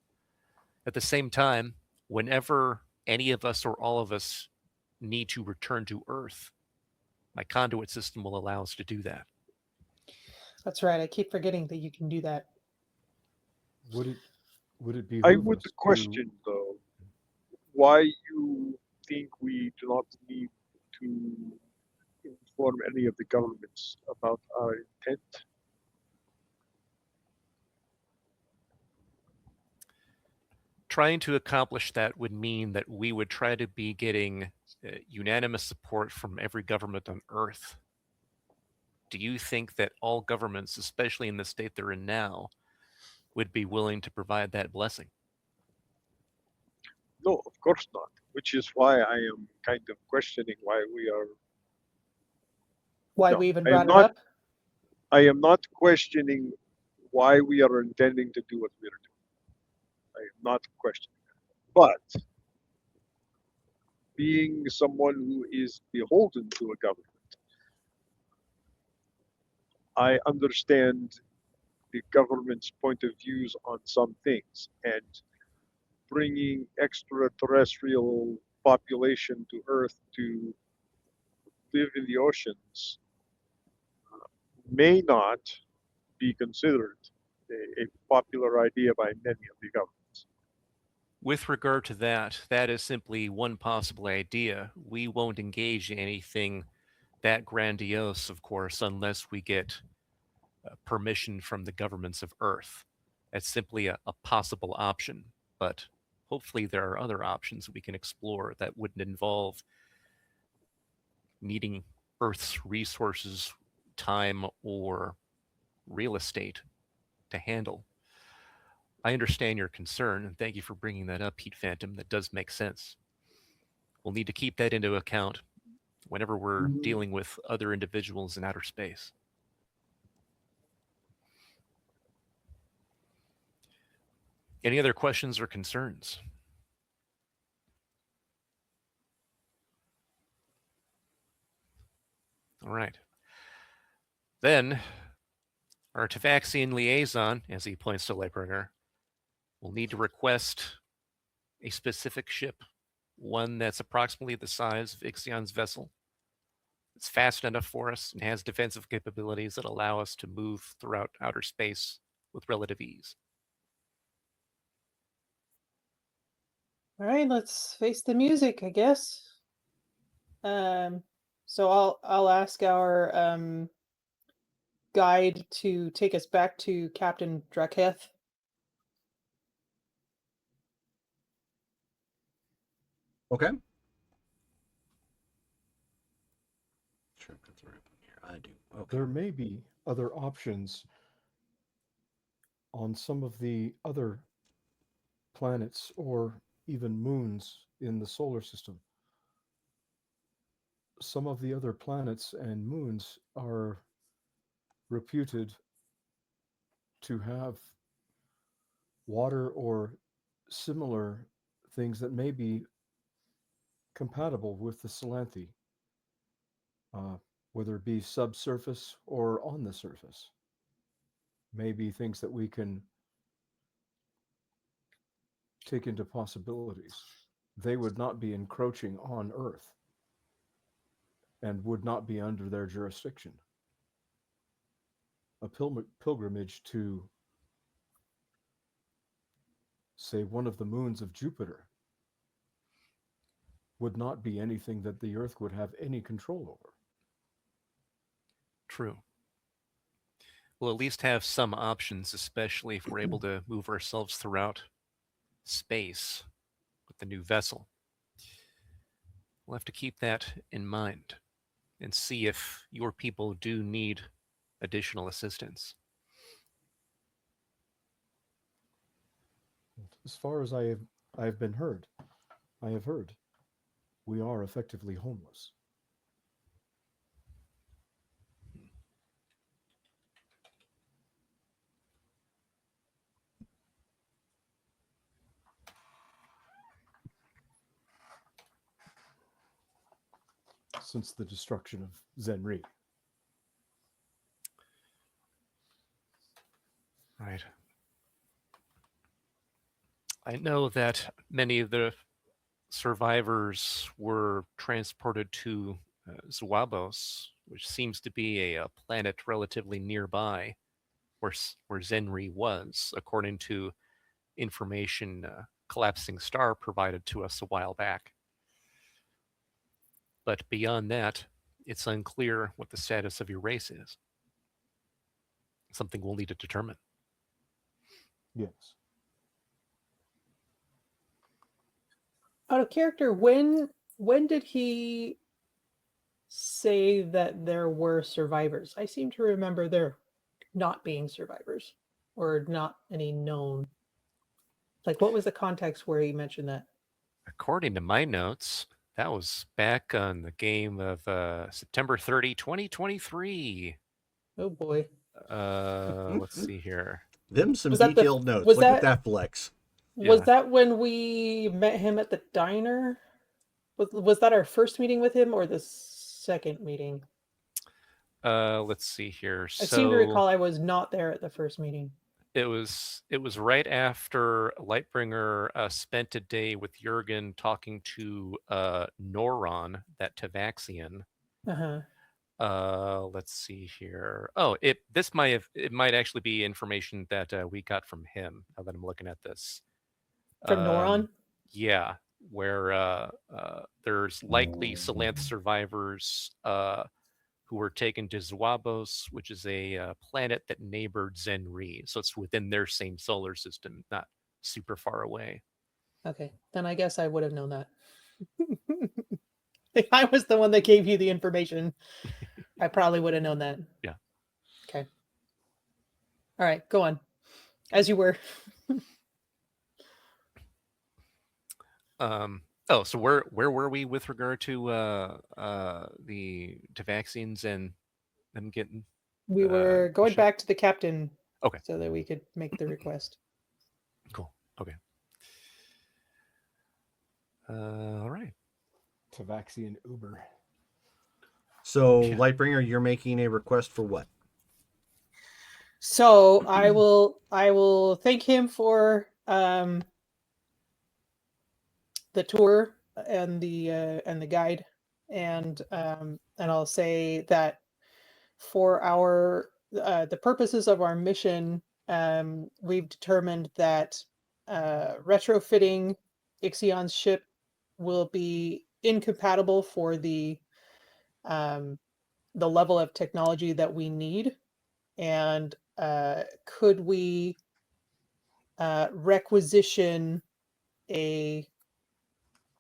At the same time, whenever any of us or all of us need to return to Earth, my conduit system will allow us to do that. That's right. I keep forgetting that you can do that. Would it be? I would question though why you think we do not need to inform any of the governments about our intent. Trying to accomplish that would mean that we would try to be getting unanimous support from every government on Earth. Do you think that all governments, especially in the state they're in now, would be willing to provide that blessing? No, of course not. Which is why I am kind of questioning why we are. Why No, we even I am brought it not- up? I am not questioning why we are intending to do what we are doing. I am not questioning that. But being someone who is beholden to a government, I understand the government's point of views on some things, and bringing extraterrestrial population to Earth to live in the oceans may not be considered a popular idea by many of the governments. With regard to that, that is simply one possible idea. We won't engage in anything that grandiose, of course, unless we get permission from the governments of Earth. That's simply a possible option, but hopefully there are other options we can explore that wouldn't involve needing Earth's resources, time, or real estate to handle. I understand your concern, and thank you for bringing that up, Heat Phantom. That does make sense. We'll need to keep that into account whenever we're dealing with other individuals in outer space. Any other questions or concerns? All right. Then, our Tafaxian liaison, as he points to Lightbringer, will need to request a specific ship, one that's approximately the size of Ixion's vessel. It's fast enough for us and has defensive capabilities that allow us to move throughout outer space with relative ease. All right, let's face the music, I guess. So I'll ask our guide to take us back to Captain Draketh. Okay. Sure, put the right one here. I do. Okay. There may be other options on some of the other planets or even moons in the solar system. Some of the other planets and moons are reputed to have water or similar things that may be compatible with the Salanthi, whether it be subsurface or on the surface. Maybe things that we can take into possibilities. they would not be encroaching on Earth and would not be under their jurisdiction. A pilgrimage to, say, one of the moons of Jupiter would not be anything that the Earth would have any control over. True. We'll at least have some options, especially if we're able to move ourselves throughout space with the new vessel. We'll have to keep that in mind and see if your people do need additional assistance. As far as I have heard, we are effectively homeless. Since the destruction of Zenri. Right. I know that many of the survivors were transported to Zuabos, which seems to be a planet relatively nearby where Zenri was, according to information Collapsing Star provided to us a while back. But beyond that, it's unclear what the status of your race is. Something we'll need to determine. Yes. Out of character, when did he say that there were survivors? I seem to remember there not being survivors or not any known. Like, what was the context where he mentioned that? According to my notes, that was back on the game of September 30, 2023. Oh boy. Let's see here. Them some Was that the- detailed notes. was Look at that- that flex. Was Yeah. that when we met him at the diner? Was that our first meeting with him or the second meeting? Let's see here. I seem to recall I was not there at the first meeting. It was right after Lightbringer spent a day with Jurgen talking to Noron, that Tavaxian. Uh-huh. Let's see here. Oh, it might actually be information that we got from him. Now that I'm looking at this. From Noron? Yeah, where there's likely Salanth survivors who were taken to Zuabos, which is a planet that neighbored Zenri. So it's within their same solar system, not super far away. Okay, then I guess I would have known that. If I was the one that gave you the information, I probably would have known that. Yeah. Okay. All right, go on. As you were. Oh, so where were we with regard to the Tavaxians and them getting? We were going ship? back to the captain. Okay. So that we could make the request. Cool. Okay. All right. Tavaxian Uber. So, Yeah. Lightbringer, you're making a request for what? So I will thank him for the tour and the guide, and I'll say that for our the purposes of our mission, we've determined that retrofitting Ixion's ship will be incompatible for the level of technology that we need, and could we requisition a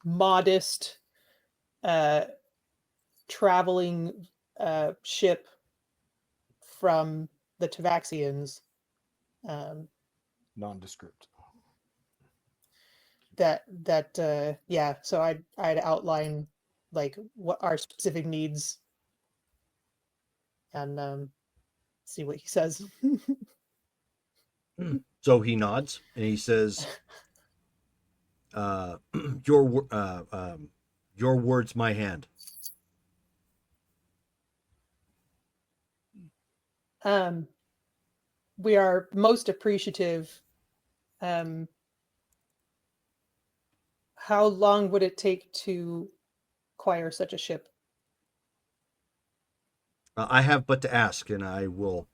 modest traveling ship from the Tavaxians Nondescript. yeah, so I'd outline like what our specific needs and see what he says. So he nods and he says, your words, my hand. We are most appreciative. How long would it take to acquire such a ship? I have but to ask, and I will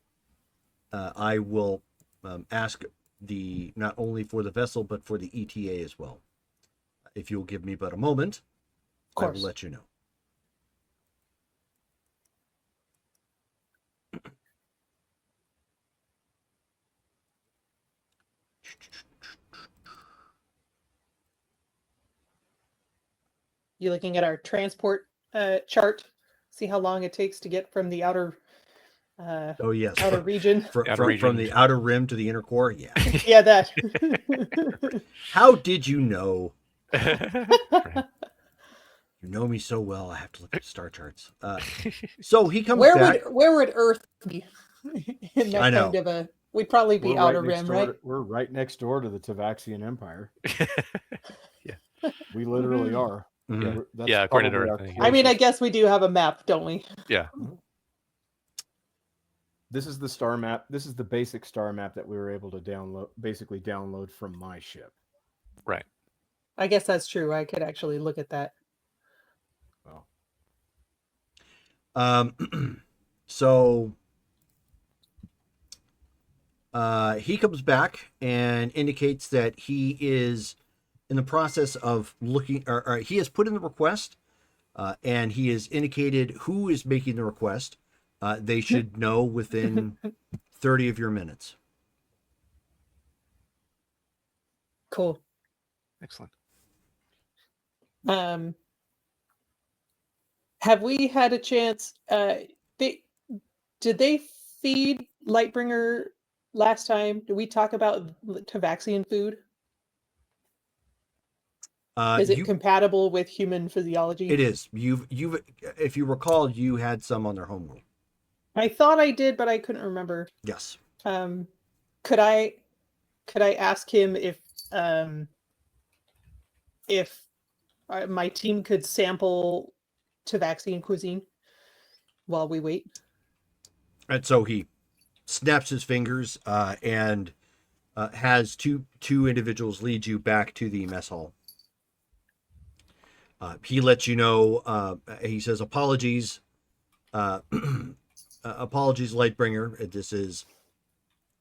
ask the not only for the vessel but for the ETA as well. If you'll give me but a moment, Of I will course. let you know. You looking at our transport chart? See how long it takes to get from the outer Oh yes, outer region? Outer from region. the outer rim to the inner core. Yeah. Yeah, that. How did you know? Right. You know me so well. I have to look at star charts. So he comes where back. would Earth be in that I know. kind of a? We'd probably be We're outer right next rim, door right? to- we're right next door to the Tavaxian Empire. Yeah. We literally are. Mhm. That's Yeah, according to probably Earth, our I think. I mean, I closest. guess we do have a map, don't we? Yeah. This is the star map. This is the basic star map that we were able to download from my ship. Right. I guess that's true. I could actually look at that. Well, So he comes back and indicates that he is in the process of looking, or he has put in the request, and he has indicated who is making the request. They should know within 30 of your minutes. Cool. Excellent. Have we had a chance? Did they feed Lightbringer last time? Did we talk about Tavaxian food? Is it compatible with human physiology? It is. You've if you recall, you had some on their homeworld. I thought I did, but I couldn't remember. Yes. Could I ask him if my team could sample Tavaxian cuisine while we wait? And so he snaps his fingers and has two individuals lead you back to the mess hall. He lets you know. He says, "Apologies, apologies, Lightbringer. This is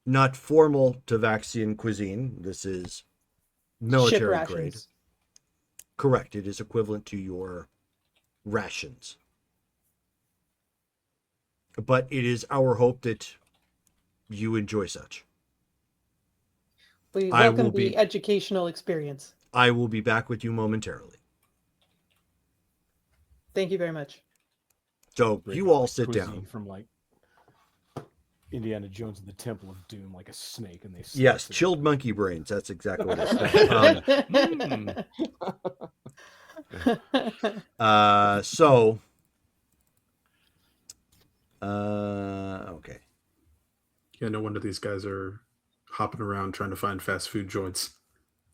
not formal Tavaxian cuisine. This is military Ship grade. rations. Correct. It is equivalent to your rations. But it is our hope that you enjoy such. We I welcome will the be- educational experience. I will be back with you momentarily." Thank you very much. So bring you out, all like, sit cuisine down. from like Indiana Jones and the Temple of Doom, like a snake, and they slice Yes, it. chilled monkey brains. That's exactly what it is. So, okay. Yeah, no wonder these guys are hopping around trying to find fast food joints.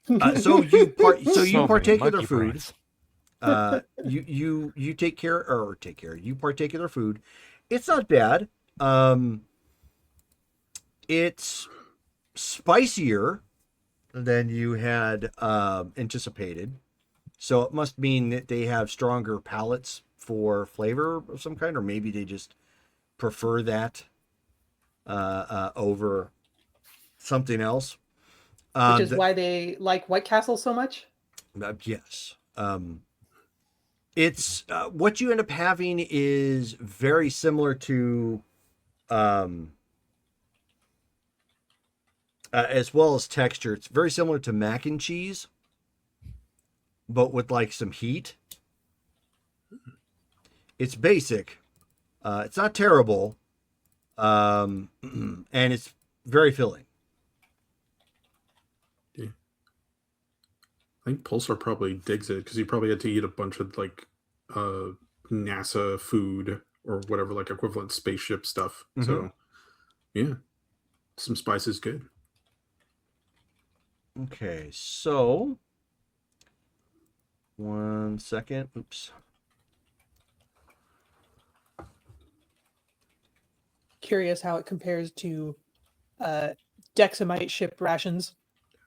So you So many partake of their monkey food. brains. You you partake of their food. It's not bad. It's spicier than you had anticipated. So it must mean that they have stronger palates for flavor of some kind, or maybe they just prefer that over something else. Which is why they like White Castle so much. Yes. It's what you end up having is very similar to, as well as texture. It's very similar to mac and cheese, but with like some heat. It's basic. It's not terrible, and it's very filling. I think Pulsar probably digs it because he probably had to eat a bunch of like NASA food or whatever, like equivalent spaceship stuff. So yeah, some spice is good. Okay, so 1 second. Oops. Curious how it compares to Dexamite ship rations.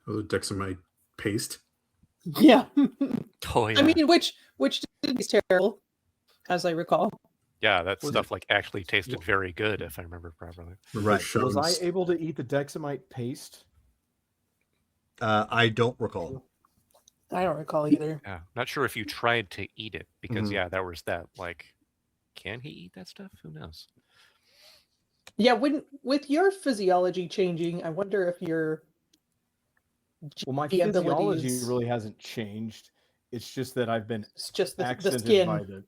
Oh, the Dexamite paste. Yeah. Oh yeah, I mean, which is terrible, as I recall. yeah. That Was stuff like actually tasted very good, if I remember properly. Remember Right. Was I Shones- able to eat the Dexamite paste? I don't recall. I don't recall either. Yeah, not sure if you tried to eat it because Mhm. yeah, there was that. Like, can he eat that stuff? Who knows? Yeah, with your physiology changing, I wonder if your Well, my The physiology abilities- really hasn't changed. It's just that I've been it's just the accented skin. by the.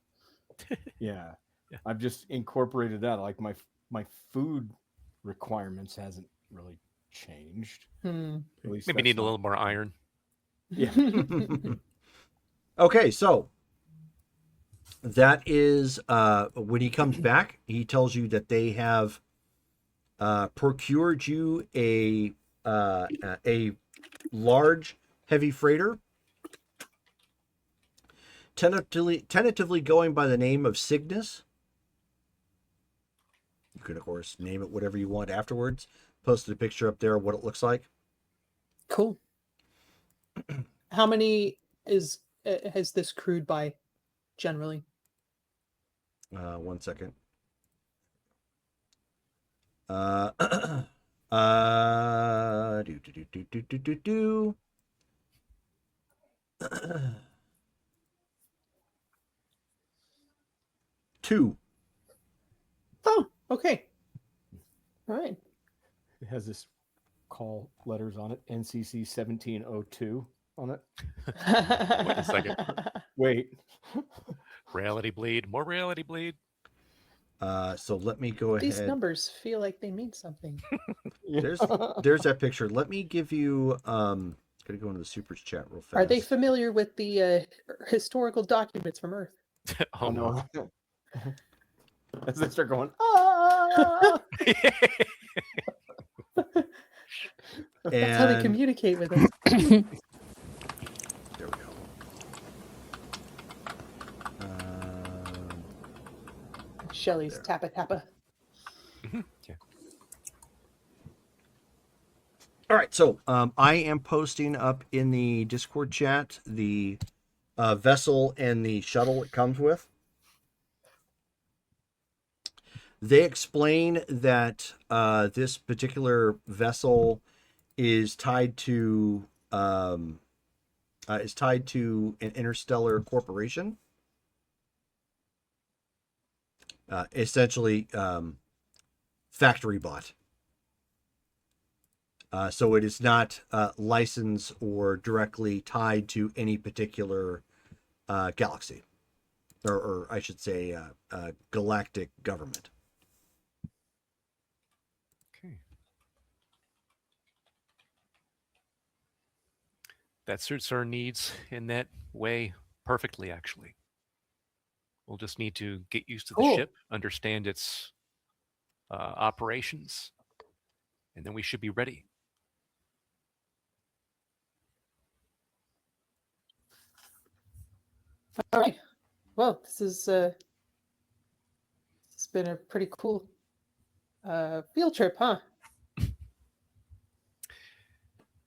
Yeah, Yeah. I've just incorporated that. Like my food requirements hasn't really changed. Hmm. At least Maybe that's need a not- little more iron. Yeah. Okay, so that is when he comes back, he tells you that they have procured you a large heavy freighter, tentatively going by the name of Cygnus. You could of course name it whatever you want afterwards. Posted a picture up there of what it looks like. Cool. How many has this crewed by generally? 1 second. Do. 2. Oh, okay. All right. It has this call letters on it. NCC 1702 on it. Wait a second. Wait. Reality bleed. More reality bleed. So let me go These ahead. numbers feel like they mean something. There's that picture. Let me give you gonna go into the supers chat real fast. Are they familiar with the historical documents from Earth? Oh no. As they start going, ah! That's how they And- communicate with us. There we go. Shelley's There. Tappa Tappa. Yeah. All right, so I am posting up in the Discord chat the vessel and the shuttle it comes with. They explain that this particular vessel is tied to an interstellar corporation, essentially factory bought. So it is not licensed or directly tied to any particular galaxy, or I should say, galactic government. Okay. That suits our needs in that way perfectly, actually. We'll just need to get used to the Cool. ship, understand its operations, and then we should be ready. All right. Well, this has been a pretty cool field trip, huh?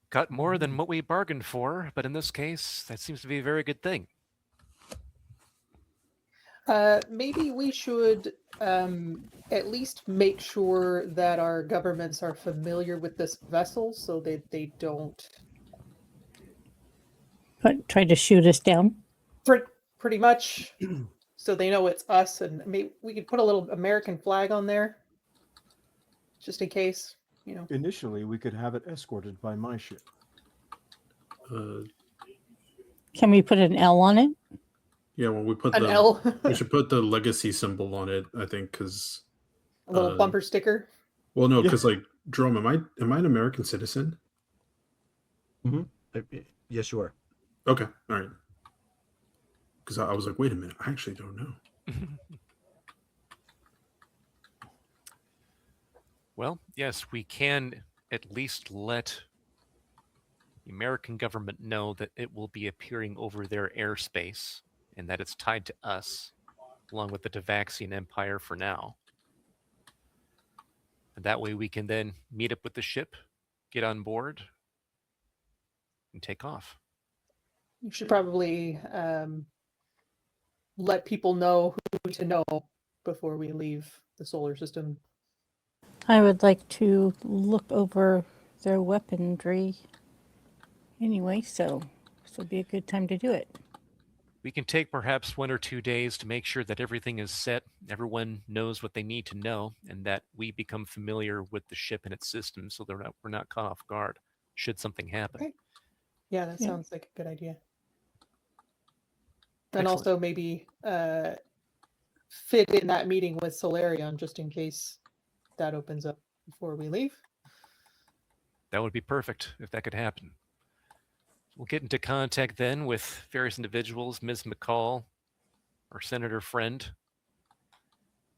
Got more than what we bargained for, but in this case, that seems to be a very good thing. Maybe we should at least make sure that our governments are familiar with this vessel so that they don't Try to shoot us down. pretty much so they know it's us, and maybe we could put a little American flag on there just in case, you know. Initially, we could have it escorted by my ship. Can we put an L on it? Yeah, when we put An the L, we should put the legacy symbol on it. I think because a little bumper sticker. well, no, Yeah. because like Jerome, am I an American citizen? Yes, you are. Okay, all right. Because I was like, wait a minute, I actually don't know. Well, yes, we can at least let the American government know that it will be appearing over their airspace and that it's tied to us, along with the Devaxian Empire for now. And that way we can then meet up with the ship, get on board, and take off. You should probably let people know who to know before we leave the solar system. I would like to look over their weaponry anyway, so this will be a good time to do it. We can take perhaps 1 or 2 days to make sure that everything is set, everyone knows what they need to know, and that we become familiar with the ship and its system so we're not caught off guard should something happen. Okay. Yeah, that Yeah. sounds like a good idea. And Excellent. also maybe fit in that meeting with Solarion just in case that opens up before we leave. That would be perfect if that could happen. We'll get into contact then with various individuals, Ms. McCall, our senator friend,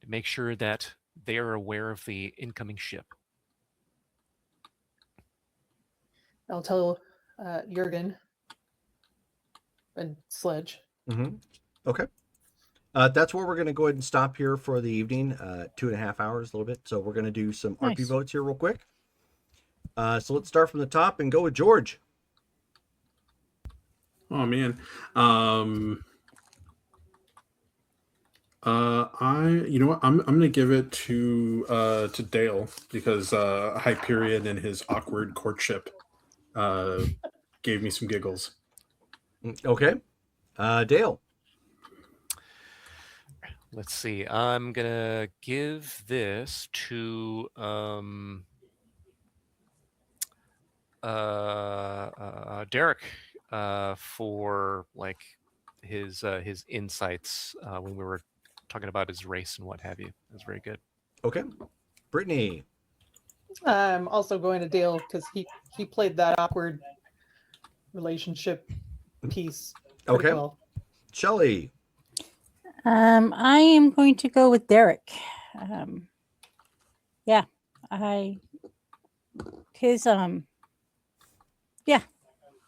to make sure that they are aware of the incoming ship. I'll tell Jurgen and Sledge. Mm-hmm. Okay. That's where we're going to go ahead and stop here for the evening. 2.5 hours, a little bit. So we're going to do some RP Nice. votes here real quick. So let's start from the top and go with George. Oh man. You know what? I'm gonna give it to Dale because Hyperion and his awkward courtship gave me some giggles. Okay. Dale. Let's see. I'm gonna give this to Derek for like his insights when we were talking about his race and what have you. It was very good. Okay. Brittany. I'm also going to Dale because he played that awkward relationship piece pretty Okay. well. Shelley. I am going to go with Derek. Yeah,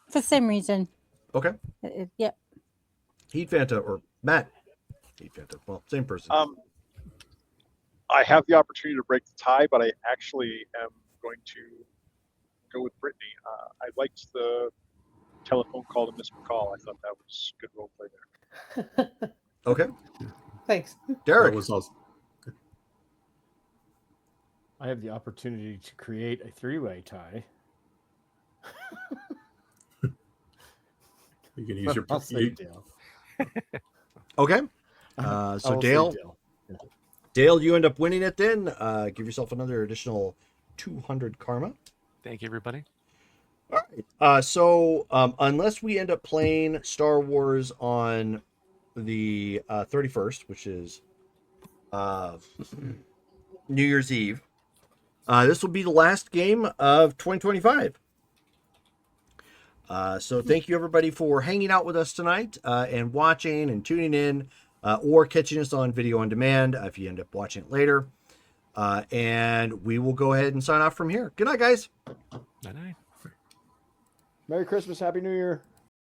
for the same reason. Okay. Yep. Heat Fanta or Matt. Heat Fanta. Well, same person. I have the opportunity to break the tie, but I actually am going to go with Brittany. I liked the telephone call to Miss McCall. I thought that was good role play there. Okay. Thanks. Derek. That was also I have the opportunity to create a three-way tie. you can use your I'll say Dale. Okay. I So will say Dale. Dale. Dale, you end up winning it then. Give yourself another additional 200 karma. Thank you, everybody. All right. So unless we end up playing Star Wars on the 31st, which is New Year's Eve, this will be the last game of 2025. So thank you everybody for hanging out with us tonight and watching and tuning in or catching us on video on demand if you end up watching it later. And we will go ahead and sign off from here. Good night, guys. Night-night. Merry Christmas, Happy New Year.